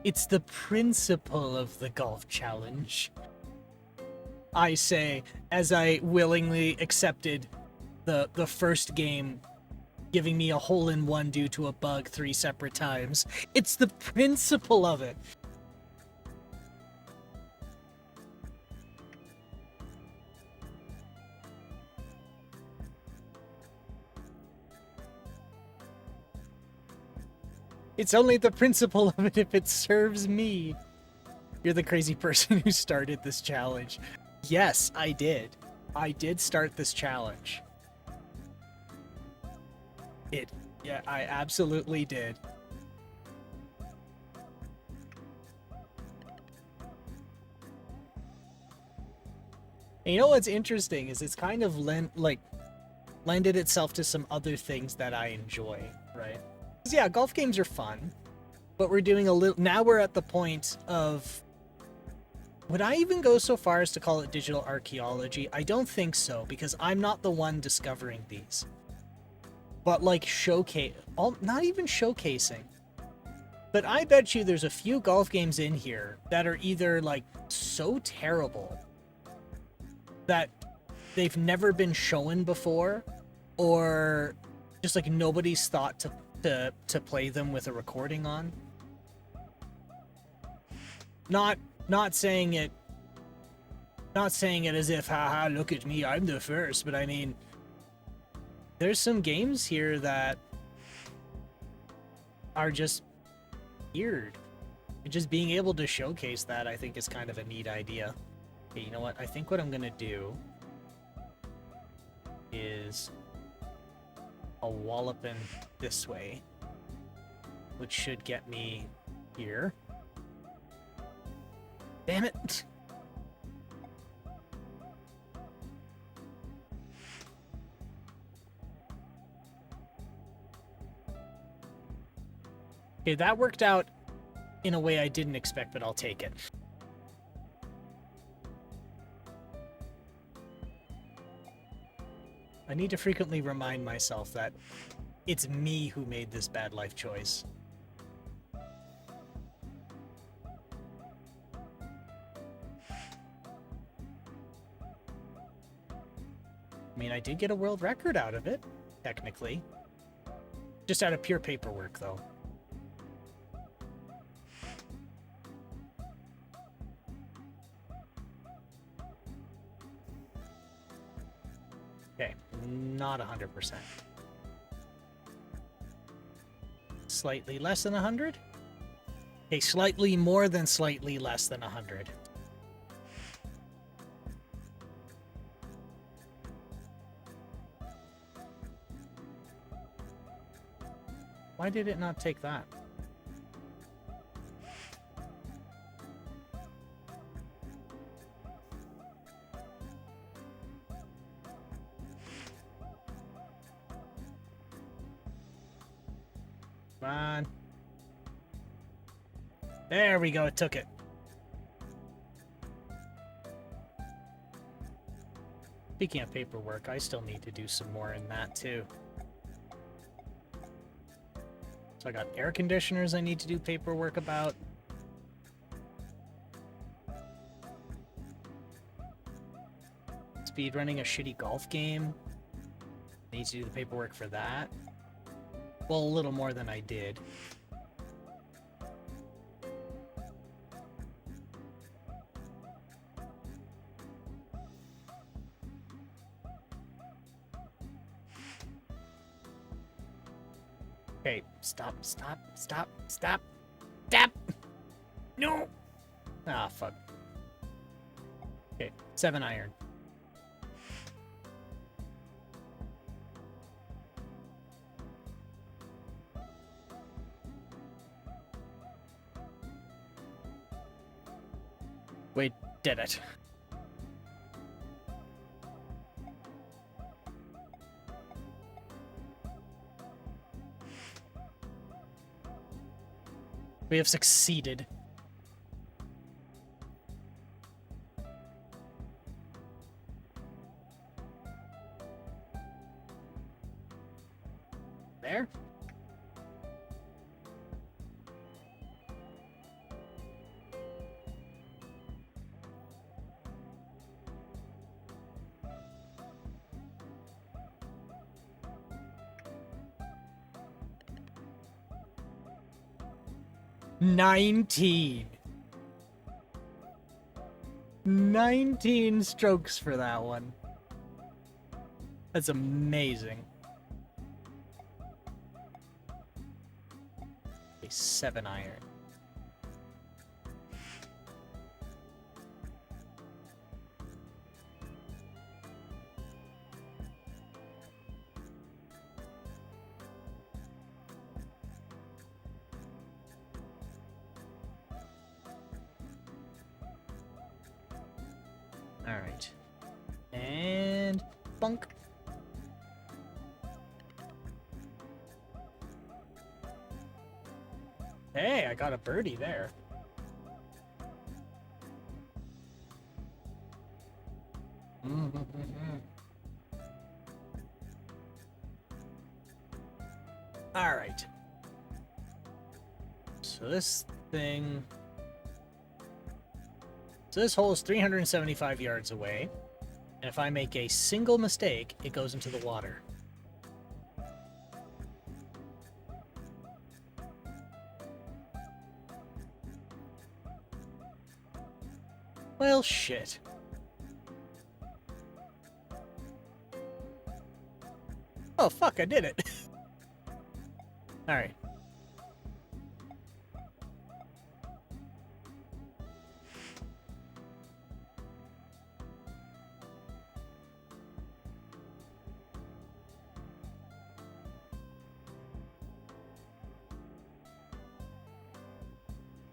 It's the principle of the golf challenge, I say, as I willingly accepted the first game giving me a hole-in-one due to a bug 3 separate times. It's the principle of it. It's only the principle of it if it serves me. You're the crazy person who started this challenge. Yes, I did. I did start this challenge. Yeah, I absolutely did. And you know what's interesting is it's kind of lended itself to some other things that I enjoy, right? 'Cause yeah, golf games are fun, but we're doing a little. Now we're at the point of. Would I even go so far as to call it digital archaeology? I don't think so, because I'm not the one discovering these. But like not even showcasing. But I bet you there's a few golf games in here that are either like so terrible that they've never been shown before, or just like nobody's thought to play them with a recording on. Not saying it as if, haha, look at me, I'm the first, but I mean, there's some games here that are just weird. And just being able to showcase that, I think, is kind of a neat idea. Okay, you know what? I think what I'm gonna do is I'll wallop in this way, which should get me here. Damn it! Okay, that worked out in a way I didn't expect, but I'll take it. I need to frequently remind myself that it's me who made this bad life choice. I mean, I did get a world record out of it, technically. Just out of pure paperwork, though. Okay, not 100%. Slightly less than 100? Okay, slightly more than slightly less than 100. Why did it not take that? Come on. There we go, it took it. Speaking of paperwork, I still need to do some more in that too. So I got air conditioners I need to do paperwork about. Speedrunning a shitty golf game. I need to do the paperwork for that. Well, a little more than I did. Okay, stop. No! Ah, fuck. Okay, 7 iron. We did it. We have succeeded. There? $19 strokes for that one. That's amazing. A 7 iron. All right. And bunk. Hey, I got a birdie there. All right. So this thing... So this hole is 375 yards away. And if I make a single mistake, it goes into the water. Well, shit. Oh, fuck, I did it. Alright.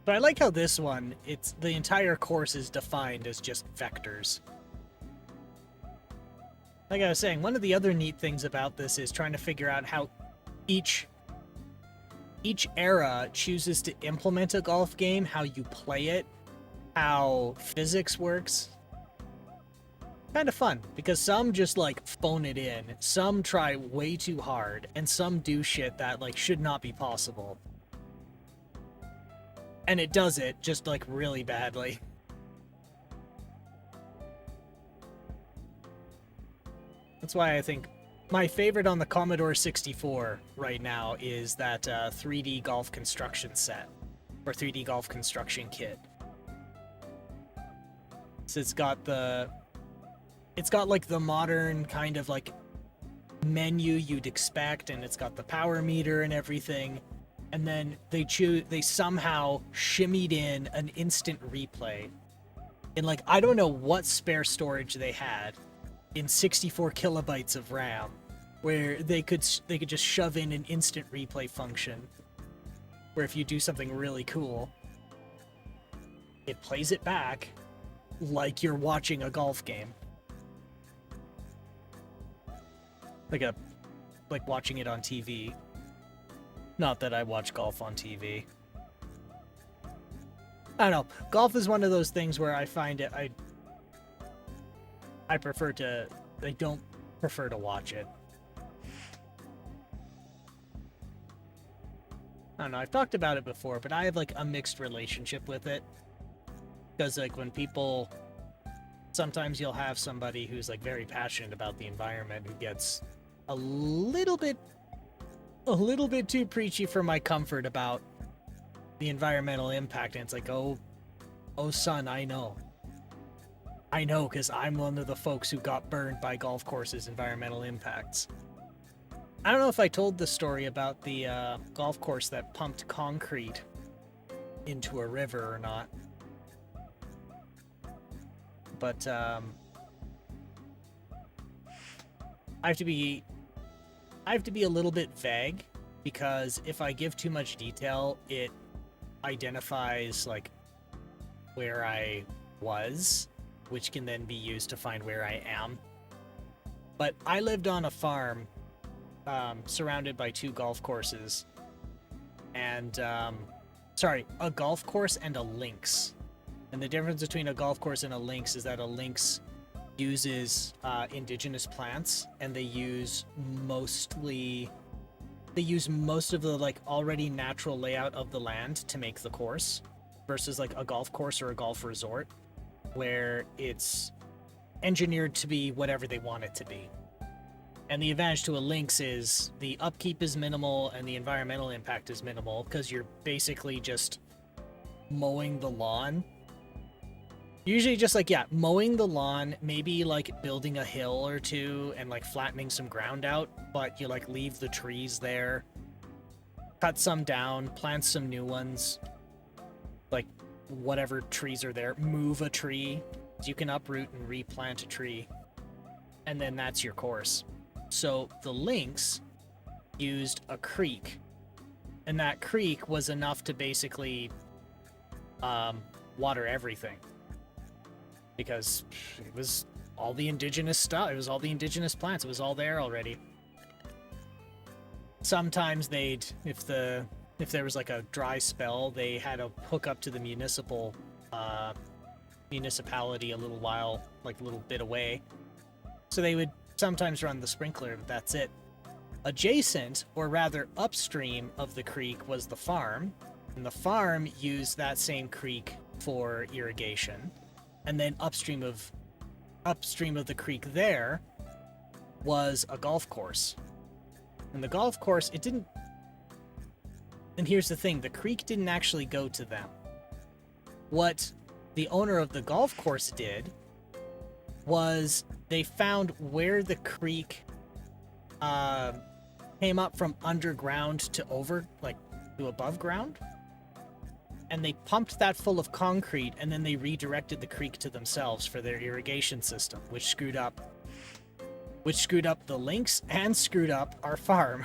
But I like how this one, it's the entire course is defined as just vectors. Like I was saying, one of the other neat things about this is trying to figure out how each era chooses to implement a golf game, how you play it, how physics works. Kind of fun, because some just like phone it in, some try way too hard, and some do shit that like should not be possible. And it does it just like really badly. That's why I think my favorite on the Commodore 64 right now is that 3D golf construction set, or 3D golf construction kit. So it's got like the modern kind of like menu you'd expect, and it's got the power meter and everything. And then they somehow shimmied in an instant replay. And like, I don't know what spare storage they had in 64 kilobytes of RAM, where they could just shove in an instant replay function, where if you do something really cool, it plays it back like you're watching a golf game. Like watching it on TV. Not that I watch golf on TV. I don't know. Golf is one of those things where I find it, I don't prefer to watch it. I don't know, I've talked about it before, but I have like a mixed relationship with it. Because like when people, sometimes you'll have somebody who's like very passionate about the environment who gets a little bit too preachy for my comfort about the environmental impact, and it's like, oh son, I know, because I'm one of the folks who got burned by golf courses' environmental impacts. I don't know if I told the story about the golf course that pumped concrete into a river or not, but I have to be a little bit vague, because if I give too much detail, it identifies like where I was, which can then be used to find where I am. But I lived on a farm surrounded by 2 golf courses, and a golf course and a links. And the difference between a golf course and a links is that a links uses indigenous plants, and they use most of the like already natural layout of the land to make the course, versus like a golf course or a golf resort where it's engineered to be whatever they want it to be. And the advantage to a links is the upkeep is minimal and the environmental impact is minimal, because you're basically just mowing the lawn. Usually just like, yeah, mowing the lawn, maybe like building a hill or two and like flattening some ground out, but you like leave the trees there, cut some down, plant some new ones, like whatever trees are there, move a tree, you can uproot and replant a tree, and then that's your course. So the links used a creek, and that creek was enough to basically water everything, because it was all the indigenous stuff. It was all the indigenous plants. It was all there already. Sometimes they'd, if there was like a dry spell, they had to hook up to the municipality a little while, like a little bit away. So they would sometimes run the sprinkler, but that's it. Adjacent, or rather upstream of the creek, was the farm, and the farm used that same creek for irrigation. And then upstream of the creek there was a golf course. And the golf course, it didn't... And here's the thing, the creek didn't actually go to them. What the owner of the golf course did was they found where the creek came up from underground to above ground, and they pumped that full of concrete, and then they redirected the creek to themselves for their irrigation system, which screwed up the links and screwed up our farm.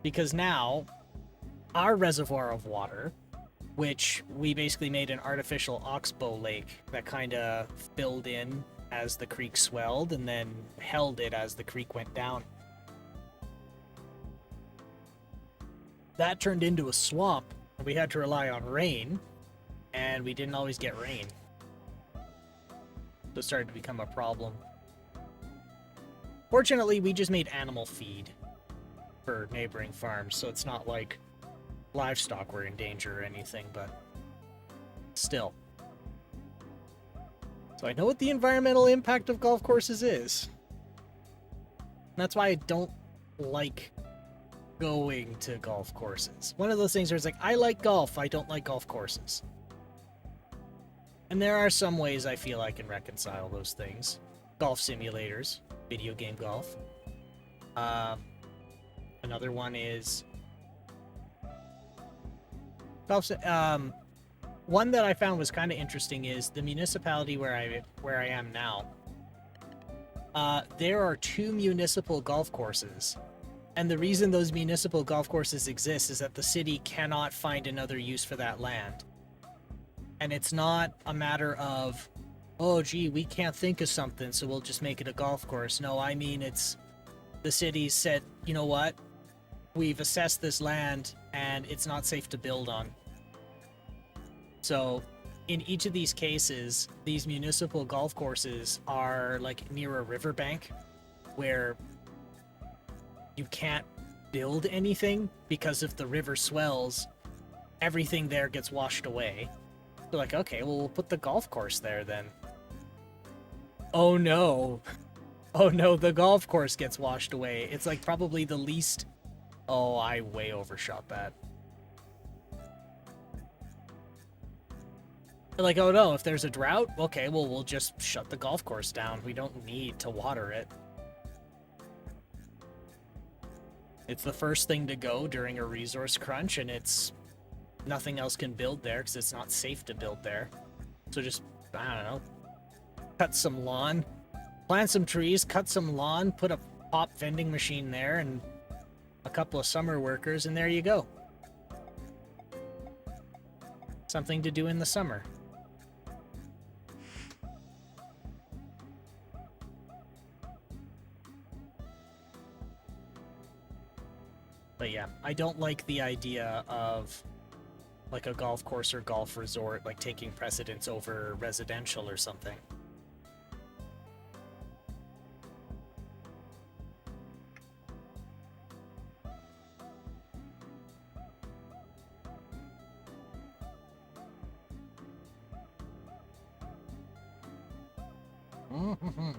Because now our reservoir of water, which we basically made an artificial oxbow lake that kind of filled in as the creek swelled and then held it as the creek went down. That turned into a swamp, and we had to rely on rain, and we didn't always get rain. So it started to become a problem. Fortunately, we just made animal feed for neighboring farms, so it's not like livestock were in danger or anything, but still. So I know what the environmental impact of golf courses is. And that's why I don't like going to golf courses. One of those things where it's like, I like golf, I don't like golf courses. And there are some ways I feel I can reconcile those things. Golf simulators, video game golf. Another one is golf. One that I found was kind of interesting is the municipality where I am now. There are 2 municipal golf courses, and the reason those municipal golf courses exist is that the city cannot find another use for that land. And it's not a matter of, oh gee, we can't think of something, so we'll just make it a golf course. No, I mean, it's the city said, you know what? We've assessed this land and it's not safe to build on. So in each of these cases, these municipal golf courses are like near a riverbank where you can't build anything because if the river swells, everything there gets washed away. They're like, okay, well, we'll put the golf course there then. Oh no. Oh no, the golf course gets washed away. It's like probably the least... Oh, I way overshot that. They're like, oh no, if there's a drought, okay, well, we'll just shut the golf course down. We don't need to water it. It's the first thing to go during a resource crunch, and it's... Nothing else can build there because it's not safe to build there. So just, I don't know, cut some lawn, plant some trees, cut some lawn, put a pop vending machine there, and a couple of summer workers, and there you go. Something to do in the summer. But yeah, I don't like the idea of like a golf course or golf resort like taking precedence over residential or something. Mm-hmm.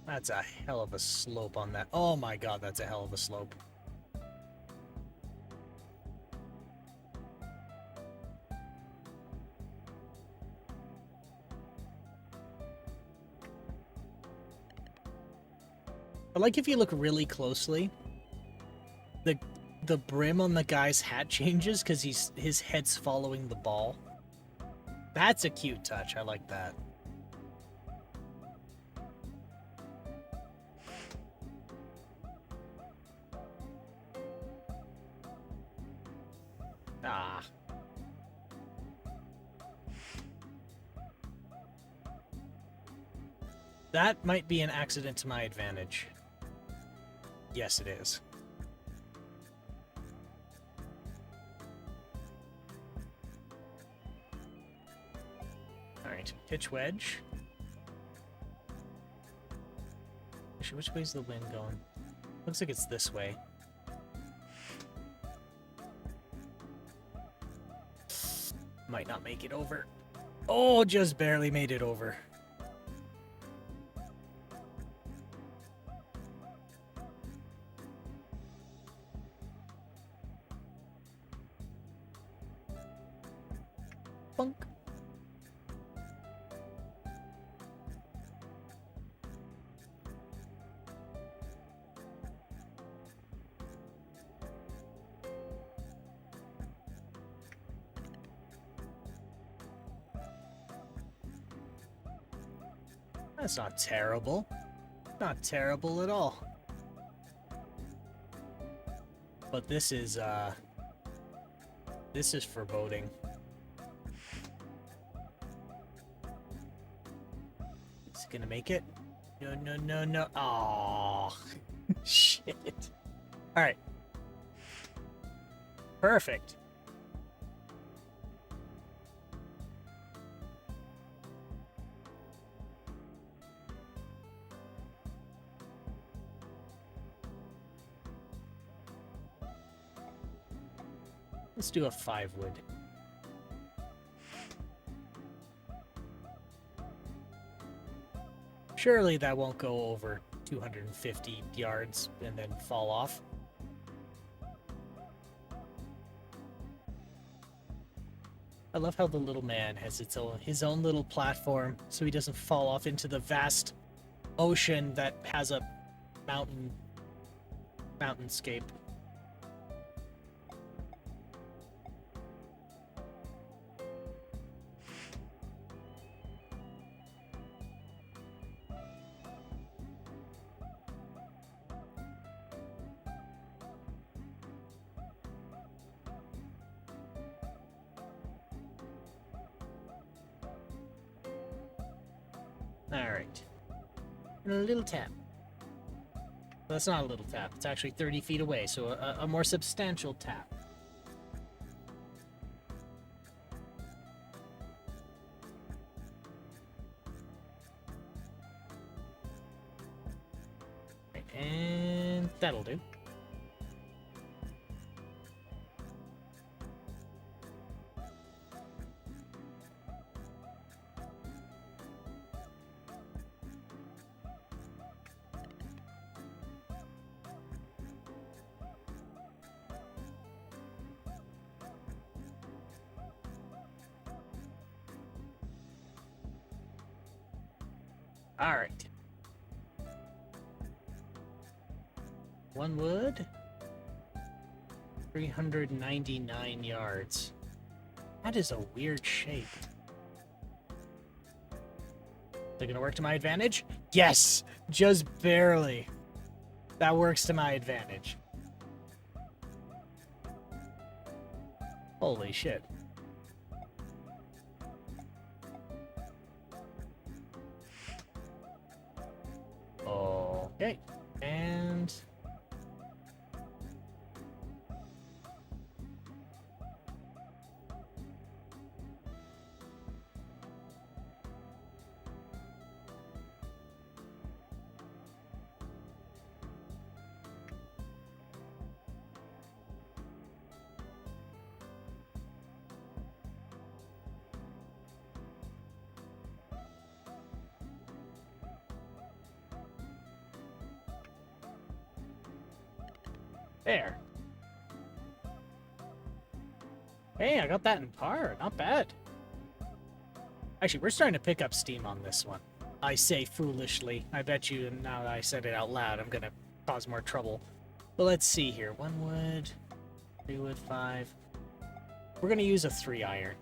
That's a hell of a slope on that. Oh my god, that's a hell of a slope. But like if you look really closely, the brim on the guy's hat changes because his head's following the ball. That's a cute touch. I like that. Ah. That might be an accident to my advantage. Yes, it is. Alright, pitch wedge. Actually, which way's the wind going? Looks like it's this way. Might not make it over. Oh, just barely made it over. Bunk. That's not terrible. Not terrible at all. But this is foreboding. Is it gonna make it? No, no, no, no. Oh, shit. All right. Perfect. Let's do a 5-wood. Surely that won't go over 250 yards and then fall off. I love how the little man has his own little platform so he doesn't fall off into the vast ocean that has a mountainscape. Alright. And a little tap. That's not a little tap. It's actually 30 feet away, so a more substantial tap. Right, and that'll do. All right. 1 wood. 399 yards. That is a weird shape. Is it gonna work to my advantage? Yes! Just barely. That works to my advantage. Holy shit. Okay, and there. Hey, I got that in par. Not bad. Actually, we're starting to pick up steam on this one. I say foolishly. I bet you now that I said it out loud, I'm going to cause more trouble. But let's see here. 1 wood, 3 wood, 5. We're going to use a 3-iron.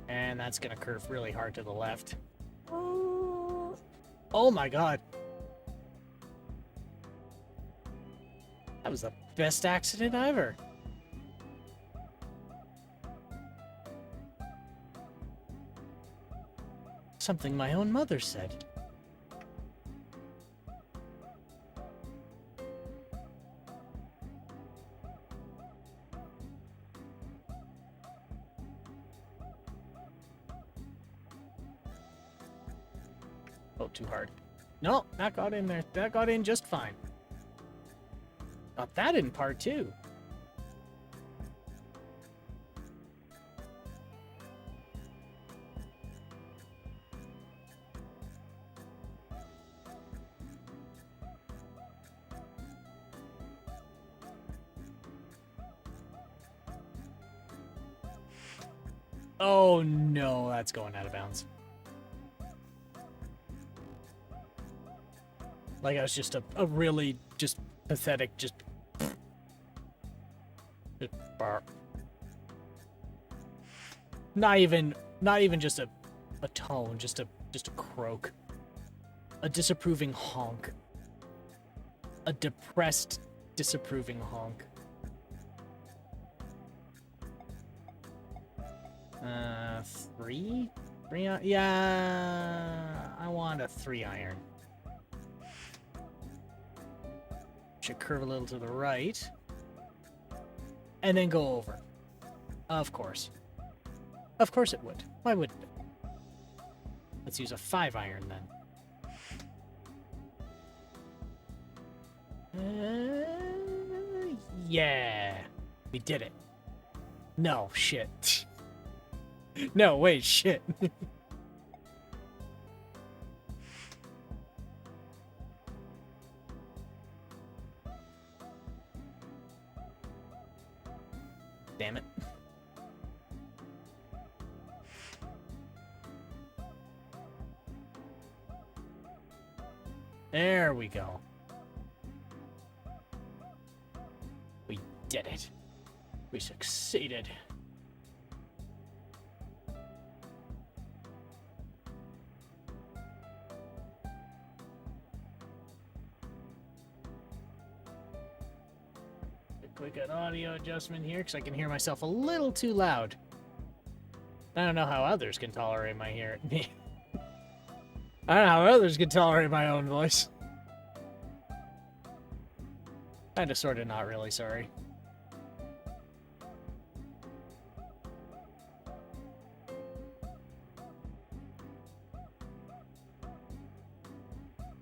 And that's going to curve really hard to the left. Oh my god. That was the best accident ever. Something my own mother said. Oh, too hard. No, that got in there. That got in just fine. Got that in part two. Oh no, that's going out of bounds. Like I was just a really just pathetic just bar. Not even just a tone, just a croak. A disapproving honk. A depressed, disapproving honk. 3? 3 yeah, I want a 3 iron. Should curve a little to the right. And then go over. Of course. Of course it would. Why wouldn't it? Let's use a 5 iron then. Yeah. We did it. No, shit. No, wait, shit. Damn it. There we go. We did it. We succeeded. Quick an audio adjustment here because I can hear myself a little too loud. I don't know how others can tolerate my hearing. I don't know how others can tolerate my own voice. Kinda, sorta, not really, sorry.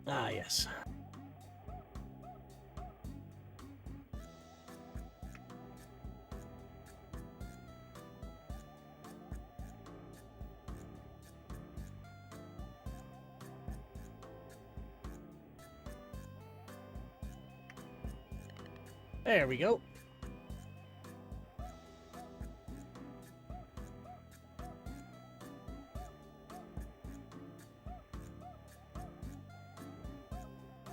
Ah, yes. There we go.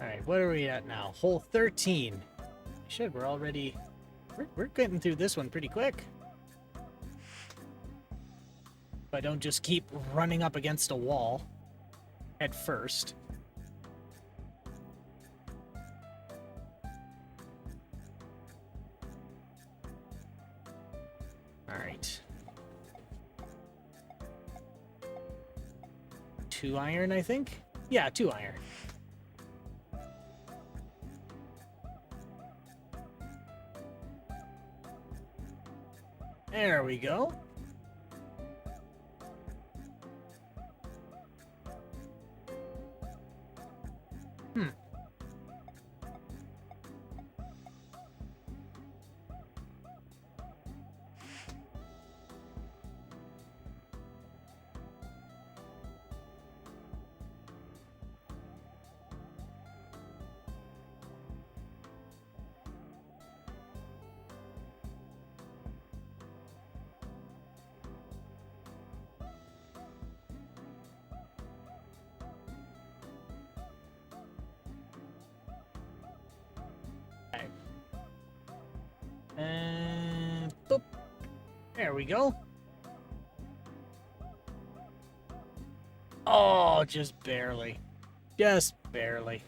Alright, what are we at now? Hole 13. Shit, we're already... We're getting through this one pretty quick. If I don't just keep running up against a wall head first. Alright. 2 iron, I think? Yeah, 2 iron. There we go. And boop. There we go. Oh, just barely. Just barely.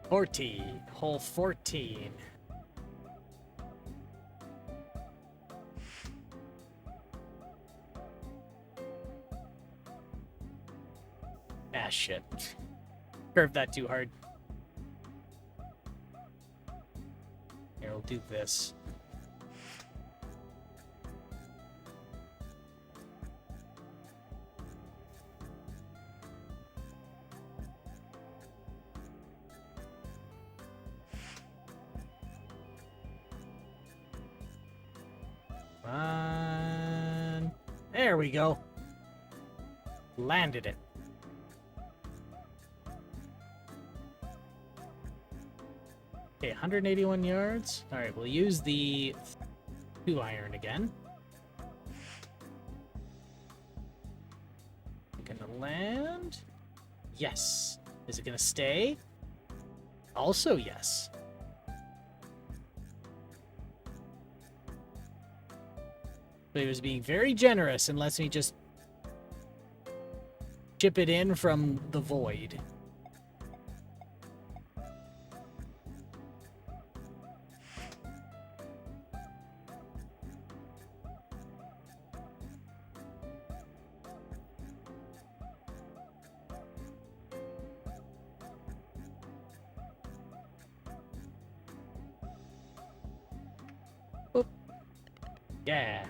14. Hole 14. Ah, shit. Curved that too hard. Here, we'll do this. There we go. Landed it. Okay, 181 yards. All right, we'll use the 2-iron again. Gonna land. Yes. Is it gonna stay? Also, yes. But he was being very generous and lets me just chip it in from the void. Oop. Yeah.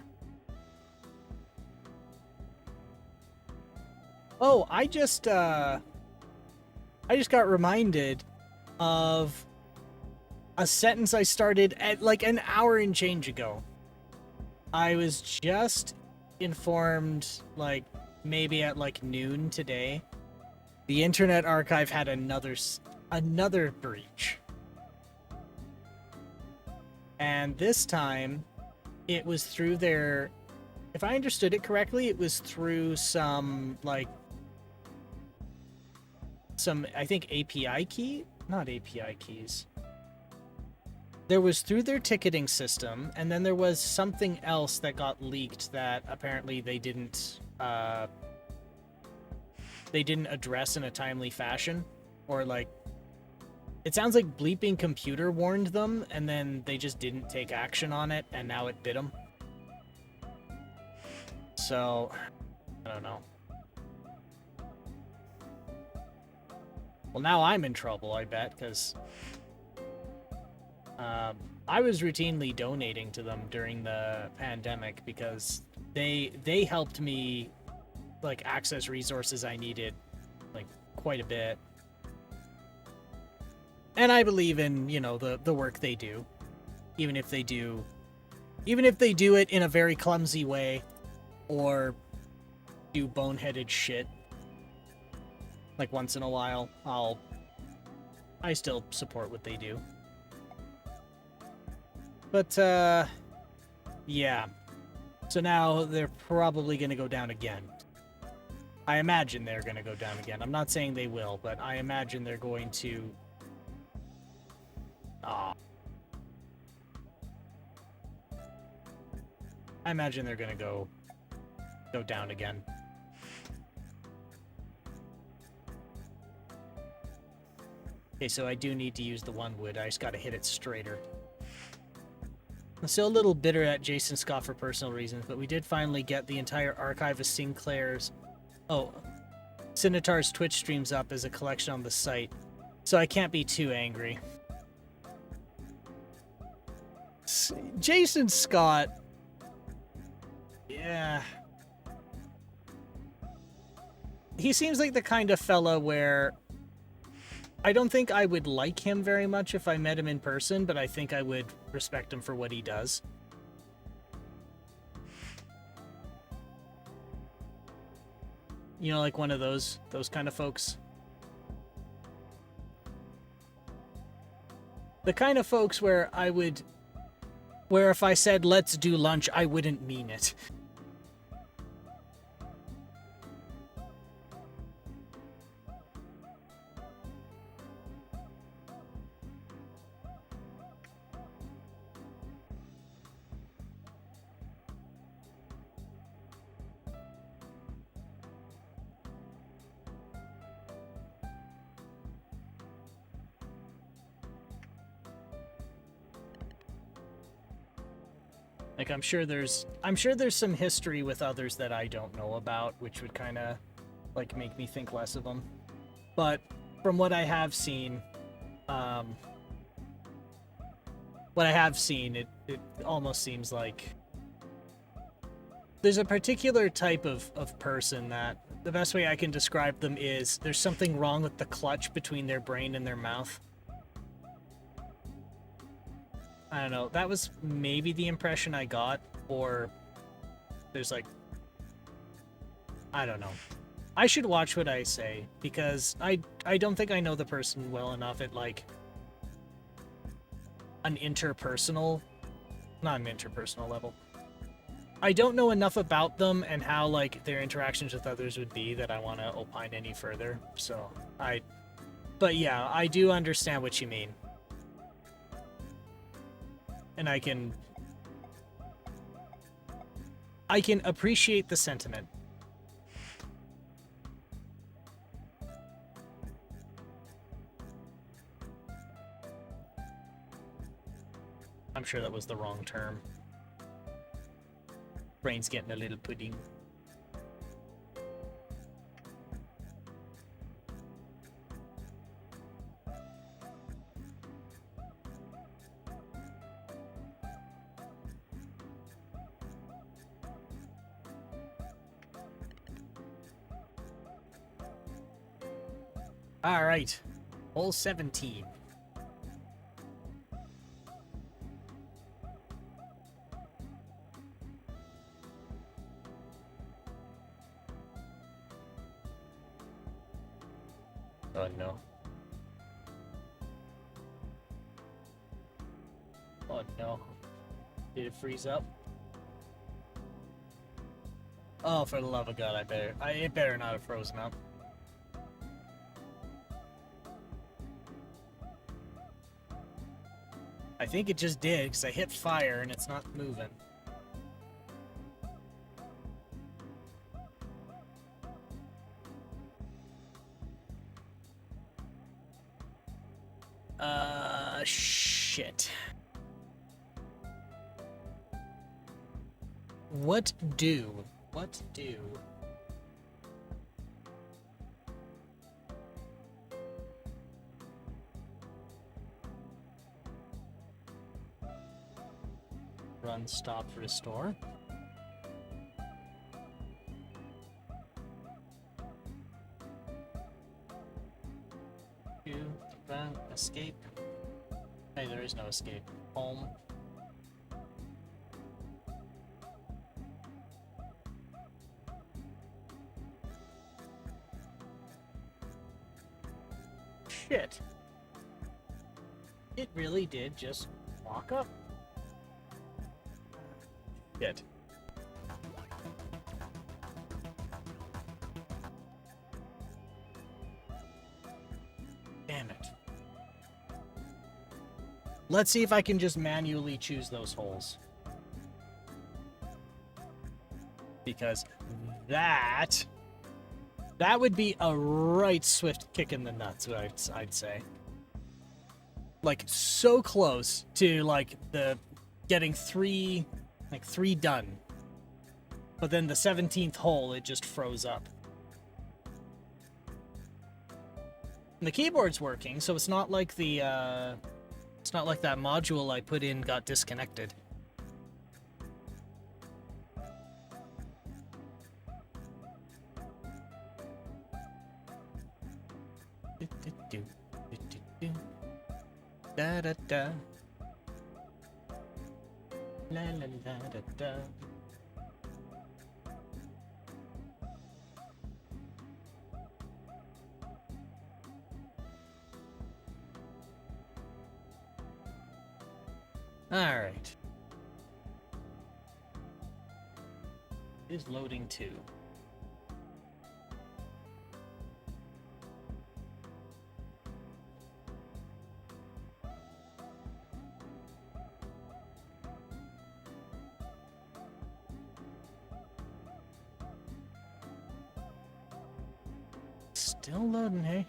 Oh, I just got reminded of a sentence I started at like an hour and change ago. I was just informed, like, maybe at like noon today, the Internet Archive had another breach. And this time, it was through their... If I understood it correctly, it was through some, like... some, I think, API key? Not API keys. There was through their ticketing system, and then there was something else that got leaked that apparently they didn't address in a timely fashion. Or, like, it sounds like Bleeping Computer warned them, and then they just didn't take action on it, and now it bit them. So, I don't know. Well, now I'm in trouble, I bet, because I was routinely donating to them during the pandemic because they helped me, like, access resources I needed, like, quite a bit. And I believe in, you know, the work they do, even if they do it in a very clumsy way or do boneheaded shit. Like, once in a while, I still support what they do. But, yeah. So now they're probably gonna go down again. I imagine they're gonna go down again. I'm not saying they will, but I imagine they're going to... I imagine they're gonna go down again. Okay, so I do need to use the 1 wood. I just gotta hit it straighter. I'm still a little bitter at Jason Scott for personal reasons, but we did finally get the entire archive of Sinclair's... Oh, Sinitar's Twitch streams up as a collection on the site, so I can't be too angry. Jason Scott... Yeah... He seems like the kind of fella where... I don't think I would like him very much if I met him in person, but I think I would respect him for what he does. You know, like one of those kind of folks. The kind of folks where if I said, let's do lunch, I wouldn't mean it. Like I'm sure there's some history with others that I don't know about, which would kind of like make me think less of them. But from what I have seen, it almost seems like there's a particular type of person that the best way I can describe them is there's something wrong with the clutch between their brain and their mouth. I don't know. That was maybe the impression I got, or there's like, I don't know. I should watch what I say because I don't think I know the person well enough at like not an interpersonal level. I don't know enough about them and how like their interactions with others would be that I want to opine any further. So but yeah, I do understand what you mean. And I can appreciate the sentiment. I'm sure that was the wrong term. Brain's getting a little pudding. All right, hole 17. Oh no. Oh no. Did it freeze up? Oh, for the love of God, it better not have frozen up. I think it just did, because I hit fire and it's not moving. Shit. What do? Run, stop, restore. Run, escape. Hey, there is no escape. Home. Shit. It really did just walk up. Shit. Damn it. Let's see if I can just manually choose those holes. Because that would be a right swift kick in the nuts, I'd say. Like, so close to, like, the getting three done. But then the 17th hole, it just froze up. And the keyboard's working, so it's not like the, it's not like that module I put in got disconnected. Da da da. La la la da da. All right. It is loading too. Still loading, hey?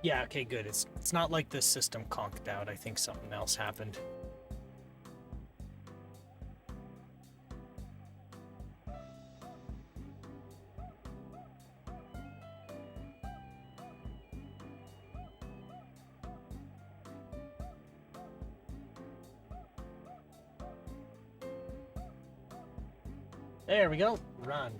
Yeah, okay, good. It's not like the system conked out. I think something else happened. There we go. Run.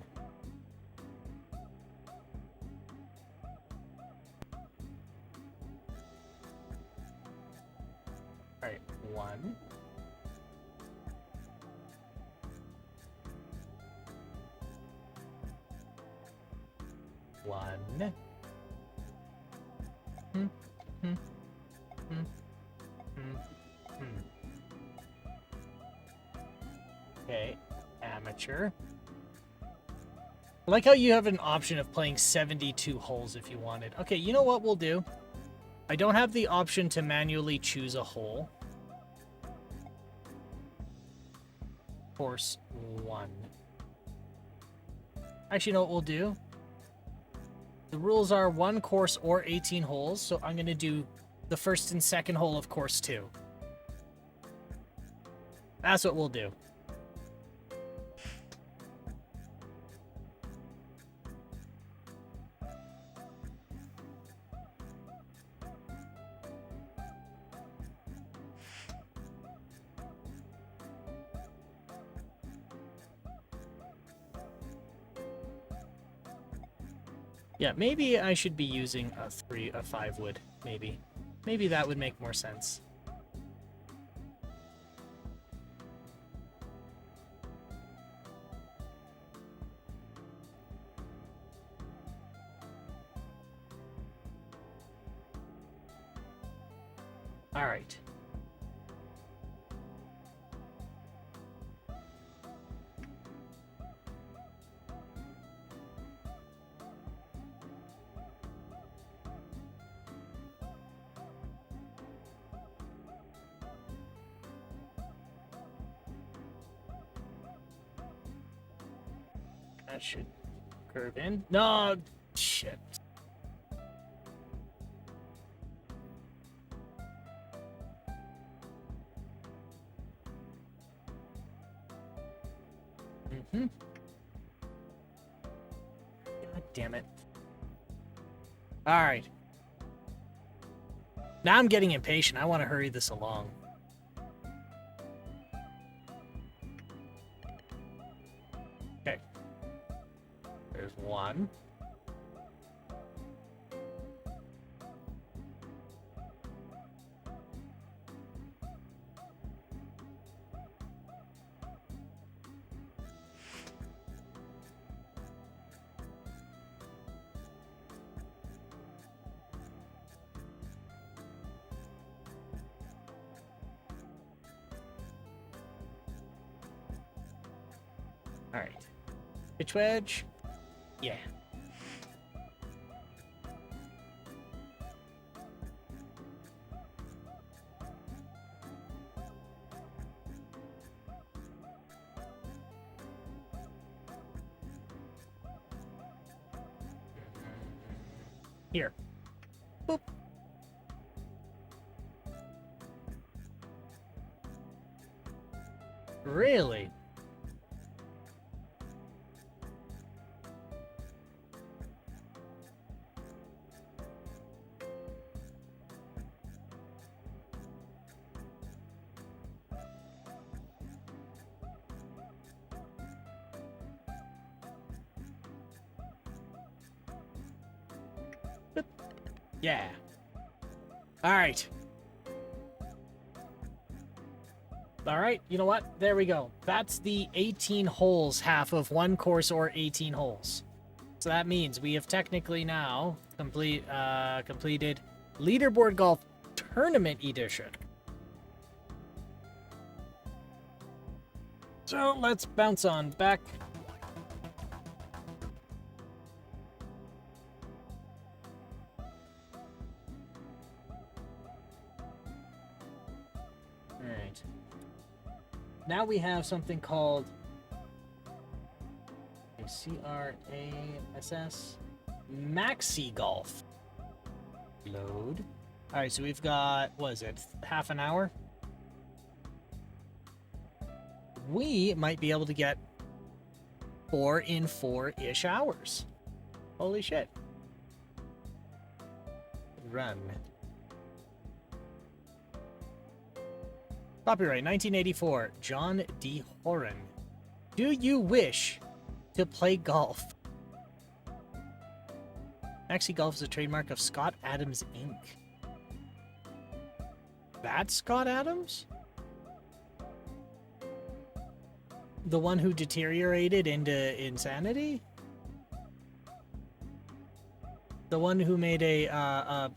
All right, 1. One. Hmm. Hmm. Hmm. Hmm. Hmm. Okay, amateur. I like how you have an option of playing 72 holes if you wanted. Okay, you know what we'll do? I don't have the option to manually choose a hole. Course 1. Actually, you know what we'll do? The rules are 1 course or 18 holes, so I'm going to do the first and second hole of course 2. That's what we'll do. Yeah, maybe I should be using a 5 wood, maybe. Maybe that would make more sense. All right. That should curve in. No, shit. Mm-hmm. God damn it. All right. Now I'm getting impatient. I want to hurry this along. Okay. There's 1. All right. Pitch wedge. Yeah. Here. Boop. Really? Boop. Yeah. All right. All right, you know what? There we go. That's the 18 holes half of 1 course or 18 holes. So that means we have technically now completed Leaderboard Golf Tournament Edition. So let's bounce on back. All right. Now we have something called a CRASS Maxi Golf. Load. load. Alright, so we've got, what is it, half an hour? We might be able to get 4 in 4-ish hours. Holy shit. Run. Copyright 1984, John D. Horan. Do you wish to play golf? Maxi Golf is a trademark of Scott Adams Inc. That's Scott Adams? The one who deteriorated into insanity? The one who made a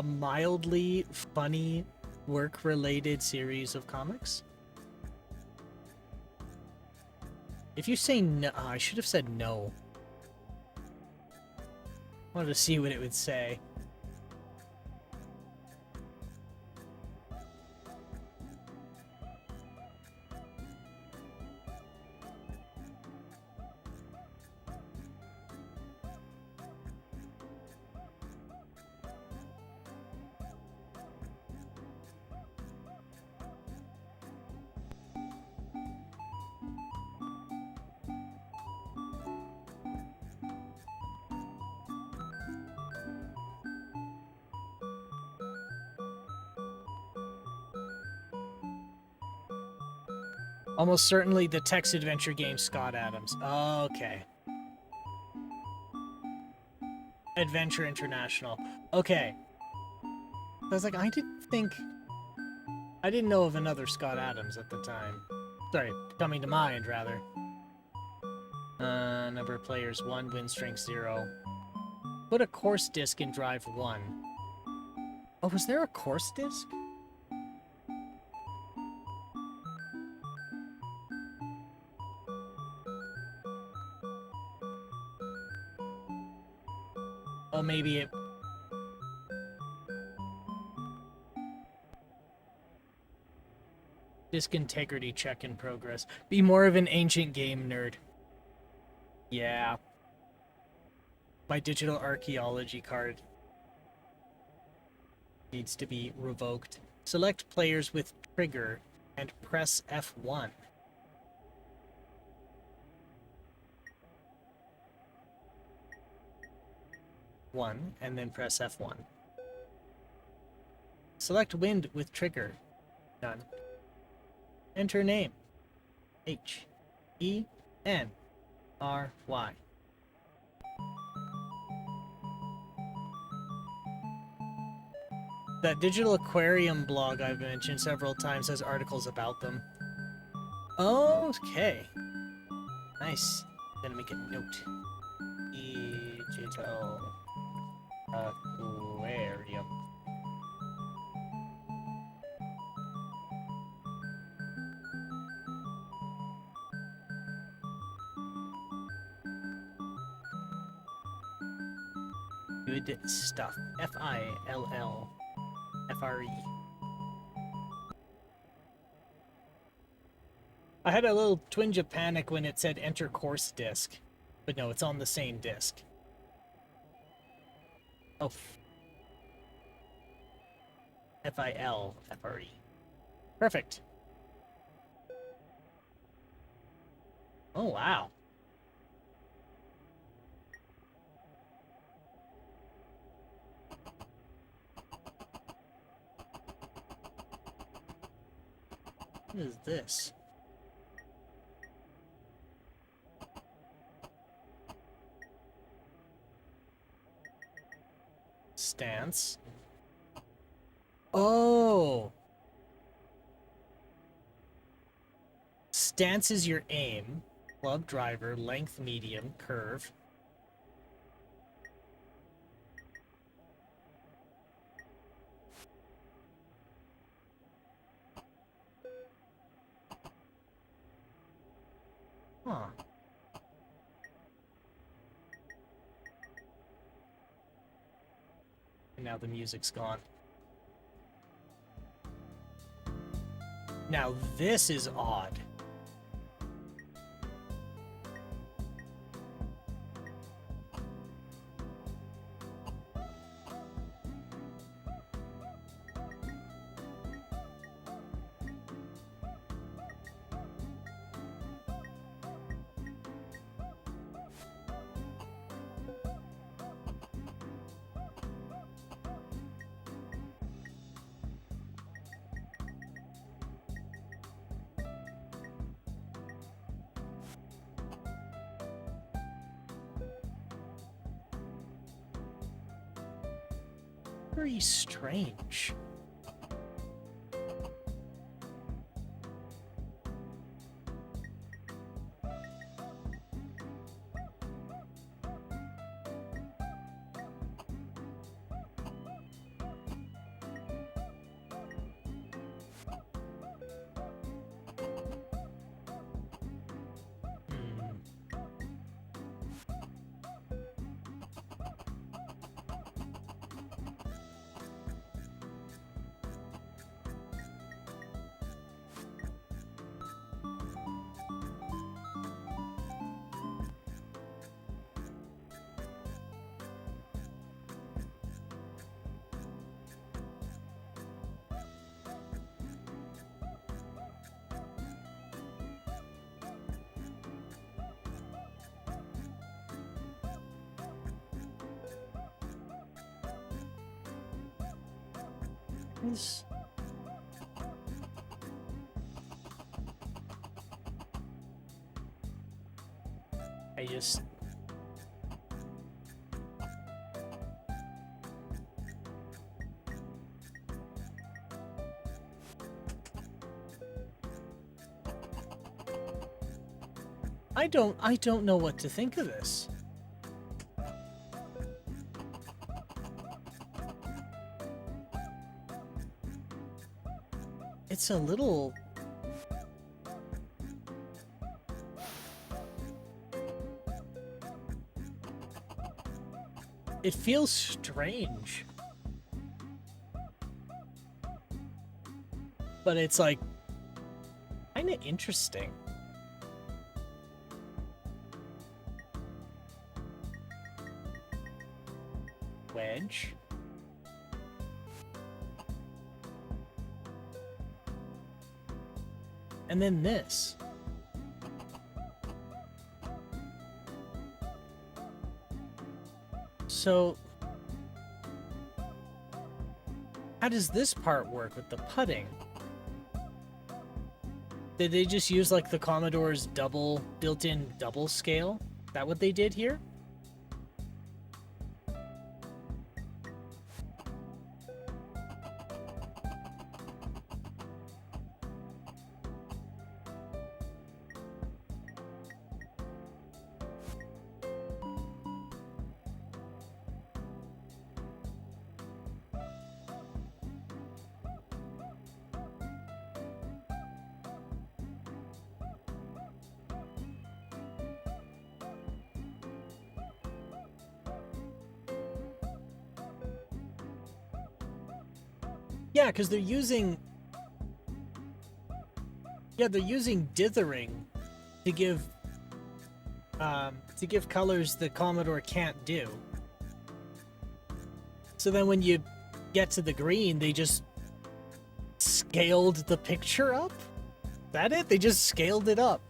mildly funny work-related series of comics? If you say no, I should have said no. I wanted to see what it would say. Almost certainly the text adventure game Scott Adams. Okay. Adventure International. Okay. I was like, I didn't know of another Scott Adams at the time. Sorry, coming to mind, rather. Number of players, 1, win strength 0. Put a course disc in drive 1. Oh, was there a course disc? Oh, maybe it... Disk integrity check in progress. Be more of an ancient game nerd. Yeah. My digital archaeology card needs to be revoked. Select players with trigger and press F1. And then press F1. Select wind with trigger. Done. Enter name. H-E-N-R-Y. That digital aquarium blog I've mentioned several times has articles about them. Okay. Nice. Gonna make a note. Digital aquarium. Good stuff. F-I-L-L-F-R-E. I had a little twinge of panic when it said enter course disk. But no, it's on the same disk. Oh. F-I-L-F-R-E. Perfect. Oh, wow. What is this? Stance. Oh! Stance is your aim. Club driver, length medium, curve. Huh. And now the music's gone. Now this is odd. Very strange. Is I just I don't know what to think of this. It's a little... It feels strange. But it's like kind of interesting. Wedge. And then this. So, how does this part work with the putting? Did they just use like the Commodore's built-in double scale? Is that what they did here? Yeah, because they're using dithering to give colors the Commodore can't do. So then when you get to the green, they just scaled the picture up? Is that it? They just scaled it up.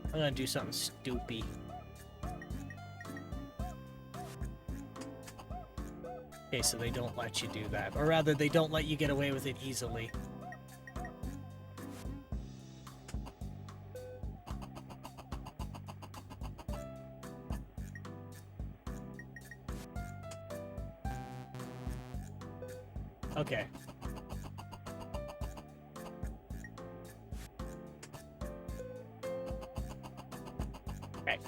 I'm gonna do something stupid. Okay, so they don't let you do that. Or rather, they don't let you get away with it easily. Okay. Okay.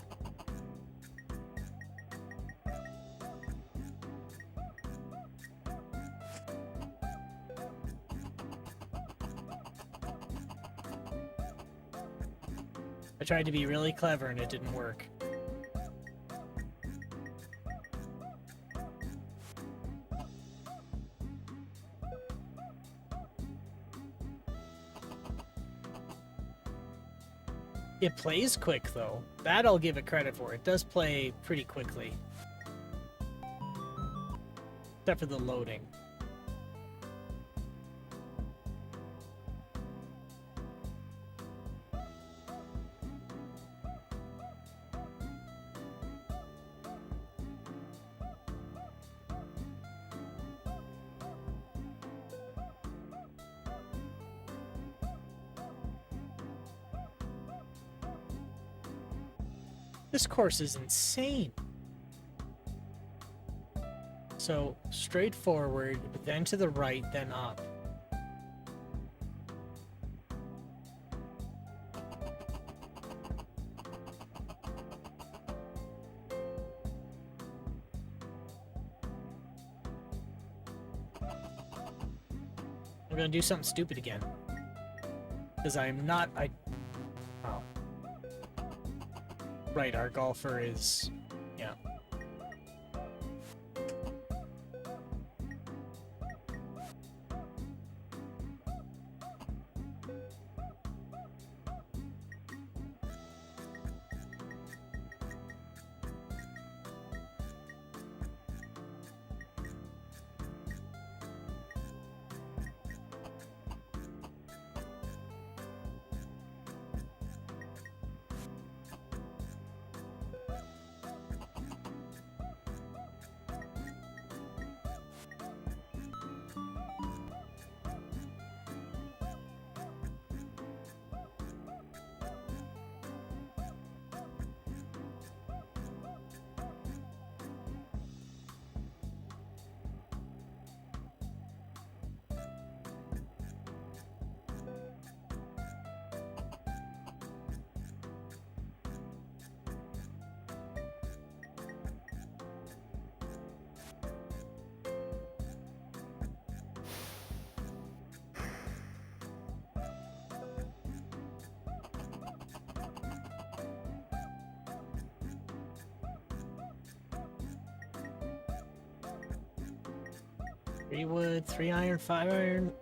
I tried to be really clever and it didn't work. It plays quick, though. That I'll give it credit for. It does play pretty quickly. Except for the loading. This course is insane. So, straight forward, then to the right, then up. I'm gonna do something stupid again. Because I'm not... Oh. Right, our golfer is... Yeah. Three wood, 3 iron, 5 iron.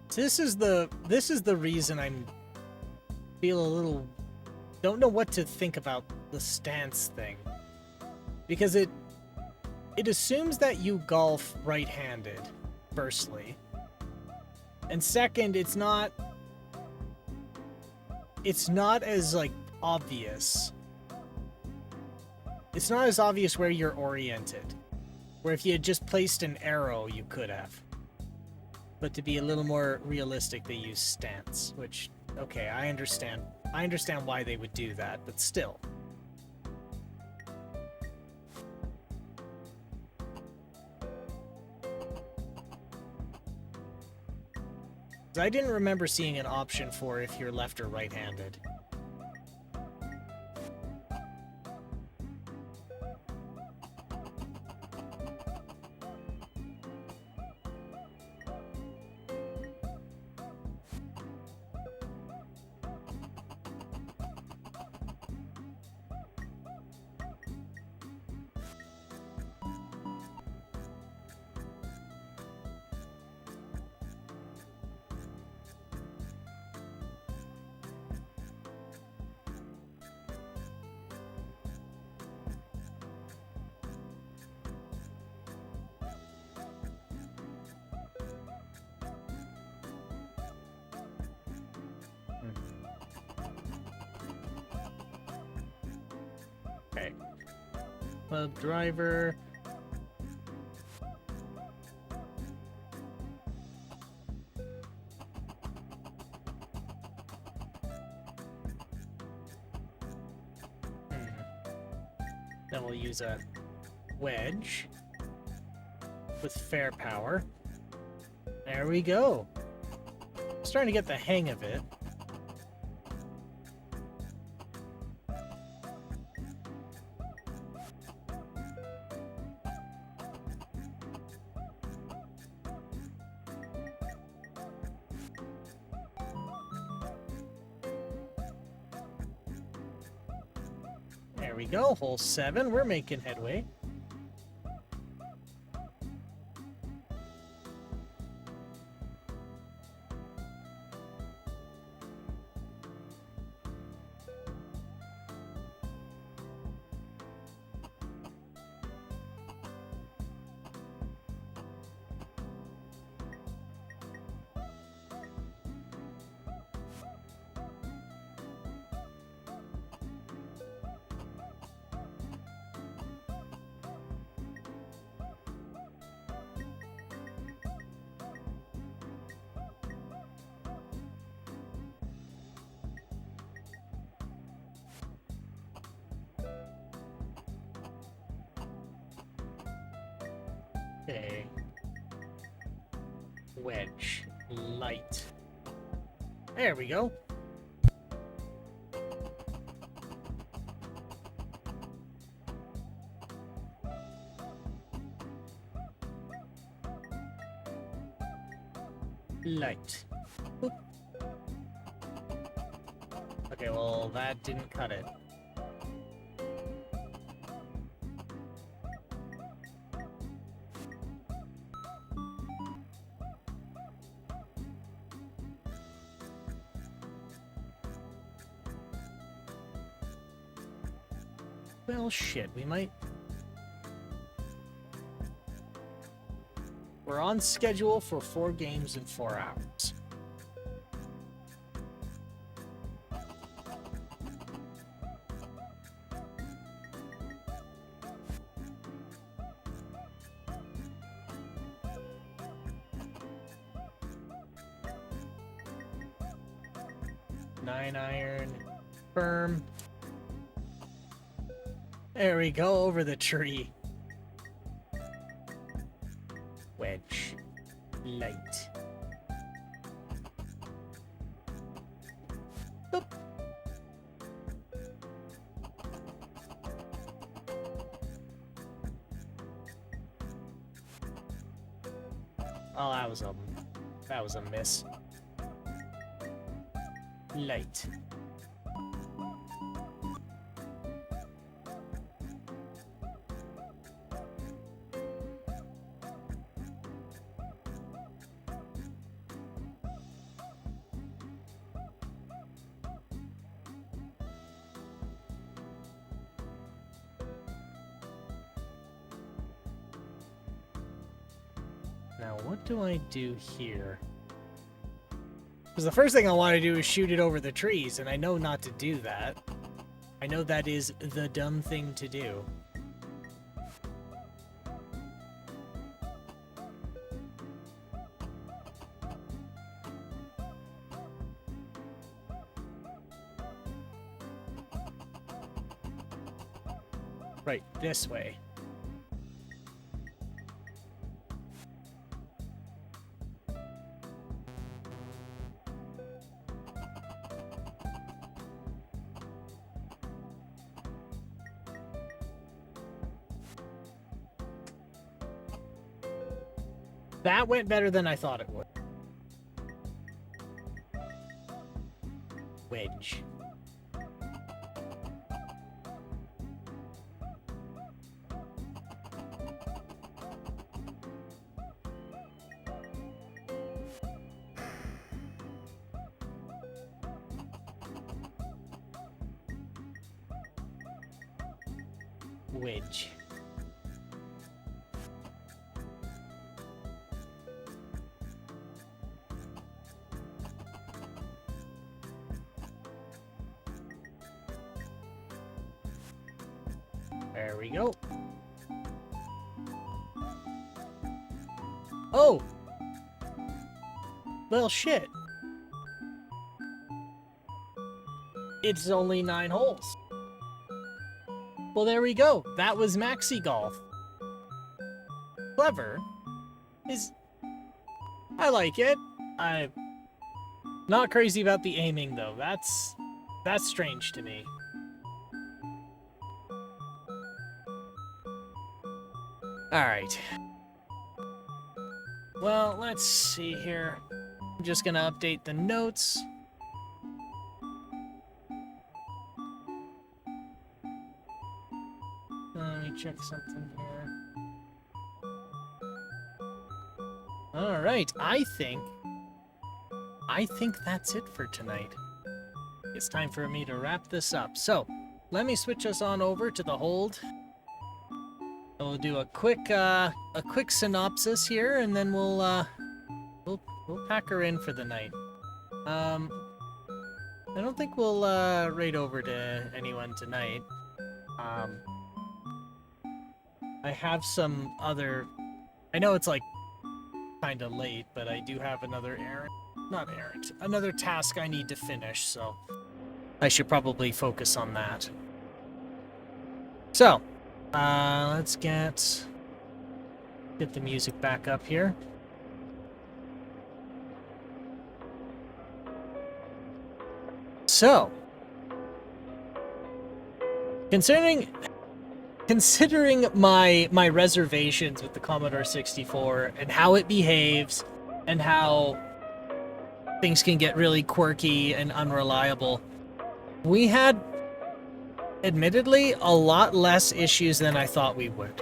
This is the reason I'm feel a little don't know what to think about the stance thing. Because it assumes that you golf right-handed, firstly. And second, it's not as, like, obvious. It's not as obvious where you're oriented. Where if you had just placed an arrow, you could have. But to be a little more realistic, they use stance, which, okay, I understand. I understand why they would do that, but still. I didn't remember seeing an option for if you're left or right-handed. Okay. Club driver. Then we'll use a wedge with fair power. There we go. Starting to get the hang of it. There we go, hole 7. We're making headway. Okay. Wedge. Light. There we go. Light. Oop. Okay, well, that didn't cut it. Well, shit, we might... We're on schedule for 4 games in 4 hours. Nine iron, firm. There we go, over the tree. Wedge. Light. Boop. Oh, that was a miss. Light. Now, what do I do here? Because the first thing I want to do is shoot it over the trees, and I know not to do that. I know that is the dumb thing to do. Right, this way. That went better than I thought it would. Wedge. Wedge. There we go. Oh! Well, shit. It's only 9 holes. Well, there we go. That was Maxi Golf. Clever. I like it. I'm not crazy about the aiming, though. That's strange to me. Alright. Well, let's see here. I'm just gonna update the notes. Let me check something here. Alright, I think that's it for tonight. It's time for me to wrap this up. So, let me switch us on over to the hold. We'll do a quick synopsis here, and then we'll pack her in for the night. I don't think we'll raid over to anyone tonight. I have some other. I know it's like kind of late, but I do have another another task I need to finish, so I should probably focus on that. So. Let's get get the music back up here. So, considering my reservations with the Commodore 64 and how it behaves and how things can get really quirky and unreliable, we had, admittedly, a lot less issues than I thought we would.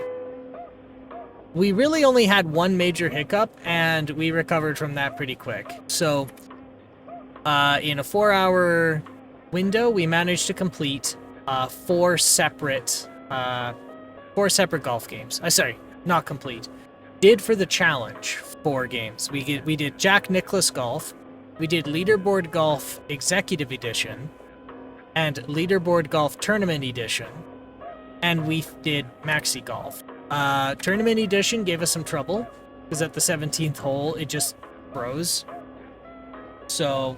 We really only had one major hiccup, and we recovered from that pretty quick. So, in a 4-hour window, we managed to complete 4 separate golf games. Sorry, not complete. Did for the challenge 4 games. We did Jack Nicklaus Golf, we did Leaderboard Golf Executive Edition, and Leaderboard Golf Tournament Edition, and we did Maxi Golf. Tournament Edition gave us some trouble, because at the 17th hole, it just froze. So,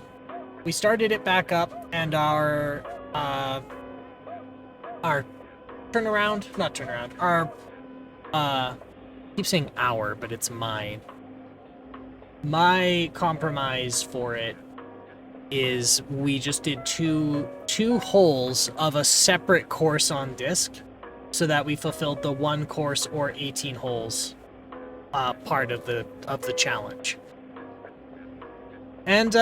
we started it back up, and our keep saying our, but it's mine. My compromise for it is we just did two holes of a separate course on disc, so that we fulfilled the 1 course or 18 holes part of the challenge. And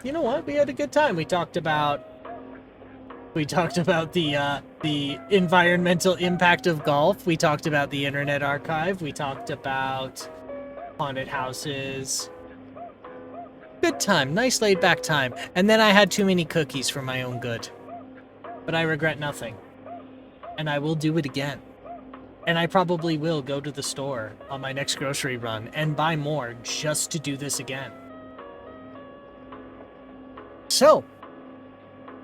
you know what? We had a good time. We talked about the environmental impact of golf. We talked about the Internet Archive. We talked about haunted houses. Good time. Nice laid back time. And then I had too many cookies for my own good. But I regret nothing. And I will do it again. And I probably will go to the store on my next grocery run and buy more just to do this again. So,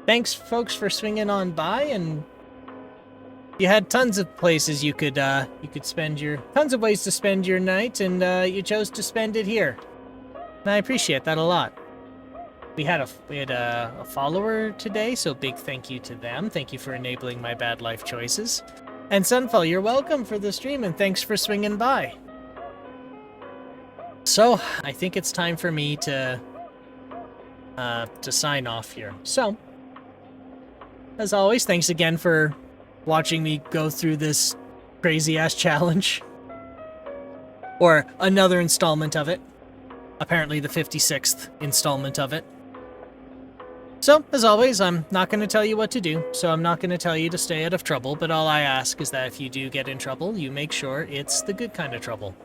thanks, folks, for swinging on by, and you had tons of places you could spend tons of ways to spend your night, and you chose to spend it here. And I appreciate that a lot. We had a follower today, so big thank you to them. Thank you for enabling my bad life choices. And Sunfall, you're welcome for the stream, and thanks for swinging by. So, I think it's time for me to sign off here. So, as always, thanks again for watching me go through this crazy-ass challenge. Or another installment of it. Apparently the 56th installment of it. So, as always, I'm not going to tell you what to do, so I'm not going to tell you to stay out of trouble, but all I ask is that if you do get in trouble, you make sure it's the good kind of trouble.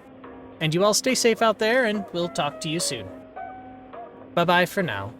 And you all stay safe out there, and we'll talk to you soon. Bye-bye for now.